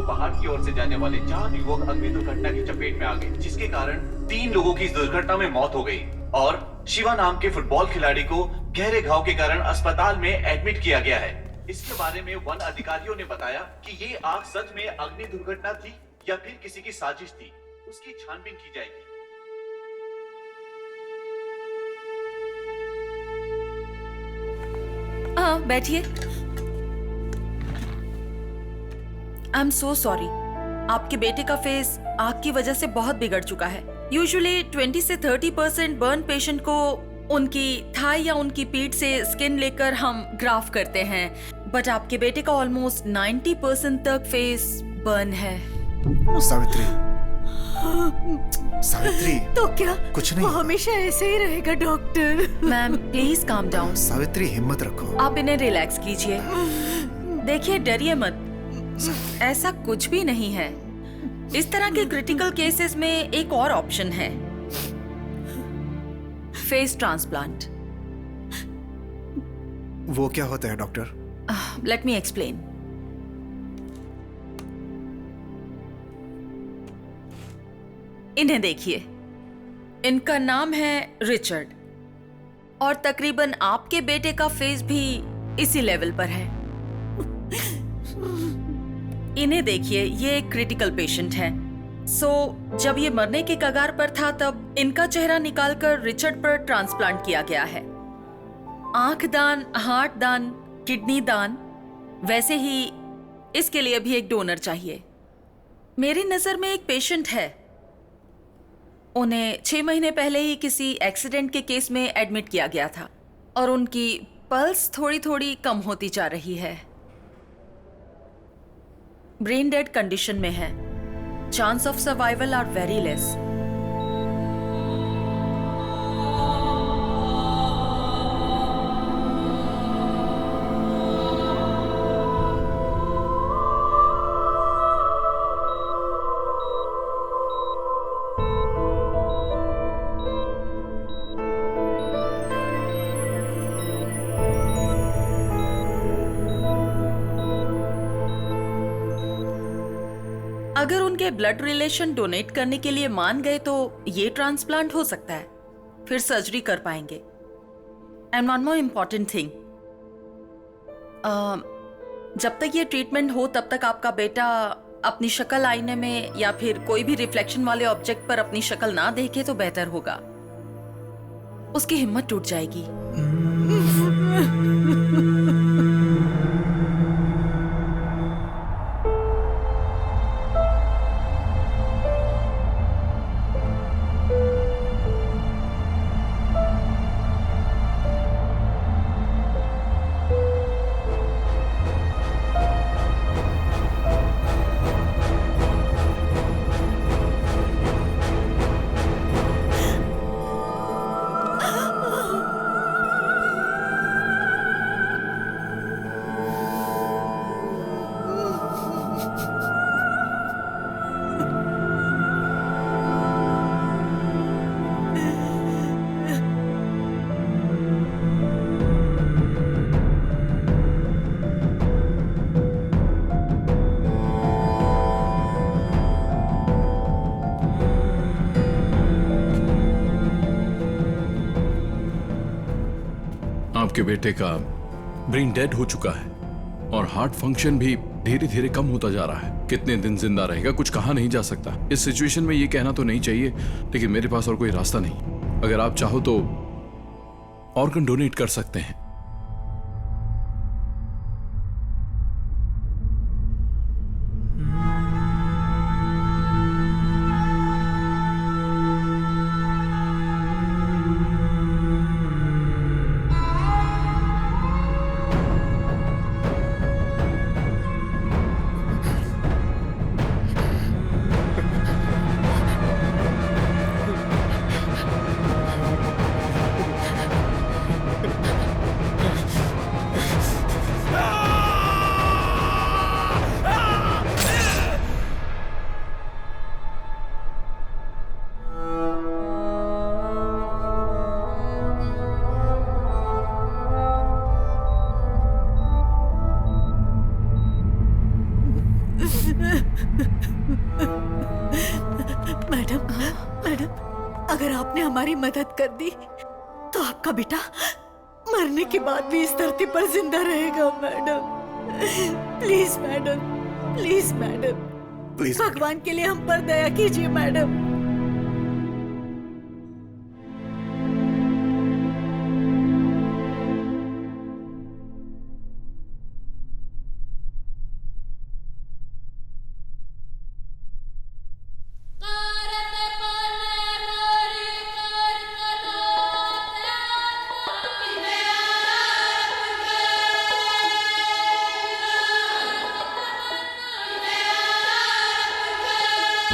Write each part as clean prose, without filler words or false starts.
को पहाड़ की ओर से जाने वाले 4 युवक अग्नि दुर्घटना की चपेट में आ गए, जिसके कारण 3 लोगों की इस दुर्घटना में मौत हो गई और शिवा नाम के फुटबॉल खिलाड़ी को गहरे घाव के कारण अस्पताल में एडमिट किया गया है। इसके बारे में वन अधिकारियों ने बताया कि ये आग सच में अग्नि दुर्घटना थी या फिर किसी की साजिश थी, उसकी छानबीन की जाएगी। हाँ, बैठिए। आई एम सो सॉरी, आपके बेटे का फेस आग की वजह से बहुत बिगड़ चुका है। यूजुअली 20 से 30% बर्न पेशेंट को उनकी थाई या उनकी पीठ से स्किन लेकर हम ग्राफ करते हैं, बट आपके बेटे का ऑलमोस्ट 90% तक फेस बर्न है। सावित्री, सावित्री, तो क्या कुछ नहीं, वो हमेशा ऐसे ही रहेगा doctor. Ma'am please calm down. Savitri हिम्मत रखो। आप इन्हें रिलैक्स कीजिए। देखिए, डरिए मत, ऐसा कुछ भी नहीं है। इस तरह के क्रिटिकल केसेस में एक और ऑप्शन है, फेस ट्रांसप्लांट। वो क्या होता है डॉक्टर? Let me explain. इन्हें देखिए, इनका नाम है रिचर्ड और तकरीबन आपके बेटे का फेस भी इसी लेवल पर है। इन्हें देखिए, ये एक क्रिटिकल पेशेंट है। जब ये मरने के कगार पर था तब इनका चेहरा निकालकर रिचर्ड पर ट्रांसप्लांट किया गया है। आंख दान, हार्ट दान, किडनी दान, वैसे ही इसके लिए भी एक डोनर चाहिए। मेरी नजर में एक पेशेंट है, उन्हें 6 महीने पहले ही किसी एक्सीडेंट के केस में एडमिट किया गया था और उनकी पल्स थोड़ी थोड़ी कम होती जा रही है। ब्रेन डेड कंडीशन में है। Chance of survival are very less. अगर उनके ब्लड रिलेशन डोनेट करने के लिए मान गए तो ये ट्रांसप्लांट हो सकता है, फिर सर्जरी कर पाएंगे। And one more important thing, जब तक ये ट्रीटमेंट हो तब तक आपका बेटा अपनी शक्ल आईने में या फिर कोई भी रिफ्लेक्शन वाले ऑब्जेक्ट पर अपनी शक्ल ना देखे तो बेहतर होगा। उसकी हिम्मत टूट जाएगी। आपके बेटे का ब्रेन डेड हो चुका है और हार्ट फंक्शन भी धीरे धीरे कम होता जा रहा है। कितने दिन जिंदा रहेगा कुछ कहा नहीं जा सकता। इस सिचुएशन में ये कहना तो नहीं चाहिए, लेकिन मेरे पास और कोई रास्ता नहीं। अगर आप चाहो तो ऑर्गन डोनेट कर सकते हैं। मैडम, अगर आपने हमारी मदद कर दी तो आपका बेटा मरने के बाद भी इस धरती पर जिंदा रहेगा madam. Please madam, please madam, please भगवान के लिए हम पर दया कीजिए मैडम।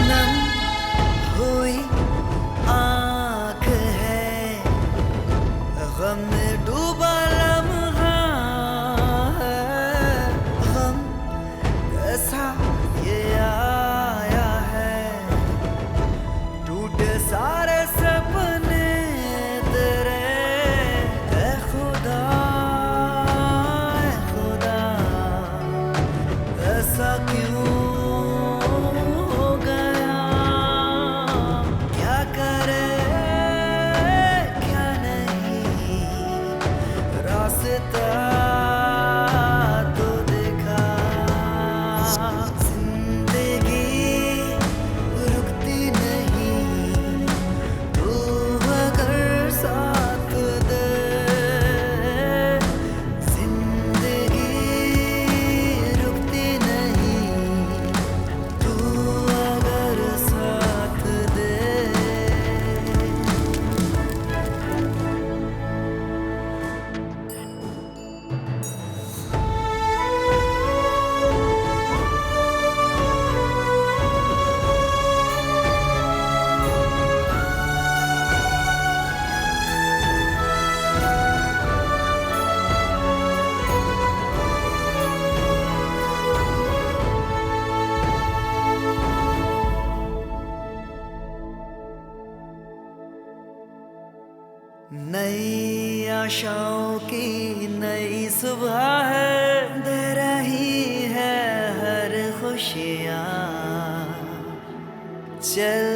नम हुई आँख है, गम में डूबा लम्हा है, गम कैसा ये आया है, टूटे सारे सपने तेरे, ऐ खुदा ऐसा क्यों हो गया, क्या करे क्या नहीं, रास्ता तो देखा, जिंदगी रुकती नहीं, तू अगर साथ दे, जिंदगी रुकती नहीं, तू अगर साथ दे। नई आशाओं की नई सुबह है, दे रही है हर खुशियाँ, चल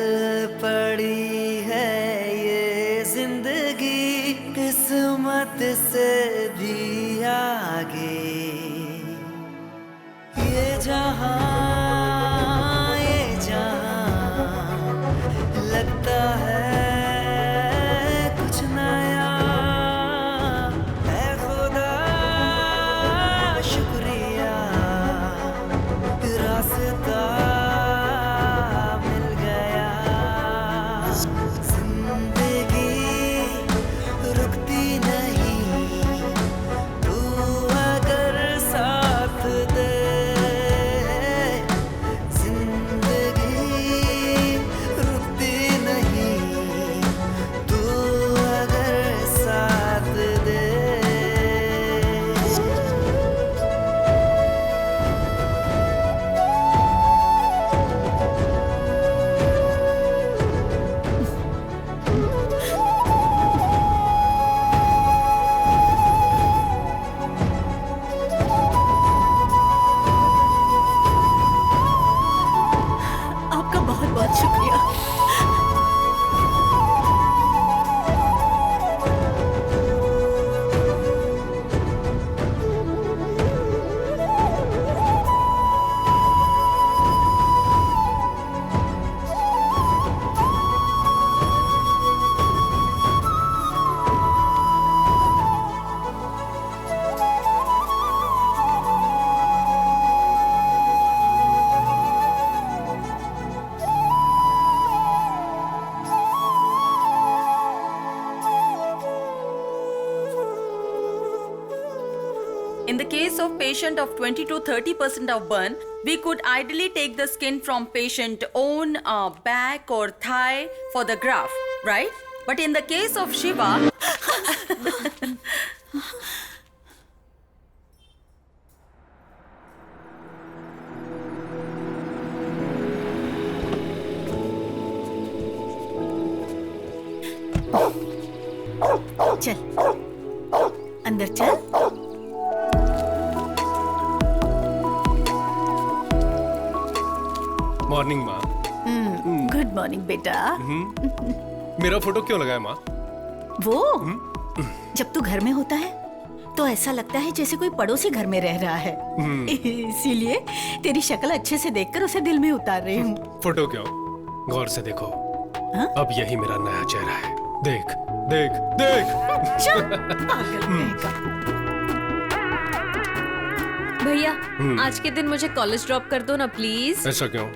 पड़ी है ये जिंदगी किस्मत से भी आगे, ये जहां लगता है कुछ नया, ऐ खुदा शुक्रिया, रास्ता मिल गया, जिंदगी रुकती नहीं, तू अगर साथ दे, जिंदगी रुकती नहीं, तू अगर साथ दे। आपका बहुत बहुत शुक्रिया। In the case of patient of 20 to 30% of burn, we could ideally take the skin from patient own back or thigh for the graft, right? But in the case of Shiva, चल अंदर चल। Morning माँ। Good good morning बेटा। मेरा photo क्यों लगाया माँ? वो जब तू घर में होता है तो ऐसा लगता है जैसे कोई पड़ोसी घर में रह रहा है। इसीलिए तेरी शक्ल अच्छे से देखकर उसे दिल में उतार रही हूँ। फोटो क्यों? गौर से देखो। हाँ? अब यही मेरा नया चेहरा है। देख देख देख। पागल कहेगा। भैया आज के दिन मुझे कॉलेज ड्रॉप कर दो ना प्लीज। ऐसा क्यों?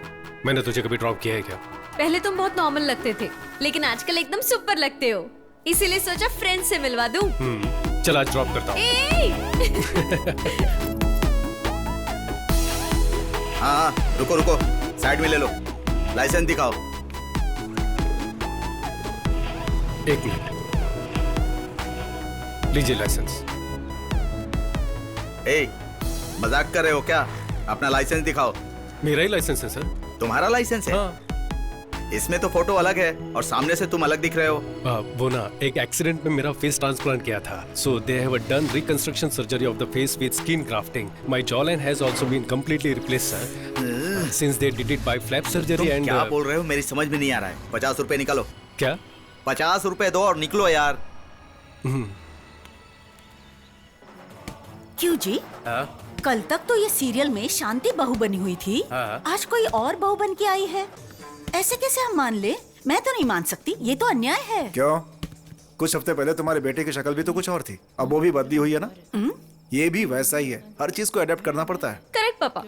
मैंने तुझे कभी ड्रॉप किया है क्या? पहले तुम बहुत नॉर्मल लगते थे लेकिन आजकल एकदम सुपर लगते हो, इसीलिए सोचा फ्रेंड से मिलवा दूं। चल आज ड्रॉप करता हूँ। हाँ रुको रुको, साइड में ले लो, लाइसेंस दिखाओ। एक मिनट, लीजिए लाइसेंस। ए, मजाक कर रहे हो क्या? अपना लाइसेंस दिखाओ। मेरा ही लाइसेंस है सर। तुम्हारा लाइसेंस है? हाँ। इसमें तो फोटो अलग है और सामने से तुम अलग दिख रहे हो। वो ना एक एक्सीडेंट में मेरा फेस ट्रांसप्लांट किया था, so they have done reconstruction surgery of the face with skin grafting. My jaw line has also been completely replaced sir, since they did it by flap surgery. तुम and क्या बोल रहे हो? मेरी समझ में नहीं आ रहा है। 50 रुपए निकालो। क्या? 50 रुपए दो और निकलो यार। क्यों जी? कल तक तो ये सीरियल में शांति बहू बनी हुई थी, आज कोई और बहू बन के आई है। ऐसे कैसे हम मान ले? मैं तो नहीं मान सकती, ये तो अन्याय है। क्यों? कुछ हफ्ते पहले तुम्हारे बेटे की शक्ल भी तो कुछ और थी, अब वो भी बदली हुई है ना। ये भी वैसा ही है, हर चीज को अडेप्ट करना पड़ता है। करेक्ट पापा।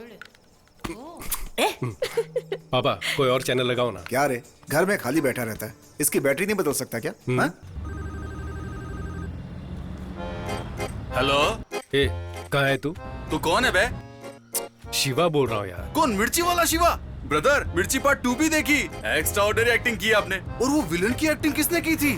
पापा कोई और चैनल लगाओ ना। क्या रे, घर में खाली बैठा रहता है, इसकी बैटरी नहीं बदल सकता क्या? हाँ? हेलो, ए कहाँ है तू? तू कौन है बे? शिवा बोल रहा हूँ यार। कौन? मिर्ची वाला शिवा? ब्रदर, मिर्ची पार्ट 2 भी देखी? एक्स्ट्रा ऑर्डिनरी एक्टिंग की आपने। और वो विलन की एक्टिंग किसने की थी?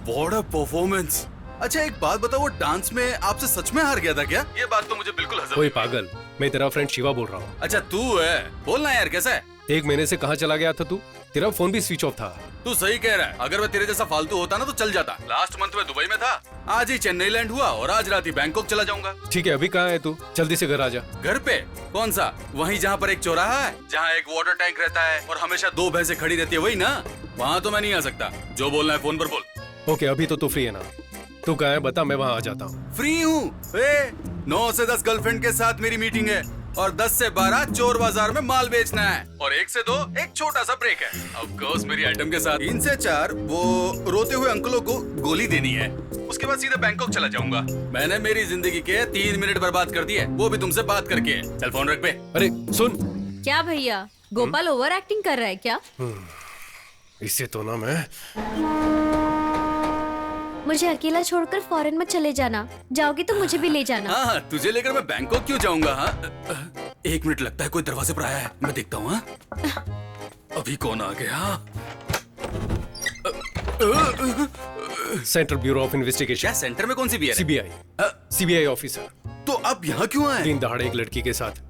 What a performance. अच्छा एक बात बताओ, वो डांस में आपसे सच में हार गया था क्या? ये बात तो मुझे बिल्कुल हजम। कोई पागल, मैं तेरा फ्रेंड शिवा बोल रहा हूँ। अच्छा तू है, बोलना यार कैसा है? 1 महीने से कहाँ चला गया था तू? तेरा फोन भी स्विच ऑफ था। तू सही कह रहा है, अगर मैं तेरे जैसा फालतू होता ना तो चल जाता। लास्ट मंथ में दुबई में था, आज ही चेन्नई लैंड हुआ और आज रात ही बैंकॉक चला जाऊंगा। ठीक है, अभी कहाँ है तू? जल्दी से घर आ जा। घर पे? कौन सा? वहीं जहाँ पर एक चौराहा है, जहाँ एक वाटर टैंक रहता है और हमेशा 2 भैंसें खड़ी रहती है, वही ना? वहाँ तो मैं नहीं आ सकता। जो बोलना है फोन पर बोल। ओके, अभी तो तू फ्री है ना? तू कहाँ है बता, मैं वहाँ आ जाता हूँ। फ्री हूँ। 9 से 10 गर्लफ्रेंड के साथ मेरी मीटिंग है और 10 से 12 चोर बाजार में माल बेचना है और 1 से 2 एक छोटा सा ब्रेक है। ऑफ कोर्स मेरी आइटम के साथ 3 से 4 वो रोते हुए अंकलों को गोली देनी है। उसके बाद सीधे बैंकॉक चला जाऊंगा। मैंने मेरी जिंदगी के 3 मिनट बर्बाद कर दिए, वो भी तुमसे बात करके। चल फोन रख पे। अरे सुन। क्या भैया, गोपाल ओवर एक्टिंग कर रहा है क्या? इसे तो ना मैं। मुझे अकेला छोड़कर फॉरेन में चले जाना, जाओगे तो मुझे भी ले जाना। हाँ, तुझे लेकर मैं बैंकॉक क्यों जाऊंगा? हाँ 1 मिनट, लगता है कोई दरवाजे पर आया है, मैं देखता हूँ। अभी कौन आ गया? Central bureau of investigation. क्या सेंटर में कौन सी बियर है? सीबीआई। CBI officer. तो आप यहाँ क्यों आए? दिन दहाड़े एक लड़की के साथ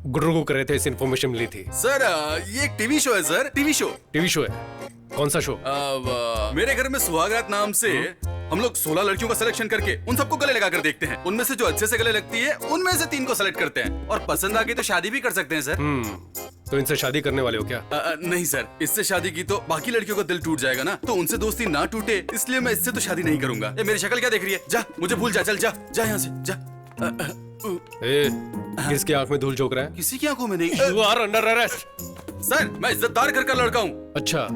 गुर्रगु कर रहे थे, इस इन्फॉर्मेशन मिली थी। सर ये एक टीवी शो है sir, TV show. TV show है? कौन सा शो? मेरे घर में सुहागरात नाम से हम लोग 16 लड़कियों का सिलेक्शन करके उन सबको गले लगाकर देखते हैं। उनमें से जो अच्छे से गले लगती है उनमें से 3 को सेलेक्ट करते हैं और पसंद आ गई तो शादी भी कर सकते हैं सर। तो इनसे शादी करने वाले हो क्या? नहीं सर, इससे शादी की तो बाकी लड़कियों का दिल टूट जाएगा ना, तो उनसे दोस्ती ना टूटे इसलिए मैं इससे तो शादी नहीं करूंगा। मेरी शक्ल क्या देख रही है? जा, मुझे भूल जा, चल जा जा यहाँ से जा। किसकी आंख में धूल झोंक रहा है? किसी की आंखों में नहीं। You are under arrest। Sir मैं इज्जतदार घर का लड़का हूँ। अच्छा,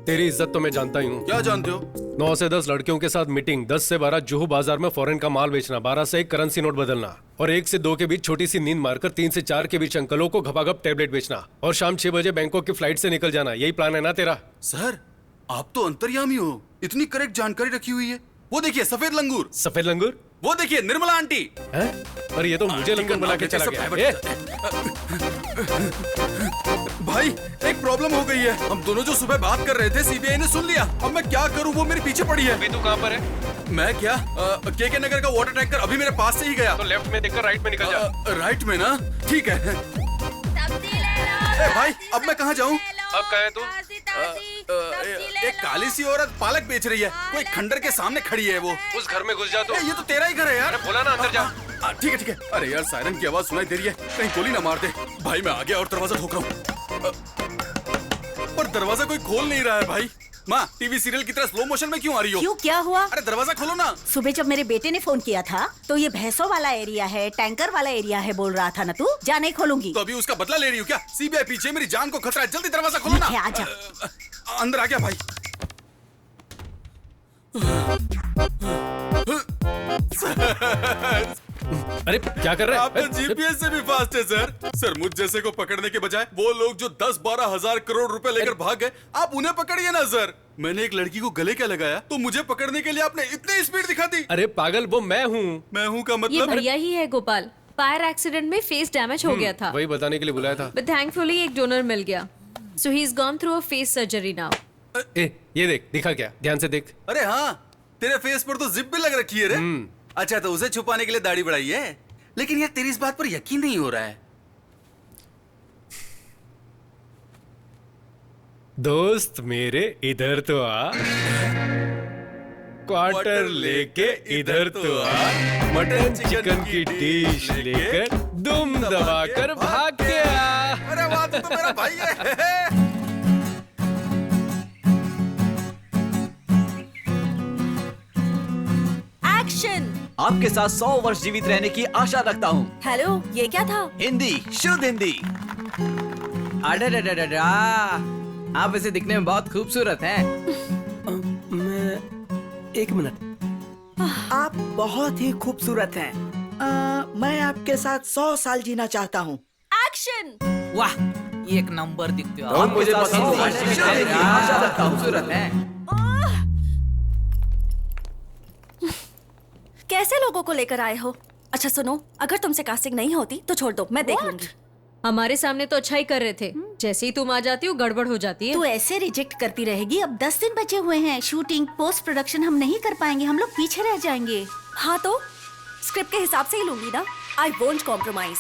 तेरी इज्जत तो मैं जानता ही हूँ। क्या जानते हो? 9 से 10 लड़कियों के साथ मीटिंग, 10 से 12 जुहू बाजार में फॉरेन का माल बेचना, 12 से 1 करेंसी नोट बदलना और 1 से 2 के बीच छोटी सी नींद मारकर 3 से 4 के बीच अंकलों को घपाघप टैबलेट बेचना और शाम 6 बजे बैंकॉक की फ्लाइट से निकल जाना। यही प्लान है ना तेरा? सर आप तो अंतर्यामी हो, इतनी करेक्ट जानकारी रखी हुई है। वो देखिए सफेद लंगूर। सफेद लंगूर? वो देखिए निर्मला आंटी। हैं? अरे ये तो मुझे लंगूर बना के चला गया। भाई एक प्रॉब्लम हो गई है, हम दोनों जो सुबह बात कर रहे थे सीबीआई ने सुन लिया। अब मैं क्या करूं? वो मेरे पीछे पड़ी है। अभी तू कहाँ पर है? मैं क्या के नगर का वाटर टैंकर अभी मेरे पास से ही गया। तो लेफ्ट में देखकर राइट में निकल जा। राइट में ना? ठीक है। भाई अब मैं कहाँ जाऊँ? अब कहाँ है तू? एक काली सी औरत पालक बेच रही है, कोई खंडर के सामने खड़ी है। वो उस घर में घुस जा। तो ये तो तेरा ही घर है यार। बोला ना अंदर जा। ठीक है ठीक है। अरे यार सायरन की आवाज सुनाई दे रही है, कहीं गोली ना मार दे। भाई मैं आ गया और दरवाजा ठोक रहा हूँ। पर दरवाजा कोई खोल नहीं रहा है भाई। माँ, टीवी सीरियल की तरह स्लो मोशन में क्यों आ रही हो? क्यों, क्या हुआ? अरे दरवाजा खोलो ना। सुबह जब मेरे बेटे ने फोन किया था तो ये भैंसों वाला एरिया है, टैंकर वाला एरिया है बोल रहा था ना तू। जा, नहीं खोलूंगी। तो अभी उसका बदला ले रही हो क्या? सीबीआई पीछे, मेरी जान को खतरा है, जल्दी दरवाजा खोलो ना। ठीक है, आजा। अंदर आ गया भाई। अरे क्या कर रहे हैं? आप तो जीपीएस से भी फास्ट है सर। सर, मुझ जैसे को पकड़ने के बजाय वो लोग जो 10-12 हजार करोड़ रुपए लेकर भाग गए, आप उन्हें पकड़िए ना सर। मैंने एक लड़की को गले क्या लगाया तो मुझे पकड़ने के लिए आपने इतनी स्पीड दिखा दी। अरे पागल, वो मैं हूँ। मैं हूँ का ये मतलब? भैया ही है गोपाल। फायर एक्सीडेंट में फेस डैमेज हो गया था, वही बताने के लिए बुलाया था। बट थैंकफुली एक डोनर मिल गया, so he is gone through a face surgery now. ये देख, दिखा क्या? ध्यान से देख। अरे हाँ, तेरे फेस पर तो जिप भी लग रखी है रे। अच्छा, तो उसे छुपाने के लिए दाढ़ी बढ़ाई है। लेकिन यार तेरी इस बात पर यकीन नहीं हो रहा है। दोस्त मेरे इधर तो आ, क्वार्टर लेके इधर तो आ, मटन चिकन की डिश लेकर दुम दबाकर भाग के आ। अरे वाह, तू तो मेरा भाई है। एक्शन। आपके साथ 100 वर्ष जीवित रहने की आशा रखता हूँ। हेलो, ये क्या था? हिंदी, शुद्ध हिंदी। अडा, आप ऐसे दिखने में बहुत खूबसूरत हैं। एक मिनट, आप बहुत ही खूबसूरत हैं। मैं आपके साथ 100 साल जीना चाहता हूँ। एक्शन। वाह, एक नंबर दिखते हो। आप मुझे पसंद है। वर्ष जीवित रहने की आशा रखता हूँ। खूबसूरत हैं। कैसे लोगों को लेकर आए हो? अच्छा सुनो, अगर तुमसे कास्टिंग नहीं होती तो छोड़ दो, मैं देख लूंगी। हमारे सामने तो अच्छा ही कर रहे थे, जैसे ही तुम आ जाती हो गड़बड़ हो जाती है। तू ऐसे रिजेक्ट करती रहेगी। अब 10 दिन बचे हुए हैं। शूटिंग, पोस्ट प्रोडक्शन हम नहीं कर पाएंगे, हम लोग पीछे रह जाएंगे। हाँ तो स्क्रिप्ट के हिसाब से ही लूंगी ना। I won't compromise.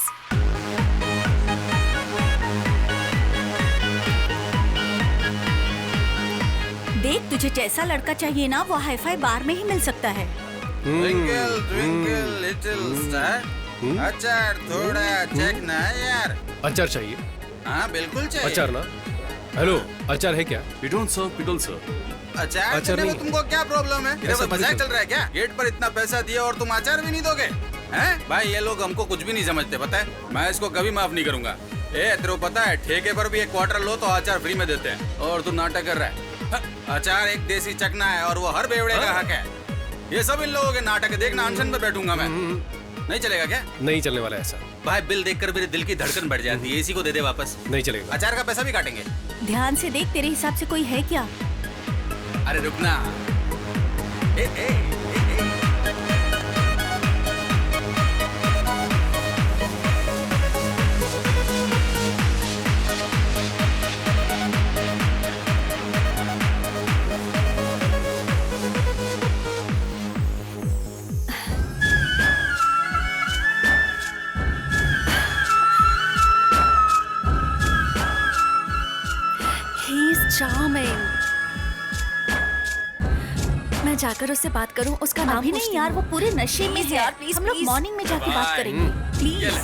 देख, तुझे जैसा लड़का चाहिए ना वो हाईफाई बार में ही मिल सकता है। ट्विंकल ट्विंकल लिटिल स्टार, अचार थोड़ा चेक ना यार। अचार चाहिए? हाँ बिल्कुल चाहिए। अचार ना? हेलो, अचार है क्या? We don't serve pickle, sir. अचार अचार देने में नहीं। तुमको क्या प्रॉब्लम है? इधर ऐसा कोई मजाक बिल्कुल। चल रहा है क्या? गेट पर इतना पैसा दिया और तुम अचार भी नहीं दोगे? हैं? भाई ये लोग हमको कुछ भी नहीं समझते, पता है? मैं इसको कभी माफ नहीं करूंगा। तेरे को पता है, ठेके पर भी एक क्वार्टर लो तो अचार फ्री में देते हैं, और तू नाटक कर रहा है। अचार एक देसी चकना है और वो हर बेवड़े का हक है। ये सब इन लोगों के नाटक है। देखना, अनशन पे बैठूंगा मैं। नहीं चलेगा क्या? नहीं चलने वाला ऐसा। भाई बिल देखकर मेरे दिल की धड़कन बढ़ जाती है। इसी को दे दे वापस। नहीं चलेगा। अचार का पैसा भी काटेंगे। ध्यान से देख, तेरे हिसाब से कोई है क्या? अरे रुकना। ए, ए, ए, ए। He is charming. मैं जाकर उससे बात करूं, उसका नाम अभी नहीं यार, वो पूरे नशे में है। यार प्लीज, हम लोग मॉर्निंग में जाके बात करेंगे प्लीज।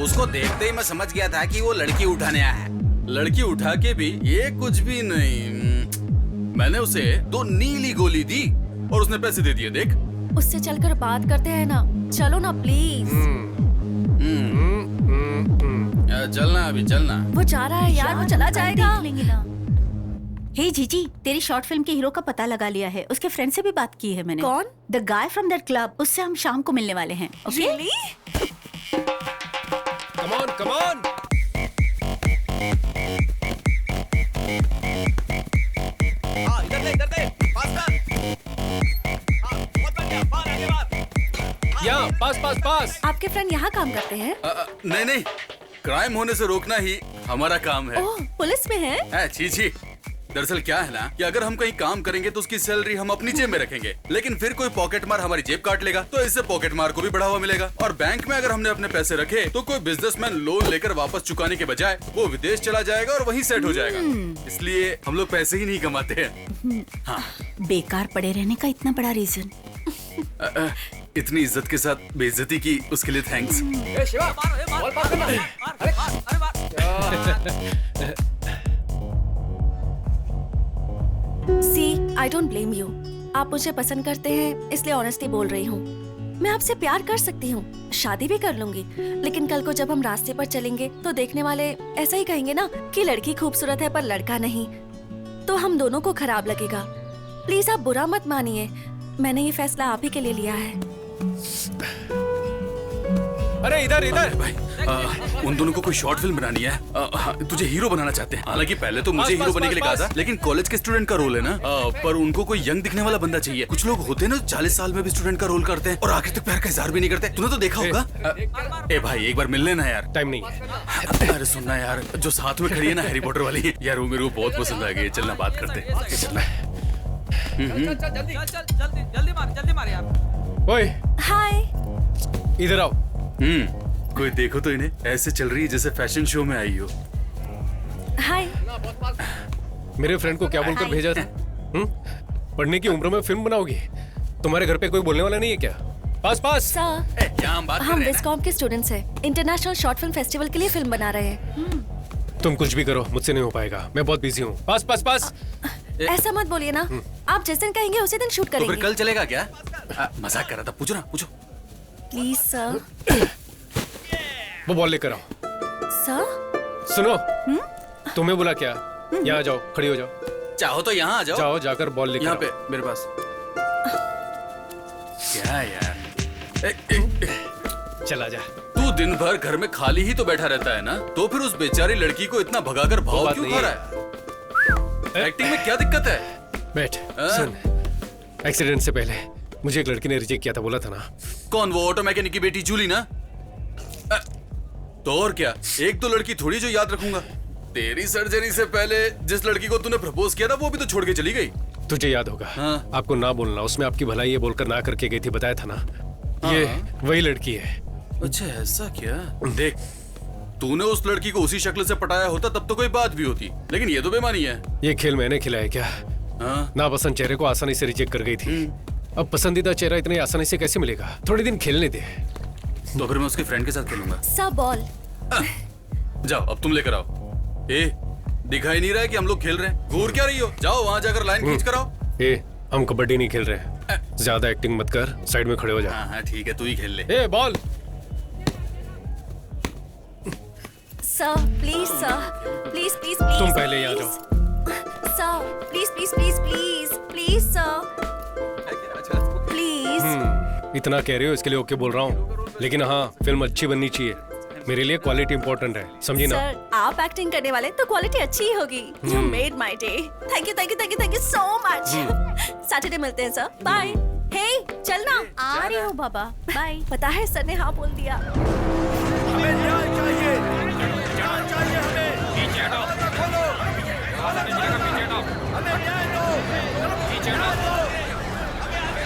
उसको देखते ही मैं समझ गया था कि वो लड़की उठाने आया है। लड़की उठा के भी ये कुछ भी नहीं। मैंने उसे 2 नीली गोली दी और उसने पैसे दे दिए। देख, उससे चलकर बात करते हैं ना। चलो ना प्लीज। चलना, अभी चलना। वो जा रहा है यार, वो चला जाएगा। देख लेंगे ना। हे जीजी, तेरी शॉर्ट फिल्म के हीरो का पता लगा लिया है। उसके फ्रेंड से भी बात की है मैंने। कौन? The guy from that club. उससे हम शाम को मिलने वाले हैं। Okay? Come on, come on. हाँ, इधर दे, पास कर। हाँ, बहुत बढ़िया, बाहर आगे बाहर। यहाँ, पास। आपके फ्रेंड यहाँ काम करते हैं? नहीं, क्राइम होने से रोकना ही हमारा काम है। ओह, पुलिस में है? छी। दरअसल क्या है ना कि अगर हम कहीं काम करेंगे तो उसकी सैलरी हम अपनी जेब में रखेंगे, लेकिन फिर कोई पॉकेट मार हमारी जेब काट लेगा, तो इससे पॉकेट मार को भी बढ़ावा मिलेगा। और बैंक में अगर हमने अपने पैसे रखे तो कोई बिजनेसमैन लोन लेकर वापस चुकाने के बजाय वो विदेश चला जाएगा और वहीं सेट हो जाएगा। इसलिए हम लोग पैसे ही नहीं कमाते हैं। हाँ। बेकार पड़े रहने का इतना बड़ा रीजन। इतनी इज्जत के साथ बेइज्जती की उसके लिए थैंक्स। शिवा, बॉल पास करना। अरे सी आई डोंट ब्लेम यू। आप मुझे पसंद करते हैं इसलिए ऑनेस्टली बोल रही हूँ। मैं आपसे प्यार कर सकती हूँ, शादी भी कर लूंगी, लेकिन कल को जब हम रास्ते पर चलेंगे तो देखने वाले ऐसा ही कहेंगे ना कि लड़की खूबसूरत है पर लड़का नहीं, तो हम दोनों को खराब लगेगा। प्लीज आप बुरा मत मानिए, मैंने ये फैसला आप ही के लिए लिया है। अरे इधर इधर भाई, उन दोनों को कोई शॉर्ट फिल्म बनानी है। तुझे हीरो बनाना चाहते हैं। हालांकि पहले तो मुझे हीरो बनने के लिए कहा था, लेकिन कॉलेज के स्टूडेंट का रोल है ना। पर उनको कोई यंग दिखने वाला बंदा चाहिए। कुछ लोग होते हैं ना 40 साल में भी स्टूडेंट का रोल करते हैं और आखिर तक प्यार का इजहार भी नहीं करते। तूने तो देखा होगा। ए भाई, एक बार मिल लेना यार। टाइम नहीं है। अरे सुनना यार, जो साथ में खड़ी है ना हैरी पॉटर वाली यार, वो मेरे को बहुत पसंद आ गई। चलना बात करते हैं। चलना जल्दी मार यार। ओए हाय, इधर आओ। कोई देखो तो इन्हें, ऐसे चल रही है जैसे फैशन शो में आई हो। हाय। मेरे फ्रेंड को क्या बोलकर भेजा था? पढ़ने की उम्र में फिल्म बनाओगी? तुम्हारे घर पे कोई बोलने वाला नहीं है क्या? पास पास। सर, हम विस्कॉम के स्टूडेंट्स हैं। इंटरनेशनल शॉर्ट फिल्म फेस्टिवल के लिए फिल्म बना रहे हैं। तुम कुछ भी करो, मुझसे नहीं हो पाएगा। मैं बहुत बिजी हूँ। पास पास पास। ऐसा मत बोलिए ना। आप जिस दिन कहेंगे उसी दिन शूट तो करेंगे। फिर कल चलेगा क्या? मजाक कर रहा था। पूछो ना, पूछो। Please sir. वो बॉल लेकर आओ। सर सुनो, तुम्हें बोला क्या? यहाँ जाओ, खड़ी हो जाओ। चाहो तो यहाँ आ जाओ। जाओ, जाकर बॉल लेकर यहाँ आओ। पे मेरे पास। क्या यार, चला जा। तू दिन भर घर में खाली ही तो बैठा रहता है ना, तो फिर उस बेचारी लड़की को इतना भगाकर भाव क्यों खा रहा है? एक्टिंग में क्या दिक्कत है? बैठ। सुन, एक्सीडेंट से पहले मुझे एक लड़की ने रिजेक्ट किया था, बोला था ना। कौन? वो ऑटो मैकेनिक की बेटी जूली ना? तो और क्या, एक तो लड़की थोड़ी जो याद रखूंगा। तेरी सर्जरी से पहले जिस लड़की को तूने प्रपोज किया था वो भी तो छोड़ के चली गई। तुझे याद होगा। हाँ। आपको ना बोलना, उसमें आपकी भलाई ये बोलकर ना करके गई थी, बताया था ना। हाँ। ये वही लड़की है। अच्छा ऐसा क्या? देख, तूने उस लड़की को उसी शक्ल से पटाया होता तब तो कोई बात भी होती, लेकिन ये तो बेमानी है। ये खेल मैंने खिलाया क्या? हाँ? नापसंद चेहरे को आसानी से रिजेक्ट कर गई थी। अब पसंदीदा चेहरा इतनी आसानी से कैसे मिलेगा? थोड़े दिन खेलने दे। तो फिर मैं उसके फ्रेंड के साथ खेलूंगा। Sir ball. जाओ, अब तुम लेकर आओ। ए, दिखाई नहीं रहा है कि हम लोग खेल रहे हैं? घूर क्या रही हो? जाओ वहां जाकर लाइन खींच कर आओ। ए, हम कबड्डी नहीं खेल रहे हैं। ज्यादा एक्टिंग मत कर, साइड में खड़े हो जा। हाँ ठीक है, तू ही खेल ले। ए, ball. Sir please, sir please please please. तुम पहले यहाँ जाओ। Sir please please please please please sir please. इतना कह रहे हो इसके लिए ओके बोल रहा हूँ, लेकिन हाँ, फिल्म अच्छी बननी चाहिए। मेरे लिए क्वालिटी इंपॉर्टेंट है, समझी ना? सर आप एक्टिंग करने वाले तो क्वालिटी अच्छी ही होगी। You made my day. Thank you thank you thank you thank you so much. Saturday मिलते हैं सर। बाय। हे चलना। आ रही हूँ बाबा। बाय। पता है सर ने हाँ बोल दिया। हमें न्याय चाहिए, न्याय चाहिए हमें। पीछे हटो, खोलो, हमें न्याय दो, हमें न्याय दो, पीछे हटो,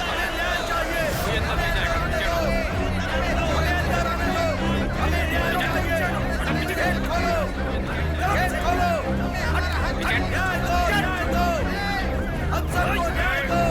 हमें न्याय चाहिए, हमें न्याय दो, हमें न्याय चाहिए, गेट खोलो, गेट खोलो, न्याय दो, न्याय दो, हम सबको न्याय दो।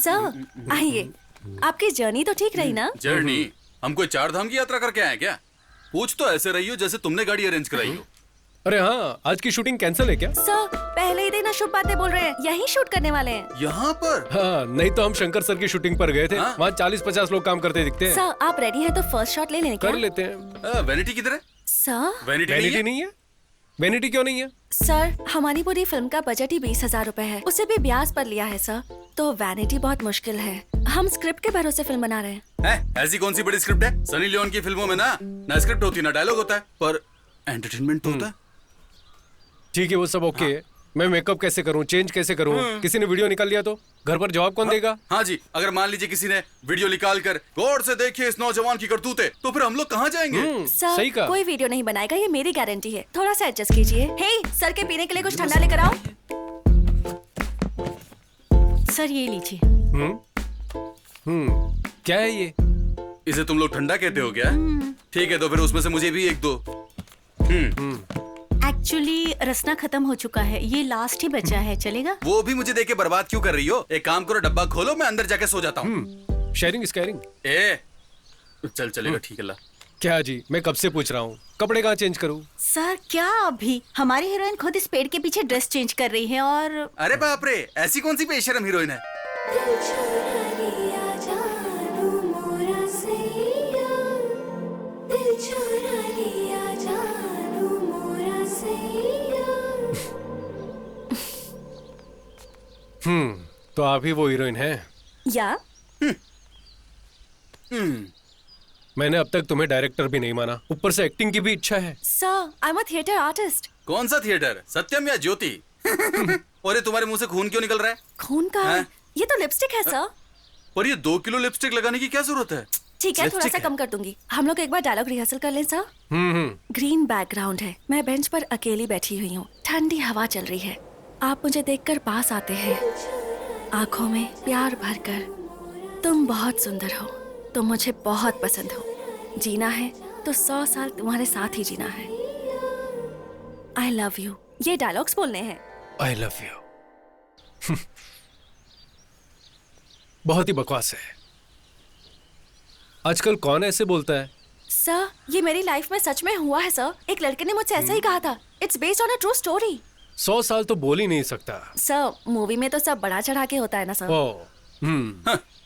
सर आइए। आपकी जर्नी तो ठीक रही ना? जर्नी? हम कोई 4 धाम की यात्रा करके आए क्या? पूछ तो ऐसे रही हो जैसे तुमने गाड़ी अरेंज कराई हो। अरे हाँ, आज की शूटिंग कैंसिल है क्या? सर पहले ही दिन अशुभ बातें बोल रहे हैं, यही शूट करने वाले हैं। यहाँ पर? हाँ, नहीं तो हम शंकर सर की शूटिंग पर गए थे। वहाँ 40-50 लोग काम करते दिखते हैं। सर आप रेडी हैं तो फर्स्ट शॉट ले लें क्या? कर लेते हैं। वैनिटी किधर है? सर वैनिटी नहीं है? वैनिटी क्यों नहीं है? सर हमारी पूरी फिल्म का बजट ही 20,000 रुपए है, उसे भी ब्याज पर लिया है सर, तो वैनिटी बहुत मुश्किल है। हम स्क्रिप्ट के भरोसे फिल्म बना रहे हैं। ऐसी कौन सी बड़ी स्क्रिप्ट है? सनी लियोन की फिल्मों में ना स्क्रिप्ट होती ना डायलॉग होता है, पर एंटरटेनमेंट तो होता है। ठीक है, वो सब ओके है। मैं मेकअप कैसे करूं, चेंज कैसे करूं? किसी ने वीडियो निकाल लिया तो घर पर जवाब कौन देगा? हाँ जी, अगर मान लीजिए किसी ने वीडियो निकाल कर गौर से देखिए इस नौजवान की करतूतें, तो फिर हम लोग कहाँ जाएंगे? सर सही कहा। कोई वीडियो नहीं बनाएगा, ये मेरी गारंटी है। थोड़ा सा एडजस्ट कीजिए। हे सर के पीने के लिए कुछ ठंडा लेकर आओ। सर ये लीजिए। क्या है ये? इसे तुम लोग ठंडा कहते हो क्या? ठीक है, तो फिर उसमें से मुझे भी एक दो। एक्चुअली रसना खत्म हो चुका है, ये लास्ट ही बचा है, चलेगा? वो भी मुझे देके बर्बाद क्यों कर रही हो? एक काम करो, डब्बा खोलो, मैं अंदर जाके सो जाता हूँ। Sharing is caring. चल चलेगा, ठीक है ला। क्या जी, मैं कब से पूछ रहा हूँ, कपड़े कहाँ चेंज करूँ? सर क्या अभी? हमारी हीरोइन खुद इस पेड़ के पीछे ड्रेस चेंज कर रही है और अरे बाप रे, ऐसी कौन सी बेशरम हीरोइन है? तो आप ही वो हीरोइन हैं? या मैंने अब तक तुम्हें डायरेक्टर भी नहीं माना, ऊपर से एक्टिंग की भी इच्छा है। Sir I am a theatre artist. कौन सा थिएटर, सत्यम या ज्योति? और ये तुम्हारे मुंह से खून क्यों निकल रहा है? खून का हैं? ये तो लिपस्टिक है सर। पर ये 2 किलो लिपस्टिक लगाने की क्या जरूरत है? ठीक है, थोड़ा सा लिपस्टिक है। कम कर दूंगी। हम लोग एक बार डायलॉग रिहर्सल कर लें सर। ग्रीन बैकग्राउंड है, मैं बेंच पर अकेली बैठी हुई हूँ, ठंडी हवा चल रही है, आप मुझे देखकर पास आते हैं, आंखों में प्यार भरकर। तुम बहुत सुंदर हो, तुम मुझे बहुत पसंद हो, जीना है तो 100 साल तुम्हारे साथ ही जीना है। आई लव यू, ये डायलॉग्स बोलने हैं। I love you. बहुत ही बकवास है। आजकल कौन ऐसे बोलता है? सर ये मेरी लाइफ में सच में हुआ है सर, एक लड़के ने मुझसे ऐसा ही कहा था। It's based on a true story. 100 साल तो बोल ही नहीं सकता। सर मूवी में तो सब बड़ा चढ़ा के होता है ना सर।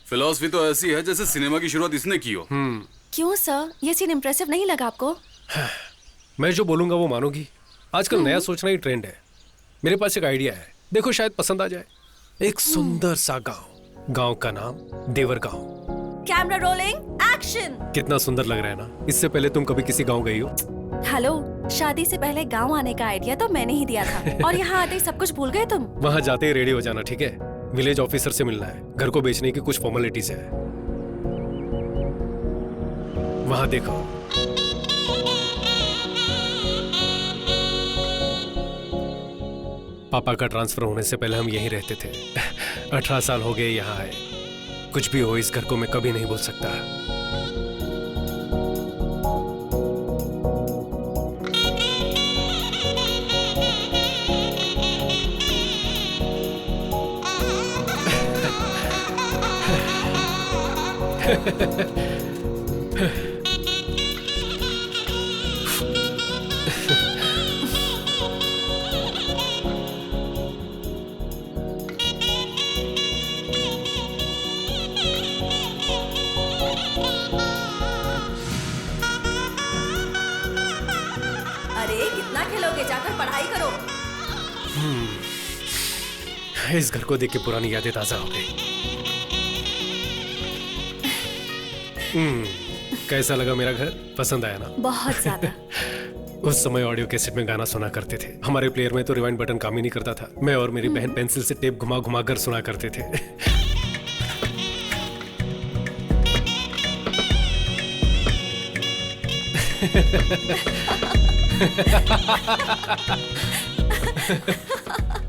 फिलॉसफी तो ऐसी है जैसे सिनेमा की शुरुआत इसने की हो। क्यों सर, ये सीन इम्प्रेसिव नहीं लगा आपको? मैं जो बोलूंगा वो मानोगी? आजकल नया सोचना ही ट्रेंड है। मेरे पास एक आइडिया है, देखो शायद पसंद आ जाए। एक सुंदर सा गांव का नाम देवर गांव। Camera rolling, action. कितना सुंदर लग रहा है ना? इससे पहले तुम कभी किसी गांव गई हो? हेलो, शादी से पहले गांव आने का आइडिया तो मैंने ही दिया था और यहाँ आते ही सब कुछ भूल गए तुम। वहां जाते ही रेडी हो जाना, ठीक है? विलेज ऑफिसर से मिलना है, घर को बेचने की कुछ फॉर्मेलिटीज है। वहां देखो। पापा का ट्रांसफर होने से पहले हम यहीं रहते थे। 18 साल हो गए यहाँ आए। कुछ भी हो, इस घर को मैं कभी नहीं भूल सकता। अरे कितना खेलोगे, जाकर पढ़ाई करो। इस घर को देख के पुरानी यादें ताजा हो गई। कैसा लगा मेरा घर? पसंद आया ना? बहुत ज्यादा। उस समय ऑडियो कैसेट में गाना सुना करते थे। हमारे प्लेयर में तो रिवाइंड बटन काम ही नहीं करता था। मैं और मेरी बहन पेंसिल से टेप घुमा घुमा कर सुना करते थे।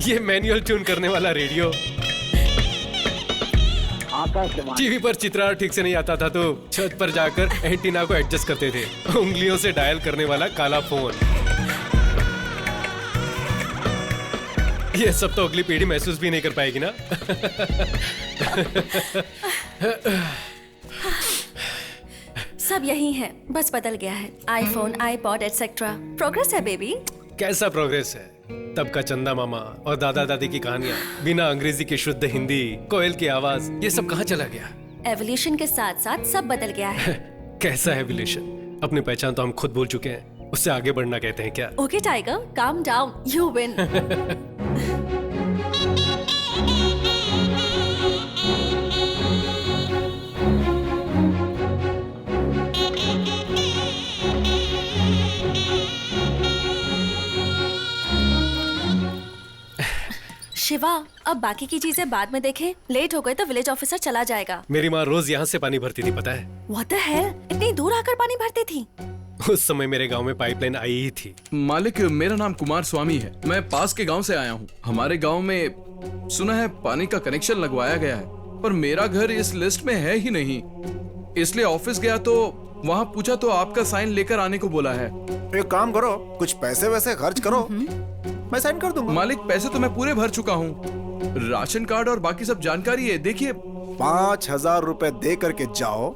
ये मैनुअल ट्यून करने वाला रेडियो। टीवी पर चित्रण ठीक से नहीं आता था तो छत पर जाकर एंटीना को एडजस्ट करते थे। उंगलियों से डायल करने वाला काला फोन। ये सब तो अगली पीढ़ी महसूस भी नहीं कर पाएगी ना। सब यही है, बस बदल गया है। IPhone, iPod etcetera. प्रोग्रेस है बेबी। कैसा प्रोग्रेस है? तब का चंदा मामा और दादा दादी की कहानियां, बिना अंग्रेजी की शुद्ध हिंदी, कोयल की आवाज, ये सब कहाँ चला गया? एवोल्यूशन के साथ साथ सब बदल गया है। कैसा एवोल्यूशन? अपनी पहचान तो हम खुद भूल चुके हैं। उससे आगे बढ़ना कहते हैं क्या? Okay tiger, calm down, you win. Shiva, अब बाकी की चीजें बाद में देखें। लेट हो गए तो विलेज ऑफिसर चला जाएगा। मेरी माँ रोज यहाँ से पानी भरती थी, पता है? What the hell? इतनी दूर आकर पानी भरती थी? उस समय मेरे गांव में पाइपलाइन आई ही थी। मालिक, मेरा नाम कुमार स्वामी है। मैं पास के गांव से आया हूँ। हमारे गांव में सुना है पानी का कनेक्शन लगवाया गया है, पर मेरा घर इस लिस्ट में है ही नहीं। इसलिए ऑफिस गया तो वहाँ पूछा तो आपका साइन लेकर आने को बोला है। एक काम करो, कुछ पैसे वैसे खर्च करो, मैं साइन कर दूंगा। मालिक, पैसे तो मैं पूरे भर चुका हूँ। राशन कार्ड और बाकी सब जानकारी है, देखिए। 5,000 रुपए दे करके जाओ,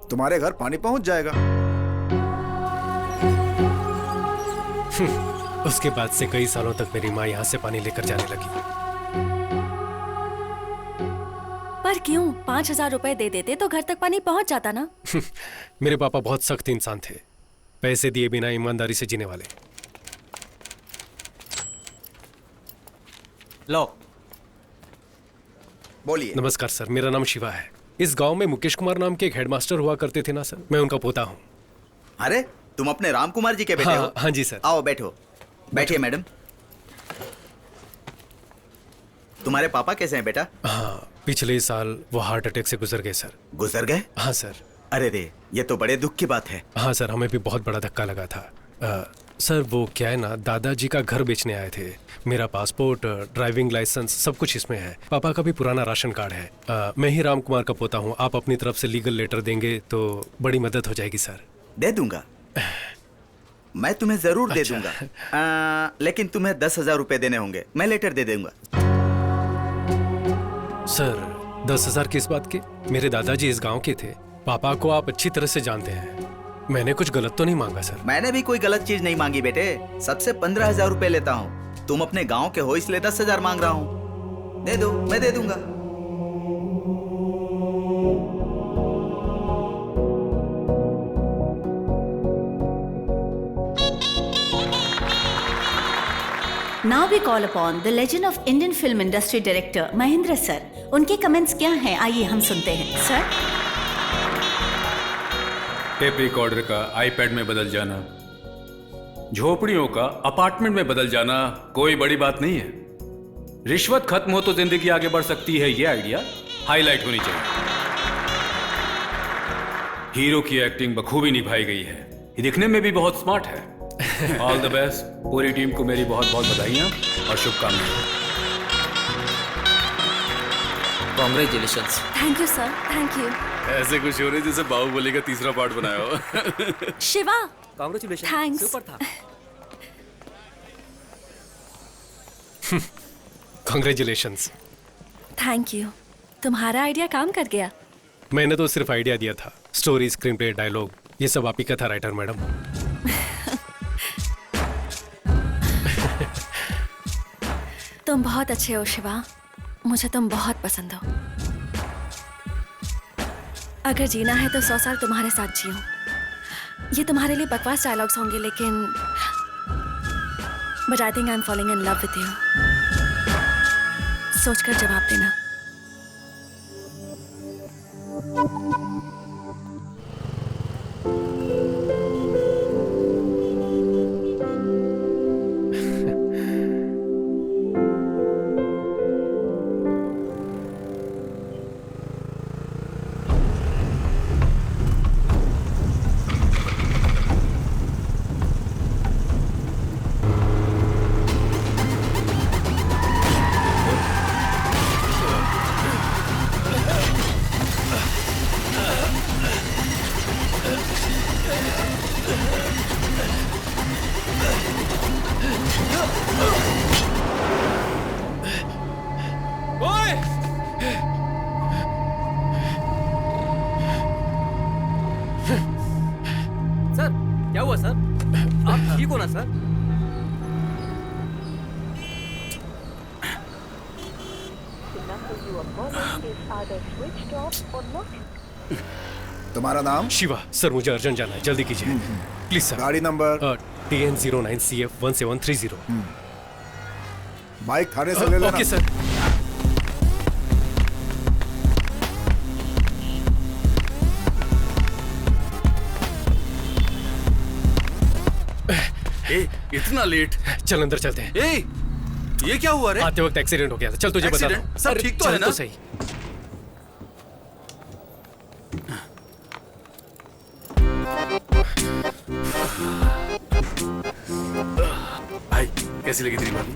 तुम्हारे घर पानी पहुँच जाएगा। उसके बाद से कई सालों तक मेरी माँ यहाँ से पानी लेकर जाने लगी। पर क्यों? 5,000 रुपए दे देते तो घर तक पानी पहुँच जाता ना। मेरे पापा बहुत सख्त इंसान थे, पैसे दिए बिना ईमानदारी से जीने वाले। लो, बोलिए। नमस्कार सर, मेरा नाम शिवा है। इस गांव में मुकेश कुमार नाम के एक हेडमास्टर हुआ करते थे ना सर, मैं उनका पोता हूँ। अरे, तुम अपने राम कुमार जी के बेटे हो? हाँ जी सर। आओ बैठो। बैठिए मैडम। तुम्हारे पापा कैसे हैं बेटा? हाँ, पिछले साल वो हार्ट अटैक से गुजर गए सर। गुजर गए? हाँ सर। अरे रे, ये तो बड़े दुख की बात है। हाँ सर, हमें भी बहुत बड़ा धक्का लगा था। सर वो क्या है ना, दादाजी का घर बेचने आए थे। मेरा पासपोर्ट, ड्राइविंग लाइसेंस सब कुछ इसमें है। पापा का भी पुराना राशन कार्ड है। मैं ही राम कुमार का पोता हूँ। आप अपनी तरफ से लीगल लेटर देंगे तो बड़ी मदद हो जाएगी सर। दे दूंगा, मैं तुम्हें जरूर दे दूंगा। लेकिन तुम्हें 10,000 रुपए देने होंगे। मैं लेटर दे दूंगा। सर 10,000 किस बात के? मेरे दादाजी इस गांव के थे। पापा को आप अच्छी तरह से जानते हैं। मैंने कुछ गलत तो नहीं मांगा सर? मैंने भी कोई गलत चीज नहीं मांगी बेटे। सबसे 15,000 रुपए लेता हूँ। तुम अपने गांव के हो इसलिए 10,000 मांग रहा हूँ। दे दो, मैं दे दूंगा। Now we call upon the legend of Indian film industry director Mahendra sir. उनके कमेंट्स क्या हैं, आइए हम सुनते हैं सर। टेप रिकॉर्डर का आईपैड में बदल जाना, झोपड़ियों का अपार्टमेंट में बदल जाना कोई बड़ी बात नहीं है। रिश्वत खत्म हो तो जिंदगी आगे बढ़ सकती है, ये आइडिया हाईलाइट होनी चाहिए। हीरो की एक्टिंग बखूबी निभाई गई है। ये दिखने में भी बहुत स्मार्ट है। All the best. पूरी टीम को मेरी बहुत बहुत बधाइयाँ और शुभकामनाएं। Congratulations. Thank you sir, thank you. ऐसे खुश हो रहे जैसे बाहुबली का तीसरा पार्ट बनाया हो। शिवा, कॉन्ग्रेचुलेशन। थैंक्स। सुपर था। कॉन्ग्रेचुलेशंस। Thank you. तुम्हारा आइडिया काम कर गया। मैंने तो सिर्फ आइडिया दिया था। स्टोरी, स्क्रीन प्ले, डायलॉग ये सब आप ही का था राइटर मैडम। तुम बहुत अच्छे हो शिवा, मुझे तुम बहुत पसंद हो। अगर जीना है तो 100 साल तुम्हारे साथ जियो। ये तुम्हारे लिए बकवास डायलॉग्स होंगे, लेकिन but I think I am falling in love with you. सोचकर जवाब देना। सर क्या हुआ सर? आप ठीक हो ना सर? तुम्हारा नाम? शिवा। सर मुझे अर्जेंट जाना है, जल्दी कीजिए प्लीज सर। गाड़ी नंबर? TN09CF1730। माइक थाने से ले लेना। Okay sir. इतना लेट? चल अंदर चलते हैं। ये क्या हुआ रे? आते वक्त एक्सीडेंट हो गया था। चल तुझे बता दूं। सब ठीक तो है ना? तो सही। भाई कैसी लगी तेरी भाभी?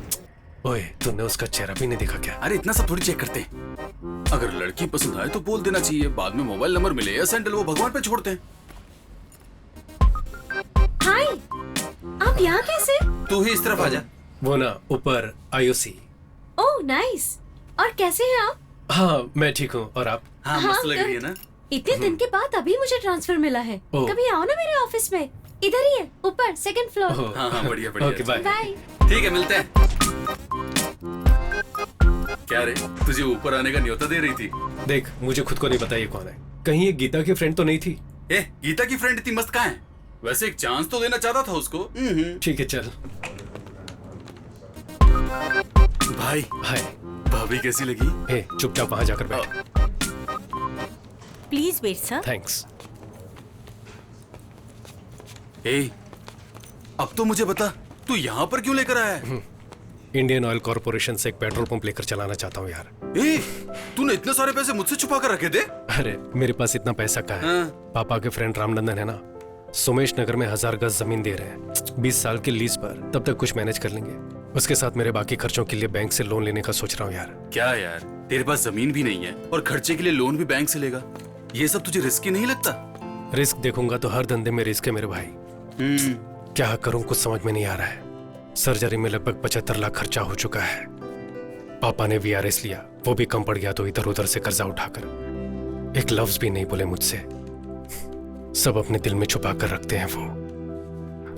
ओए तूने उसका चेहरा भी नहीं देखा क्या? अरे इतना सब थोड़ी चेक करते हैं। अगर लड़की पसंद आए तो बोल देना चाहिए, बाद में मोबाइल नंबर मिले या सैंडल वो भगवान पे छोड़ते हैं। हाय, आप यहाँ कैसे? तू ही इस तरफ आ जा। वो ना ऊपर IOC। Oh nice. और कैसे हैं आप? हाँ मैं ठीक हूँ, और आप? हाँ मस्त लग रही है ना। इतने दिन के बाद अभी मुझे ट्रांसफर मिला है। ओह। कभी आओ ना मेरे ऑफिस में, इधर ही है, ऊपर सेकंड फ्लोर। हाँ हाँ बढ़िया बढ़िया। Okay bye. बाय। ठीक है मिलते हैं। क्या रे, तुझे ऊपर आने का न्योता दे रही थी? देख मुझे खुद को नहीं पता ये कौन है। कहीं ये गीता की फ्रेंड तो नहीं थी? गीता की फ्रेंड इतनी मस्त कहाँ है? वैसे एक चांस तो देना चाहता था उसको। ठीक है चल। भाई हाय। भाभी कैसी लगी? चुपचाप वहां जाकर बैठ। Please wait sir. थैंक्स। अब तो मुझे बता, तू यहाँ पर क्यों लेकर आया है? इंडियन ऑयल कॉर्पोरेशन से एक पेट्रोल पंप लेकर चलाना चाहता हूँ यार। तूने इतने सारे पैसे मुझसे छुपा कर रखे थे? अरे मेरे पास इतना पैसा कहाँ है? पापा के फ्रेंड रामनंदन है ना, सुमेश नगर में 1000 गज जमीन दे रहे हैं 20 साल की लीज पर। तब तक कुछ मैनेज कर लेंगे। उसके साथ मेरे बाकी खर्चों के लिए बैंक से लोन लेने का सोच रहा हूँ यार। क्या यार, तेरे पास जमीन भी नहीं है और खर्चे के लिए लोन भी बैंक से लेगा? ये सब तुझे रिस्की नहीं लगता? रिस्क देखूंगा तो हर धंधे में रिस्क है मेरे भाई। क्या करूं कुछ समझ में नहीं आ रहा है। सर्जरी में लगभग 75 लाख खर्चा हो चुका है। पापा ने VRS लिया, वो भी कम पड़ गया तो इधर उधर से कर्जा उठाकर एक लफ्ज भी नहीं बोले मुझसे। सब अपने दिल में छुपा कर रखते हैं वो।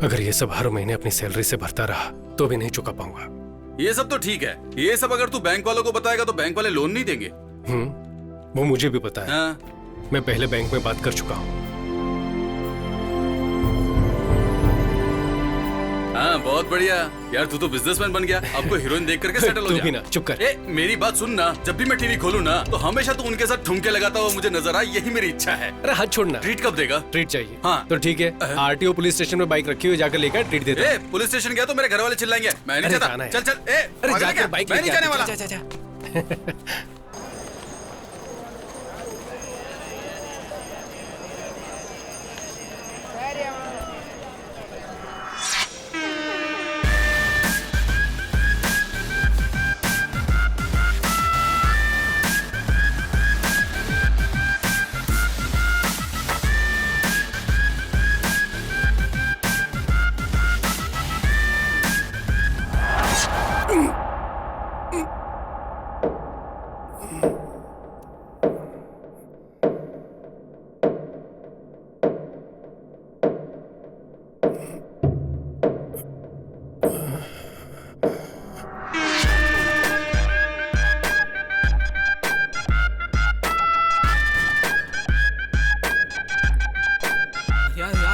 अगर ये सब हर महीने अपनी सैलरी से भरता रहा तो भी नहीं चुका पाऊंगा। ये सब तो ठीक है, ये सब अगर तू बैंक वालों को बताएगा तो बैंक वाले लोन नहीं देंगे। वो मुझे भी पता है। मैं पहले बैंक में बात कर चुका हूँ। हाँ बहुत बढ़िया यार, तू तो बिजनेसमैन बन गया। आपको हीरोइन देख करके सेटल हो जा। तू भी ना चुप कर। मेरी बात सुन ना, जब भी मैं टीवी खोलूं ना तो हमेशा तू उनके साथ ठुमके लगाता हुआ मुझे नजर आए, यही मेरी इच्छा है। अरे हाथ छोड़ना। ट्रीट कब देगा? ट्रीट चाहिए। हाँ तो ठीक है, RTO पुलिस स्टेशन में बाइक रखी हुई, जाकर लेकर ट्रीट देता हूं। पुलिस स्टेशन गया तो मेरे घर वाले चिल्लाएंगे। मैं नहीं जाता। चल चल। अरे जाकर बाइक मैं नहीं जाने वाला। जा, जा, जा।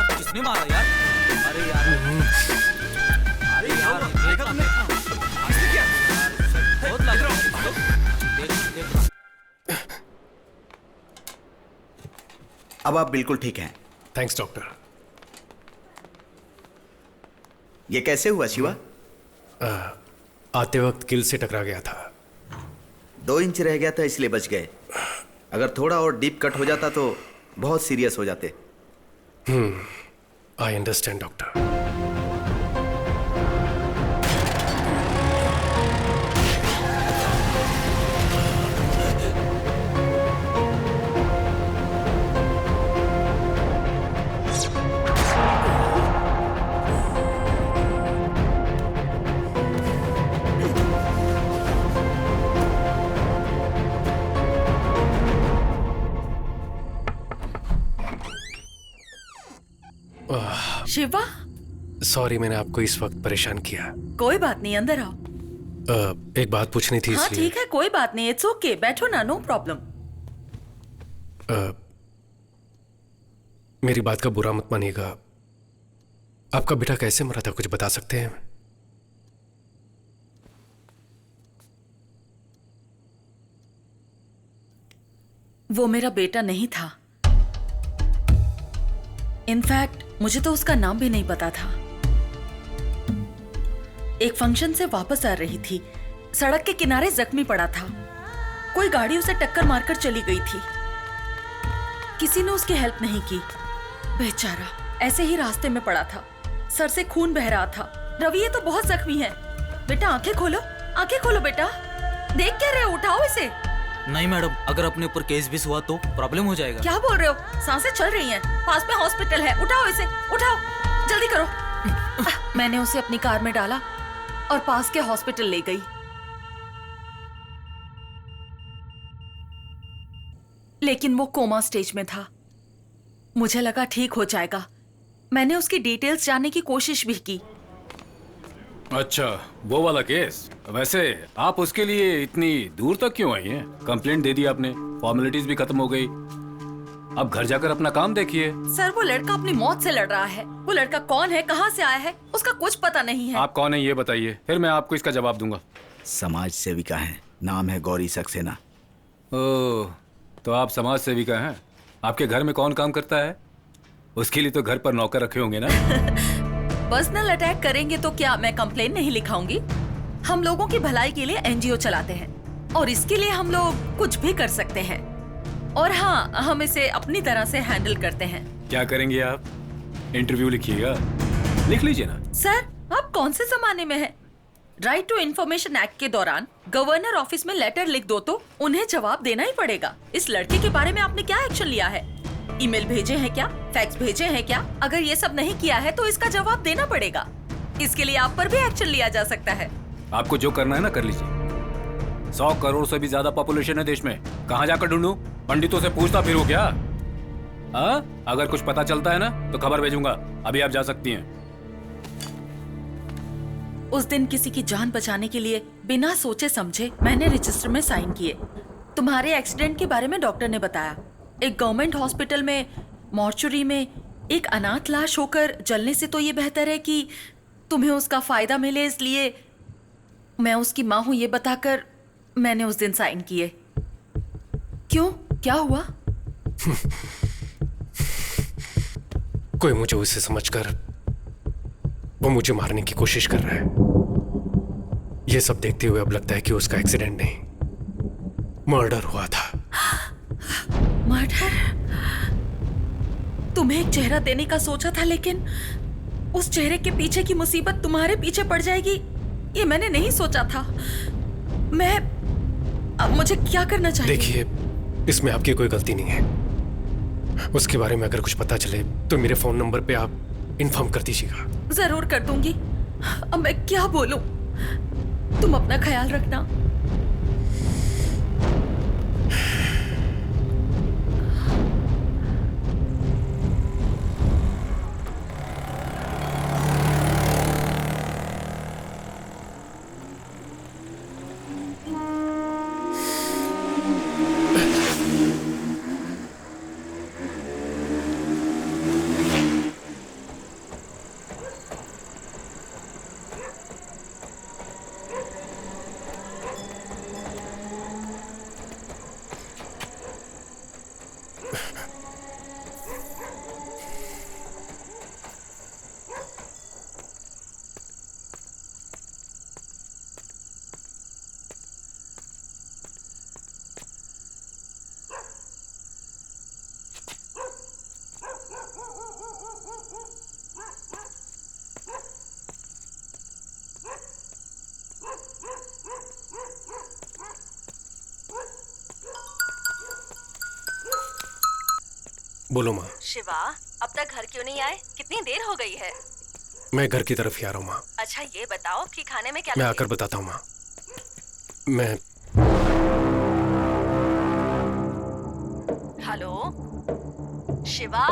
किसने मारा यार? अरे यार, अरे यार, देखा तुमने? किसने किया? बहुत लग रहा है। देख। अब आप बिल्कुल ठीक हैं। Thanks doctor. ये कैसे हुआ शिवा? आते वक्त किल से टकरा गया था। 2 इंच रह गया था इसलिए बच गए। अगर थोड़ा और डीप कट हो जाता तो बहुत सीरियस हो जाते। I understand doctor. Shiva, sorry मैंने आपको इस वक्त परेशान किया। कोई बात नहीं, अंदर आओ। एक बात पूछनी थी हाँ इसलिए। ठीक है, कोई बात नहीं, इट्स ओके, बैठो ना, नो प्रॉब्लम। मेरी बात का बुरा मत मानिएगा, आपका बेटा कैसे मरा था, कुछ बता सकते हैं? वो मेरा बेटा नहीं था। इनफैक्ट मुझे तो उसका नाम भी नहीं पता था। एक फंक्शन से वापस आ रही थी, सड़क के किनारे जख्मी पड़ा था। कोई गाड़ी उसे टक्कर मारकर चली गई थी। किसी ने उसकी हेल्प नहीं की। बेचारा ऐसे ही रास्ते में पड़ा था, सर से खून बह रहा था। रवि ये तो बहुत जख्मी है। बेटा आंखें खोलो बेटा। देख क्या रहे हो, उठाओ इसे। नहीं मैडम, अगर अपने ऊपर केस भी हुआ तो प्रॉब्लम हो जाएगा। क्या बोल रहे हो? सांसें चल रही हैं, पास में हॉस्पिटल है। उठाओ इसे, उठाओ, जल्दी करो। मैंने उसे अपनी कार में डाला और पास के हॉस्पिटल ले गई। लेकिन वो कोमा स्टेज में था। मुझे लगा ठीक हो जाएगा। मैंने उसकी डिटेल्स जानने की कोशिश भी की। अच्छा, वो वाला केस। वैसे आप उसके लिए इतनी दूर तक क्यों आई हैं? कंप्लेंट दे दी आपने, फॉर्मेलिटीज भी खत्म हो गई। अब घर जाकर अपना काम देखिए। सर, वो लड़का अपनी मौत से लड़ रहा है। वो लड़का कौन है, कहाँ से आया है, उसका कुछ पता नहीं है। आप कौन है ये बताइए, फिर मैं आपको इसका जवाब दूंगा। समाज सेविका है, नाम है गौरी सक्सेना। ओह, तो आप समाज सेविका हैं। आपके घर में कौन काम करता है? उसके लिए तो घर पर नौकर रखे होंगे ना। पर्सनल अटैक करेंगे तो क्या मैं कंप्लेन नहीं लिखाऊंगी? हम लोगों की भलाई के लिए एनजीओ चलाते हैं और इसके लिए हम लोग कुछ भी कर सकते हैं। और हाँ, हम इसे अपनी तरह से हैंडल करते हैं। क्या करेंगे आप? इंटरव्यू लिखिएगा। लिख लीजिए ना। सर, आप कौन से जमाने में हैं? राइट टू इन्फॉर्मेशन एक्ट के दौरान गवर्नर ऑफिस में लेटर लिख दो तो उन्हें जवाब देना ही पड़ेगा। इस लड़के के बारे में आपने क्या एक्शन लिया है? ईमेल भेजे हैं क्या, फैक्स भेजे हैं क्या? अगर ये सब नहीं किया है तो इसका जवाब देना पड़ेगा। इसके लिए आप पर भी एक्शन लिया जा सकता है। आपको जो करना है ना कर लीजिए। 100 करोड़ से भी ज्यादा पॉपुलेशन है देश में। कहाँ जाकर ढूंढूं? पंडितों से पूछता फिरूं क्या? अगर कुछ पता चलता है ना तो खबर भेजूंगा। अभी आप जा सकती हैं। उस दिन किसी की जान बचाने के लिए बिना सोचे समझे मैंने रजिस्टर में साइन किए। तुम्हारे एक्सीडेंट के बारे में डॉक्टर ने बताया। एक गवर्नमेंट हॉस्पिटल में मॉर्चुरी में एक अनाथ लाश होकर जलने से तो ये बेहतर है कि तुम्हें उसका फायदा मिले, इसलिए मैं उसकी माँ हूं ये बताकर मैंने उस दिन साइन किए। क्यों, क्या हुआ? कोई मुझे उसे समझकर वो मुझे मारने की कोशिश कर रहा है। ये सब देखते हुए अब लगता है कि उसका एक्सीडेंट नहीं, मर्डर हुआ था। मर्डर? तुम्हें एक चेहरा देने का सोचा था, लेकिन उस चेहरे के पीछे की मुसीबत तुम्हारे पीछे पड़ जाएगी, ये मैंने नहीं सोचा था। अब मुझे क्या करना चाहिए? देखिए, इसमें आपकी कोई गलती नहीं है। उसके बारे में अगर कुछ पता चले तो मेरे फोन नंबर पे आप इन्फॉर्म कर दीजिएगा। जरूर कर दूंगी। अब मैं क्या बोलूं? तुम अपना ख्याल रखना। बोलो माँ। शिवा, अब तक घर क्यों नहीं आए? कितनी देर हो गई है? मैं घर की तरफ ही आ रहा हूँ माँ। अच्छा ये बताओ कि खाने में क्या मैं लगे? आकर बताता हूँ माँ। मैं हेलो शिवा,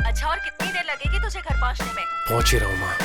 अच्छा और कितनी देर लगेगी तुझे घर पहुँचने में? पहुँच ही रहा हूँ माँ।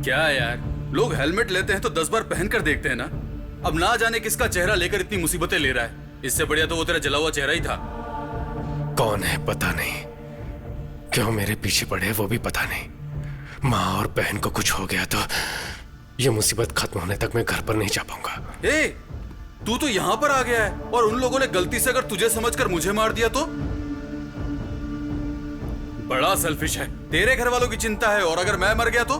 क्या यार, लोग हेलमेट लेते हैं तो 10 बार पहन कर देखते हैं ना। अब ना जाने किसका चेहरा लेकर इतनी मुसीबतें ले रहा है। इससे बढ़िया तो वो तेरा जला हुआ चेहरा ही था। कौन है पता नहीं, क्यों मेरे पीछे पड़े वो भी पता नहीं। माँ और बहन को कुछ हो गया तो ये मुसीबत खत्म होने तक मैं घर पर नहीं जा पाऊंगा। ए, तू तो यहाँ पर आ गया है और उन लोगों ने गलती से अगर तुझे समझकर मुझे मार दिया तो? बड़ा सेल्फिश है। तेरे घर वालों की चिंता है और अगर मैं मर गया तो?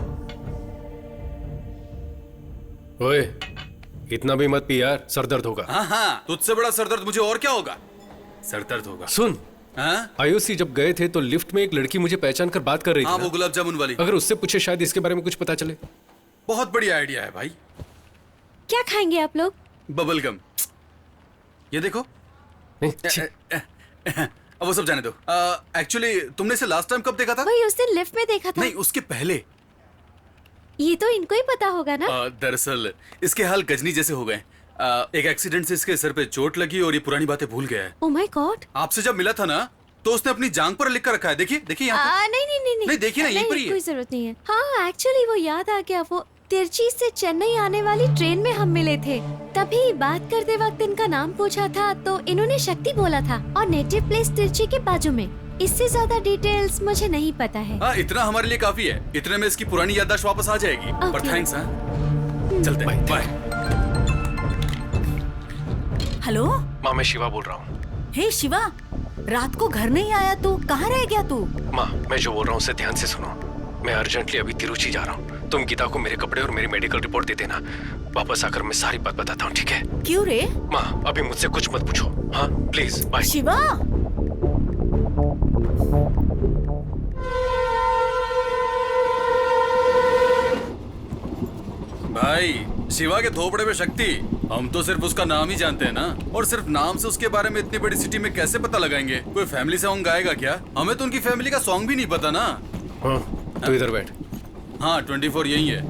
ओए, इतना भी मत पी यार, सर दर्द होगा। हाँ, तुझसे बड़ा सरदर्द मुझे और क्या होगा? सरदर्द होगा। सुन, आईओसी जब गए थे तो लिफ्ट में एक लड़की मुझे पहचान कर बात कर रही थी। हाँ, वो गुलाब जामुन वाली। अगर उससे पूछे शायद इसके बारे में कुछ पता चले। बहुत बढ़िया आइडिया है भाई। क्या खाएंगे आप लोग? Bubble gum. ये देखो। अब वो सब जाने दो। एक्चुअली तुमने इसे लास्ट टाइम कब देखा था? वही उस दिन लिफ्ट में देखा था। नहीं, उसके पहले। ये तो इनको ही पता होगा ना। दरअसल इसके हाल गजनी जैसे हो गए। एक एक्सीडेंट से इसके सर पे चोट लगी और ये पुरानी बातें भूल गया है। Oh my God. आपसे जब मिला था ना तो उसने अपनी जांघ पर लिख कर रखा है। देखिए देखिए यहाँ। नहीं देखिए ना, यहीं पर ही है। कोई जरूरत नहीं है। हाँ, एक्चुअली वो याद आ गया। वो तिरची से चेन्नई आने वाली ट्रेन में हम मिले थे। तभी बात करते वक्त इनका नाम पूछा था तो इन्होंने शक्ति बोला था और नेटिव प्लेस तिरची के बाजू में। इससे ज्यादा डिटेल्स मुझे नहीं पता है। हाँ, इतना हमारे लिए काफी है। इतने में इसकी पुरानी याददाश्त वापस आ जाएगी। पर थैंक्स। चलते हैं, बाय। हेलो माँ, मैं शिवा बोल रहा हूँ। हे शिवा, रात को घर नहीं आया तू, कहाँ रह गया तू? माँ, मैं जो बोल रहा हूँ उसे ध्यान से सुनो। मैं अर्जेंटली अभी तिरुचि जा रहा हूँ। तुम गीता को मेरे कपड़े और मेरी मेडिकल रिपोर्ट दे देना। वापस आकर मैं सारी बात बताता हूँ, ठीक है? क्यों रे? माँ, अभी मुझसे कुछ मत पूछो। हाँ प्लीज, बाय। शिवा, भाई, शिवा के थोपड़े में शक्ति। हम तो सिर्फ उसका नाम ही जानते हैं ना। और सिर्फ नाम से उसके बारे में इतनी बड़ी सिटी में कैसे पता लगाएंगे? कोई फैमिली सॉन्ग गाएगा क्या? हमें तो उनकी फैमिली का सॉन्ग भी नहीं पता ना। हाँ, तो इधर बैठ। हाँ, 24 यही है।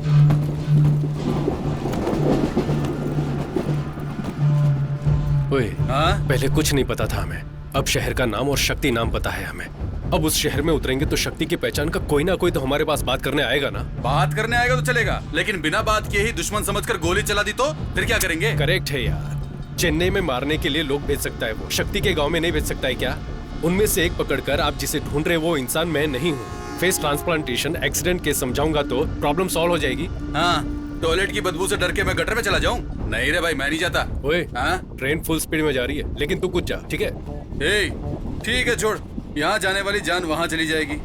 ओए, पहले कुछ नहीं पता था हमें। अब शहर का नाम और शक्ति नाम पता है हमें। अब उस शहर में उतरेंगे तो शक्ति की पहचान का कोई ना कोई तो हमारे पास बात करने आएगा ना। बात करने आएगा तो चलेगा, लेकिन बिना बात किए ही दुश्मन समझकर गोली चला दी तो फिर क्या करेंगे? करेक्ट है यार। चेन्नई में मारने के लिए लोग भेज सकता है, वो शक्ति के गांव में नहीं भेज सकता है क्या? उनमें से एक पकड़कर आप जिसे ढूंढ रहे वो इंसान मैं नहीं हूँ। फेस ट्रांसप्लांटेशन एक्सीडेंट केस समझाऊंगा तो प्रॉब्लम सॉल्व हो जाएगी। हाँ, टॉयलेट की बदबू से डर के मैं गटर में चला जाऊं? नहीं रे भाई, मैं नहीं जाता। ओए, ट्रेन फुल स्पीड में जा रही है, लेकिन तू कुछ जा, ठीक है? ठीक है, छोड़। यहाँ जाने वाली जान वहाँ चली जाएगी।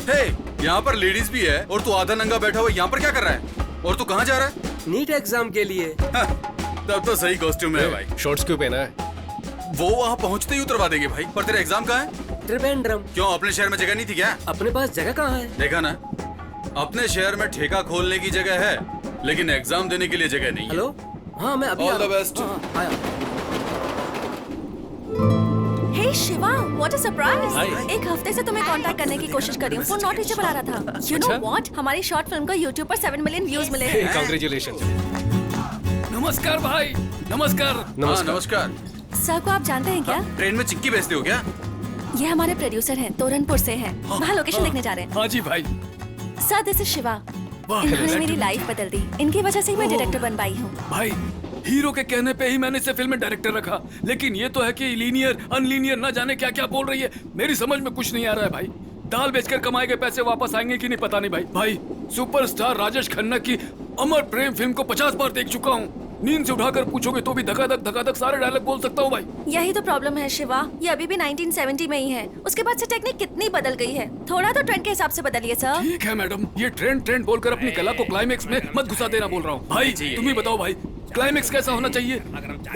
हे, यहाँ पर लेडीज भी है और तू आधा नंगा बैठा हुआ यहाँ पर क्या कर रहा है? और तू कहाँ जा रहा है? नीट एग्जाम के लिए। तब तो सही कॉस्ट्यूम है भाई। शॉर्ट्स क्यों पहना है? वो वहाँ पहुँचते ही उतरवा देंगे भाई। पर तेरा एग्जाम कहाँ है? त्रिवेंद्रम। क्यों, अपने शहर में जगह नहीं थी क्या? अपने पास जगह कहाँ है? देखा ना, अपने शहर में ठेका खोलने की जगह है, लेकिन एग्जाम देने के लिए जगह नहीं है। हेलो, हाँ मैं अभी all the best. Hey Shiva, what a surprise! एक हफ्ते से तुम्हें कांटेक्ट करने की कोशिश कर रही हूँ, फोन नॉट रीचेबल आ रहा था। यू नो व्हाट, हमारी शॉर्ट फिल्म को YouTube पर 7 मिलियन व्यूज मिले हैं। कांग्रेचुलेशन। नमस्कार भाई। नमस्कार। नमस्कार। सर को आप जानते हैं क्या? ट्रेन में चिक्की बेचते हो क्या? ये हमारे प्रोड्यूसर हैं, तोरनपुर से हैं। वहाँ लोकेशन देखने जा रहे हैं। हाँ जी भाई। Sir, this is Shiva. इन्होंने मेरी लाइफ बदल दी। इनकी वजह से ही मैं डायरेक्टर बन पाई हूँ। भाई, हीरो के कहने पे ही मैंने इसे फिल्म में डायरेक्टर रखा, लेकिन ये तो है कि लीनियर अनलीनियर ना जाने क्या क्या बोल रही है। मेरी समझ में कुछ नहीं आ रहा है भाई। दाल बेचकर कमाए गए पैसे वापस आएंगे कि नहीं पता नहीं भाई। भाई, सुपरस्टार राजेश खन्ना की अमर प्रेम फिल्म को 50 बार देख चुका हूँ। नींद से उठाकर पूछोगे तो भी धकाधक सारे डायलॉग बोल सकता हूँ भाई। यही तो प्रॉब्लम है शिवा, ये अभी भी 1970 में ही है। उसके बाद से टेक्निक कितनी बदल गई है। थोड़ा तो ट्रेंड के हिसाब से बदलिए सर। ठीक है मैडम, ये ट्रेंड बोलकर अपनी कला को क्लाइमेक्स में मत घुसा देना बोल रहा हूँ। भाई तुम ही बताओ भाई, क्लाइमेक्स कैसा होना चाहिए?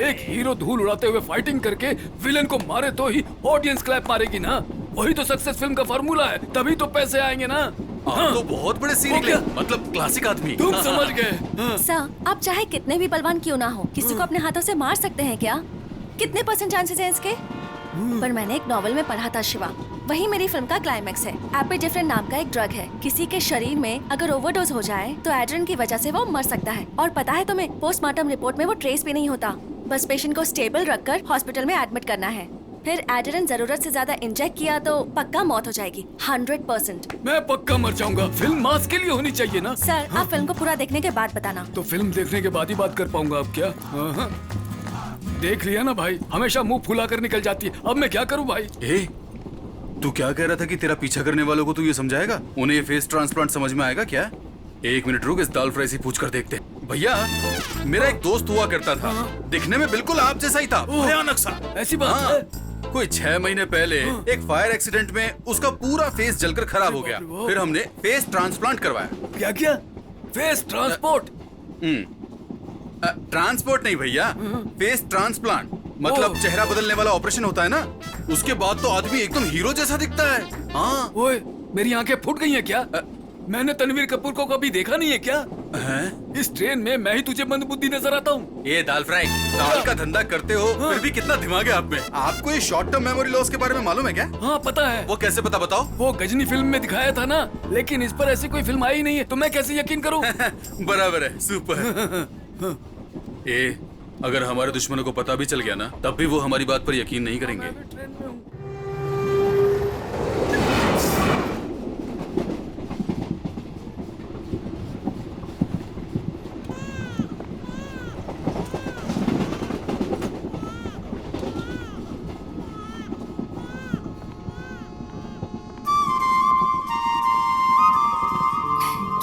एक हीरो धूल उड़ाते हुए फाइटिंग करके विलन को मारे तो ही ऑडियंस क्लैप मारेगी ना। वही तो सक्सेस फिल्म का फार्मूला है, तभी तो पैसे आएंगे ना। हाँ, तो बहुत बड़े सीन निकले, मतलब क्लासिक आदमी। तुम समझ गए। सर, आप चाहे कितने भी बलवान क्यों ना हो, किसी को अपने हाथों से मार सकते हैं क्या? कितने % चांसेस हैं इसके? पर मैंने एक नॉवेल में पढ़ा था शिवा, वही मेरी फिल्म का क्लाइमेक्स है। एपिड्रिफ्टिन नाम का एक ड्रग है, किसी के शरीर में अगर ओवरडोज हो जाए तो एड्रेन की वजह से वो मर सकता है। और पता है तुम्हें, पोस्टमार्टम रिपोर्ट में वो ट्रेस भी नहीं होता। बस पेशेंट को स्टेबल रखकर हॉस्पिटल में एडमिट करना है। फिर एड्रेनलिन जरूरत से ज्यादा इंजेक्ट किया तो पक्का मौत हो जाएगी 100%। मैं पक्का मर जाऊंगा। फिल्म मास के लिए होनी चाहिए ना। सर आप फिल्म को पूरा देखने के बाद बताना। तो फिल्म देखने के बाद ही बात कर पाऊंगा अब क्या? हाँ। देख लिया ना भाई, हमेशा मुंह फुला कर निकल जाती है। अब मैं क्या करूं भाई? तू क्या कह रहा था कि तेरा पीछा करने वालों को तू ये समझाएगा? उन्हें ये फेस ट्रांसप्लांट समझ में आएगा क्या? एक मिनट रुक, इस दाल फ्राई से पूछ कर देखते। भैया, मेरा एक दोस्त हुआ करता था, दिखने में बिल्कुल आप जैसा ही था, भयानक सा। ऐसी बात है? कोई 6 महीने पहले एक फायर एक्सीडेंट में उसका पूरा फेस जलकर खराब हो गया। फिर हमने फेस ट्रांसप्लांट करवाया। क्या किया? Face transport? ट्रांसपोर्ट नहीं भैया, फेस ट्रांसप्लांट। मतलब चेहरा बदलने वाला ऑपरेशन होता है ना, उसके बाद तो आदमी एकदम हीरो जैसा दिखता है। हाँ। ओए, मेरी आंखें फूट गई हैं क्या? मैंने तनवीर कपूर को कभी देखा नहीं है क्या? इस ट्रेन में मैं ही तुझे मंदबुद्धि नजर आता हूँ। ये दाल फ्राई, दाल का धंधा करते हो फिर भी कितना दिमाग है आप में। आपको ये शॉर्ट टर्म मेमोरी लॉस के बारे में मालूम है क्या? हाँ पता है। वो कैसे पता, बताओ? वो गजनी फिल्म में दिखाया था ना, लेकिन इस पर ऐसी कोई फिल्म आई नहीं है, तो मैं कैसे यकीन करूँ? बराबर है, सुपर। अगर हमारे दुश्मनों को पता भी चल गया ना, तब भी वो हमारी बात पर यकीन नहीं करेंगे।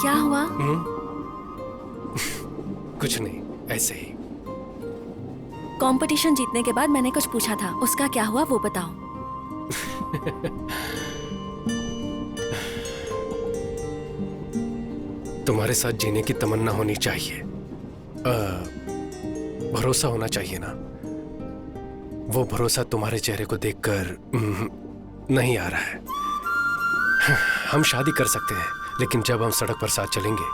क्या हुआ? कुछ नहीं, ऐसे ही। कंपटीशन जीतने के बाद मैंने कुछ पूछा था, उसका क्या हुआ वो बताओ। तुम्हारे साथ जीने की तमन्ना होनी चाहिए, भरोसा होना चाहिए ना। वो भरोसा तुम्हारे चेहरे को देखकर नहीं आ रहा है। हम शादी कर सकते हैं, लेकिन जब हम सड़क पर साथ चलेंगे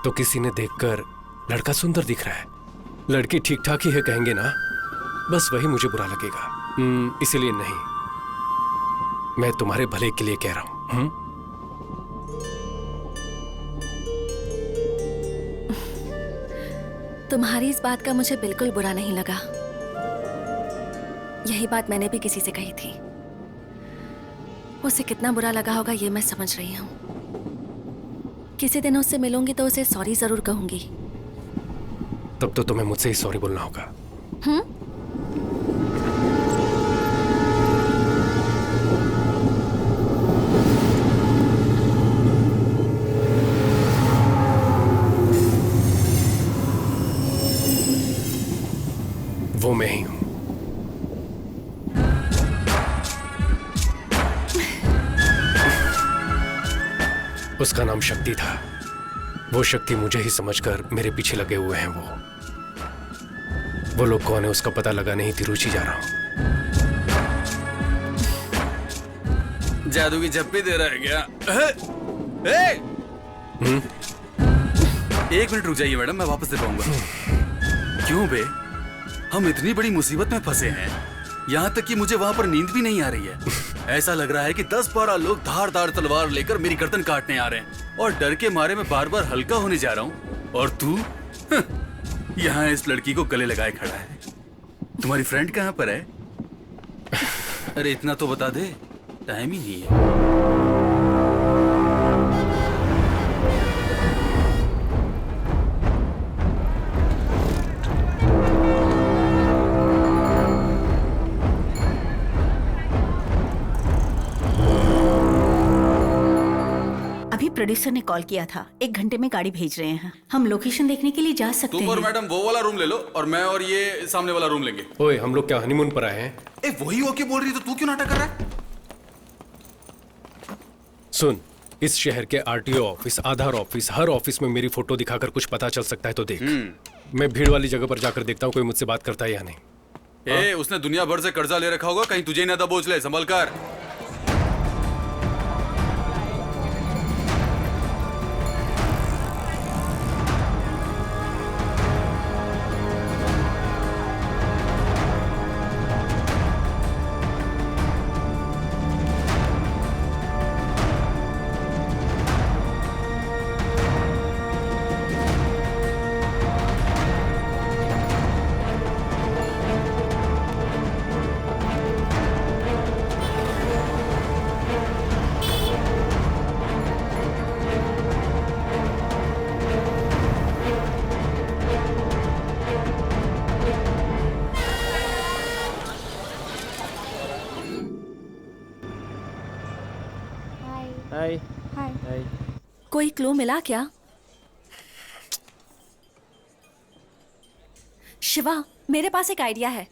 तो किसी ने देखकर लड़का सुंदर दिख रहा है, लड़की ठीक ठाक ही है कहेंगे ना, बस वही मुझे बुरा लगेगा। इसीलिए नहीं, मैं तुम्हारे भले के लिए कह रहा हूं। तुम्हारी इस बात का मुझे बिल्कुल बुरा नहीं लगा। यही बात मैंने भी किसी से कही थी। उसे कितना बुरा लगा होगा ये मैं समझ रही हूँ। किसी दिन उससे मिलूंगी तो उसे सॉरी जरूर कहूंगी। तब तो तुम्हें मुझसे ही सॉरी बोलना होगा। वो मैं ही हूं। उसका नाम शक्ति था। वो शक्ति मुझे ही समझकर मेरे पीछे लगे हुए हैं। वो लोग कौन है उसका पता लगाने ही तिरुचि जा रहा हूं। जादू की झप्पी दे रहा है क्या? एक मिनट रुक जाइए मैडम, मैं वापस दे पाऊंगा। क्यों बे, हम इतनी बड़ी मुसीबत में फंसे हैं, यहाँ तक कि मुझे वहाँ पर नींद भी नहीं आ रही है। ऐसा लग रहा है कि 10-12 लोग धारदार तलवार लेकर मेरी गर्दन काटने आ रहे हैं, और डर के मारे मैं बार बार हल्का होने जा रहा हूँ, और तू यहाँ इस लड़की को गले लगाए खड़ा है। तुम्हारी फ्रेंड कहाँ पर है? अरे इतना तो बता दे, टाइम ही नहीं है। प्रोड्यूसर ने कॉल किया था, 1 घंटे में गाड़ी भेज रहे हैं। हम लोकेशन देखने के लिए जा सकते हैं। तुम और मैडम वो वाला रूम ले लो, और मैं और ये सामने वाला रूम लेंगे। ओए, हम लोग क्या हनीमून पर आए हैं? वही ओके बोल रही तो तू क्यों नाटक कर रहा है? सुन, इस शहर के आरटीओ ऑफिस, आधार ऑफिस, हर ऑफिस में मेरी फोटो दिखाकर कुछ पता चल सकता है तो देख। मैं भीड़ वाली जगह पर जाकर देखता हूँ कोई मुझसे बात करता है या नहीं। उसने दुनिया भर से कर्जा ले रखा होगा, कहीं तुझे ना दबोच ले, संभल कर। हाय हाय। हाय। कोई क्लू मिला क्या? शिवा, मेरे पास एक आइडिया है।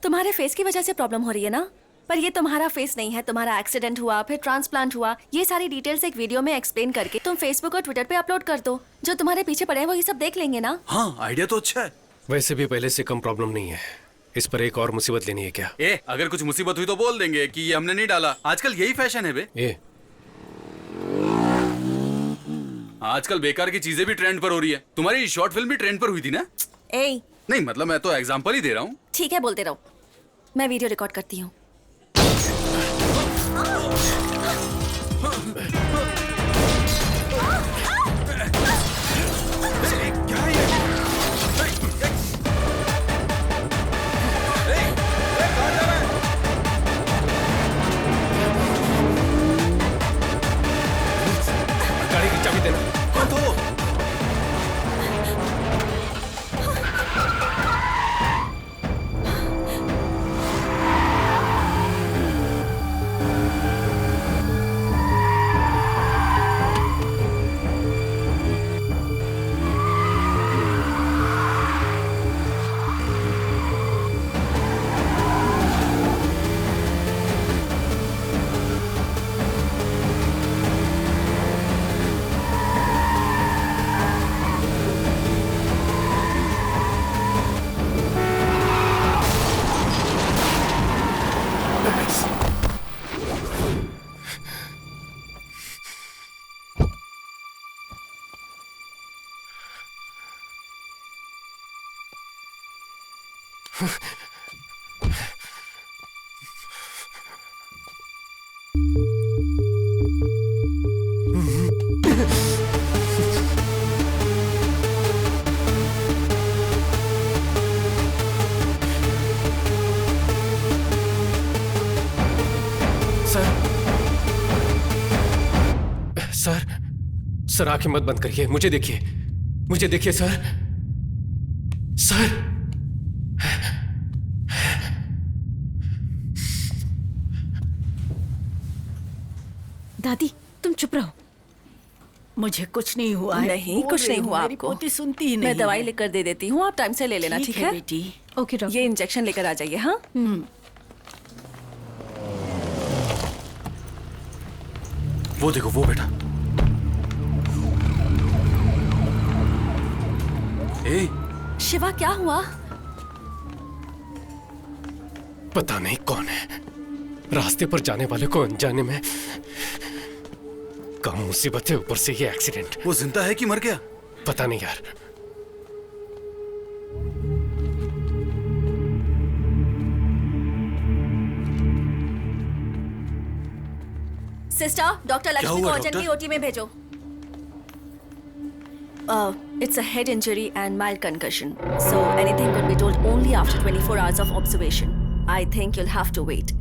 तुम्हारे फेस की वजह से प्रॉब्लम हो रही है ना? पर ये तुम्हारा फेस नहीं है, तुम्हारा एक्सीडेंट हुआ, फिर ट्रांसप्लांट हुआ। ये सारी डिटेल्स एक वीडियो में एक्सप्लेन करके तुम फेसबुक और ट्विटर पे अपलोड कर दो। जो तुम्हारे पीछे पड़े हैं वो ये सब देख लेंगे ना। हाँ, आइडिया तो अच्छा है। वैसे भी पहले से कम प्रॉब्लम नहीं है, इस पर एक और मुसीबत लेनी है क्या? अगर कुछ मुसीबत हुई तो बोल देंगे कि ये हमने नहीं डाला। आजकल यही फैशन है बे। आजकल बेकार की चीजें भी ट्रेंड पर हो रही है। तुम्हारी शॉर्ट फिल्म भी ट्रेंड पर हुई थी ना? नहीं मतलब मैं तो एग्जांपल ही दे रहा हूँ। ठीक है, बोलते रहो। मैं वीडियो रिकॉर्ड करती हूँ। गाड़ी की चाबी देना। सर आंखें मत बंद करिए, मुझे देखिए सर। दादी तुम चुप रहो, मुझे कुछ नहीं हुआ है। नहीं, कुछ नहीं हुआ मेरी आपको। पोती सुनती ही नहीं मैं दवाई है। लेकर दे देती हूँ, आप टाइम से ले लेना, ठीक है बेटी? Okay doctor. ये इंजेक्शन लेकर आ जाइए। हाँ, वो देखो, वो बेटा। शिवा क्या हुआ? पता नहीं कौन है, रास्ते पर जाने वाले को अनजाने में कम मुसीबत है, ऊपर से ये एक्सीडेंट। वो जिंदा है कि मर गया? पता नहीं यार। सिस्टर, डॉक्टर लक्ष्मी को अर्जेंटली ओटी में भेजो। It's a head injury and mild concussion, so anything could be told only after 24 hours of observation. I think you'll have to wait.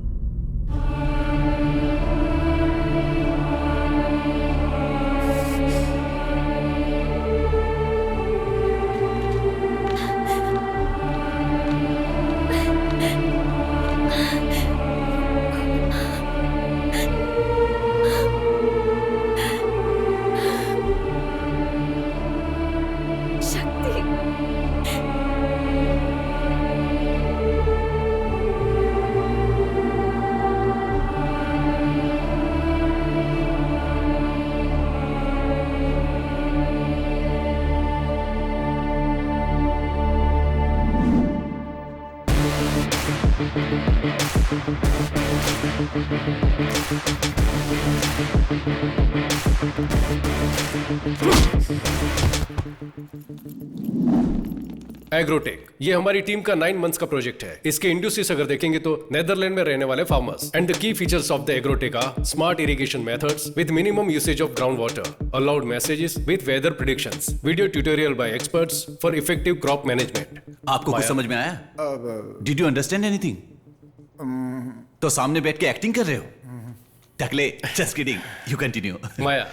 Agrotech, ये हमारी टीम का 9 मंथ्स का प्रोजेक्ट है। इसके industries अगर देखेंगे तो नेदरलैंड में रहने वाले farmers. And the key features of the agrotech are smart irrigation methods with minimum usage of ground water, aloud messages with weather predictions, video tutorial by experts for effective crop management. आपको कुछ समझ में आया? Did you understand anything? तो सामने बैठ के acting कर रहे हो? टकले, just kidding, you continue. Maya,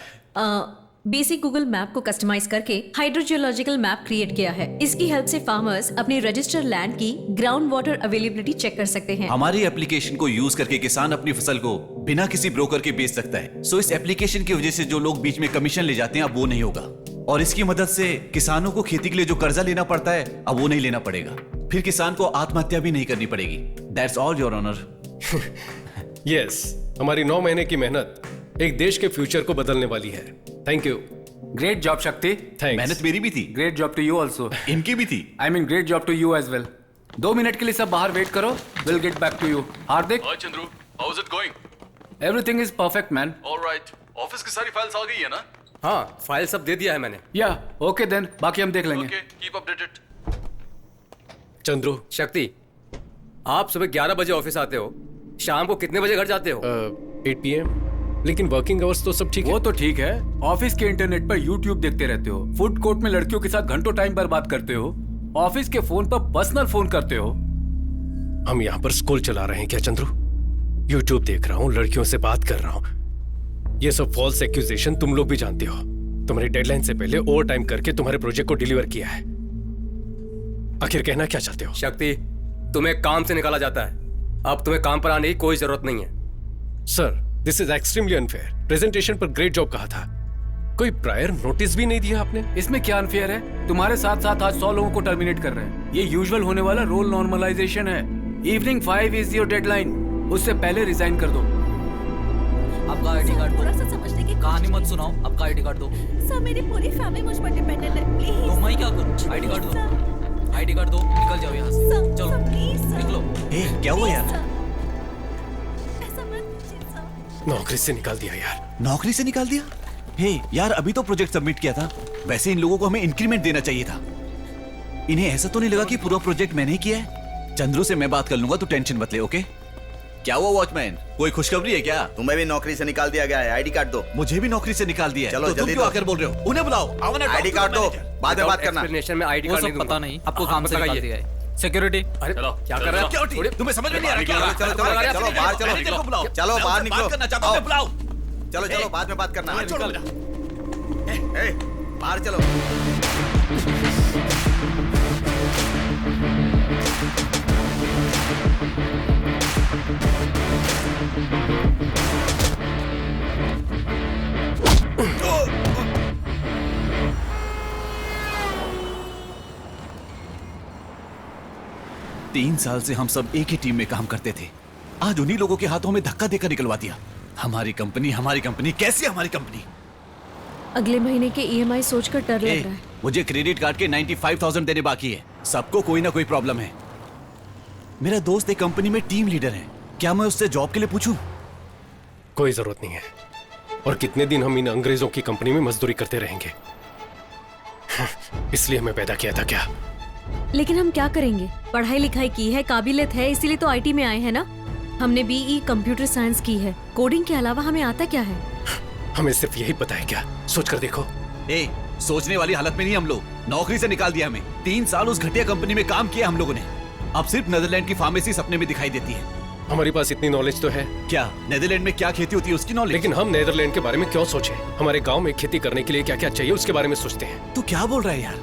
basic Google map को कस्टमाइज करके हाइड्रोजियोलॉजिकल मैप क्रिएट किया है। इसकी हेल्प से फार्मर्स अपने रजिस्टर्ड लैंड की ग्राउंड वाटर अवेलेबिलिटी चेक कर सकते हैं। हमारी एप्लीकेशन को यूज करके किसान अपनी फसल को बिना किसी ब्रोकर के बेच सकता है। सो इस एप्लीकेशन की वजह से जो लोग बीच में कमीशन ले जाते हैं अब वो नहीं होगा, और इसकी मदद से किसानों को खेती के लिए जो कर्जा लेना पड़ता है अब वो नहीं लेना पड़ेगा। फिर किसान को आत्महत्या भी नहीं करनी पड़ेगी। That's all your honour. Yes, हमारी 9 महीने की मेहनत एक देश के फ्यूचर को बदलने वाली है। Thank you. Great job Shakti. Thanks. मेहनत मेरी भी थी। Great job to you also. इनकी भी थी। I mean great job to you as well. 2 minute के लिए सब बाहर वेट करो, will get back to you. Hardik. Hi Chandru, how is it going? Everything is perfect man. Alright, office की सारी फाइल्स आ गई है ना? हाँ, फाइल सब दे दिया है मैंने। या ओके देन, बाकी हम देख लेंगे। Okay, keep updated. Chandru. Shakti, आप सुबह 11 बजे ऑफिस आते हो, शाम को कितने बजे घर जाते हो? 8 PM। लेकिन वर्किंग आवर्स तो सब ठीक है। वो तो ठीक है, ऑफिस के इंटरनेट पर यूट्यूब देखते रहते हो, फूड कोर्ट में लड़कियों के साथ घंटों टाइम बर्बाद करते हो, ऑफिस के फोन पर पर्सनल फोन करते हो। हम यहाँ पर स्कूल चला रहे हैं क्या चंद्रू? यूट्यूब देख रहा हूँ, लड़कियों से बात कर रहा हूँ। ये सब फॉल्स एक्यूजेशन तुम लोग भी जानते हो। तुम्हारी डेडलाइन से पहले ओवर टाइम करके तुम्हारे प्रोजेक्ट को डिलीवर किया है। आखिर कहना क्या चाहते हो? शक्ति, तुम्हें काम से निकाला जाता है, अब तुम्हें काम पर आने की कोई जरूरत नहीं है। Sir, this is extremely unfair. Presentation पर ग्रेट जॉब कहा था, कोई प्रायर नोटिस भी नहीं दिया आपने। इसमें क्या अनफेयर है? तुम्हारे साथ साथ आज 100 लोगों को टर्मिनेट कर रहे हैं। ये यूजुअल होने वाला रोल नॉर्मलाइजेशन है। इवनिंग 5 इज योर डेडलाइन, उससे पहले रिजाइन कर दो। आपका आईडी कार्ड दो। थोड़ा सा समझने की कहानी मत सुनाओ, आपका आईडी कार्ड दो। सर, मेरी पूरी फैमिली मुझ पर डिपेंडेंट है, प्लीज। तो मैं क्या करूं? आईडी कार्ड दो, आईडी कार्ड दो, निकल जाओ यहाँ से। चलो निकलो। क्या हुआ यार? नौकरी से निकाल दिया यार। नौकरी से निकाल दिया? हे यार, अभी तो प्रोजेक्ट सबमिट किया था। वैसे इन लोगों को हमें इंक्रीमेंट देना चाहिए था। इन्हें ऐसा तो नहीं लगा कि पूरा प्रोजेक्ट मैंने ही किया है? चंद्रू से मैं बात कर लूंगा, तो टेंशन मत ले। ओके? क्या हुआ वॉचमैन, कोई खुशखबरी है क्या? तुम्हें भी नौकरी से निकाल दिया गया है, आईडी कार्ड दो। मुझे भी नौकरी से निकाल दिया है। चलो तो तुम जल्दी क्यों दो। आकर बोल रहे हो? उन्हें बुलाओ। आईडी कार्ड दो, बाद में बात करना। एक्सप्लेनेशन में आईडी वो कार्ड सब नहीं दूंगा। पता नहीं, आपको काम से निकाल दिया है। सिक्योरिटी। अरे क्या कर रहे हो? सिक्योरिटी? तुम्हें समझ में नहीं आ रहा क्या? चलो चलो चलो चलो बाहर चलो, मैनेजर को बुलाओ। चलो बाहर मैं निकलो। बात करना चाहता हूं, बुलाओ। चलो चलो बाद में बात करना। बाहर चलो। तीन साल से हम सब एक ही टीम में काम करते थे। आज उन्हीं लोगों के हाथों में धक्का देकर निकलवा दिया। हमारी कंपनी कैसे हमारी कंपनी? अगले महीने के EMI सोचकर डर लग रहा है। मुझे क्रेडिट कार्ड के 95,000 देने बाकी है। सबको कोई ना कोई प्रॉब्लम है। मेरा दोस्त एक कंपनी में टीम लीडर है, क्या मैं उससे जॉब के लिए पूछूं? कोई जरूरत नहीं है। और कितने दिन हम इन अंग्रेजों की कंपनी में मजदूरी करते रहेंगे? इसलिए हमें पैदा किया था क्या? लेकिन हम क्या करेंगे? पढ़ाई लिखाई की है, काबिलियत है, इसीलिए तो IT में आए हैं ना। हमने BE कंप्यूटर साइंस की है, कोडिंग के अलावा हमें आता क्या है? हमें सिर्फ यही पता है क्या? सोच कर देखो। सोचने वाली हालत में नहीं हम लोग। नौकरी से निकाल दिया हमें। 3 साल उस घटिया कंपनी में काम किया हम लोगों ने। अब सिर्फ नेदरलैंड की फार्मेसी सपने में दिखाई देती है। हमारे पास इतनी नॉलेज तो है। क्या नेदरलैंड में क्या खेती होती है उसकी नॉलेज? लेकिन हम नेदरलैंड के बारे में क्यों सोचें? हमारे गांव में खेती करने के लिए क्या क्या चाहिए उसके बारे में सोचते हैं। तू क्या बोल रहा है यार?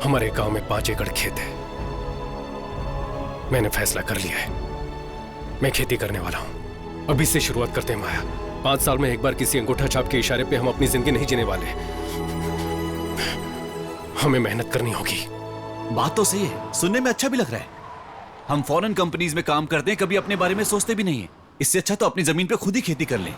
हमारे गांव में 5 एकड़ खेत है। मैंने फैसला कर लिया है, मैं खेती करने वाला हूं। अभी से शुरुआत करते हैं माया। 5 साल में एक बार किसी अंगूठा छाप के इशारे पे हम अपनी जिंदगी नहीं जीने वाले। हमें मेहनत करनी होगी। बात तो सही है, सुनने में अच्छा भी लग रहा है। हम फॉरेन कंपनीज में काम करते हैं, कभी अपने बारे में सोचते भी नहीं है। इससे अच्छा तो अपनी जमीन पे खुद ही खेती कर लें।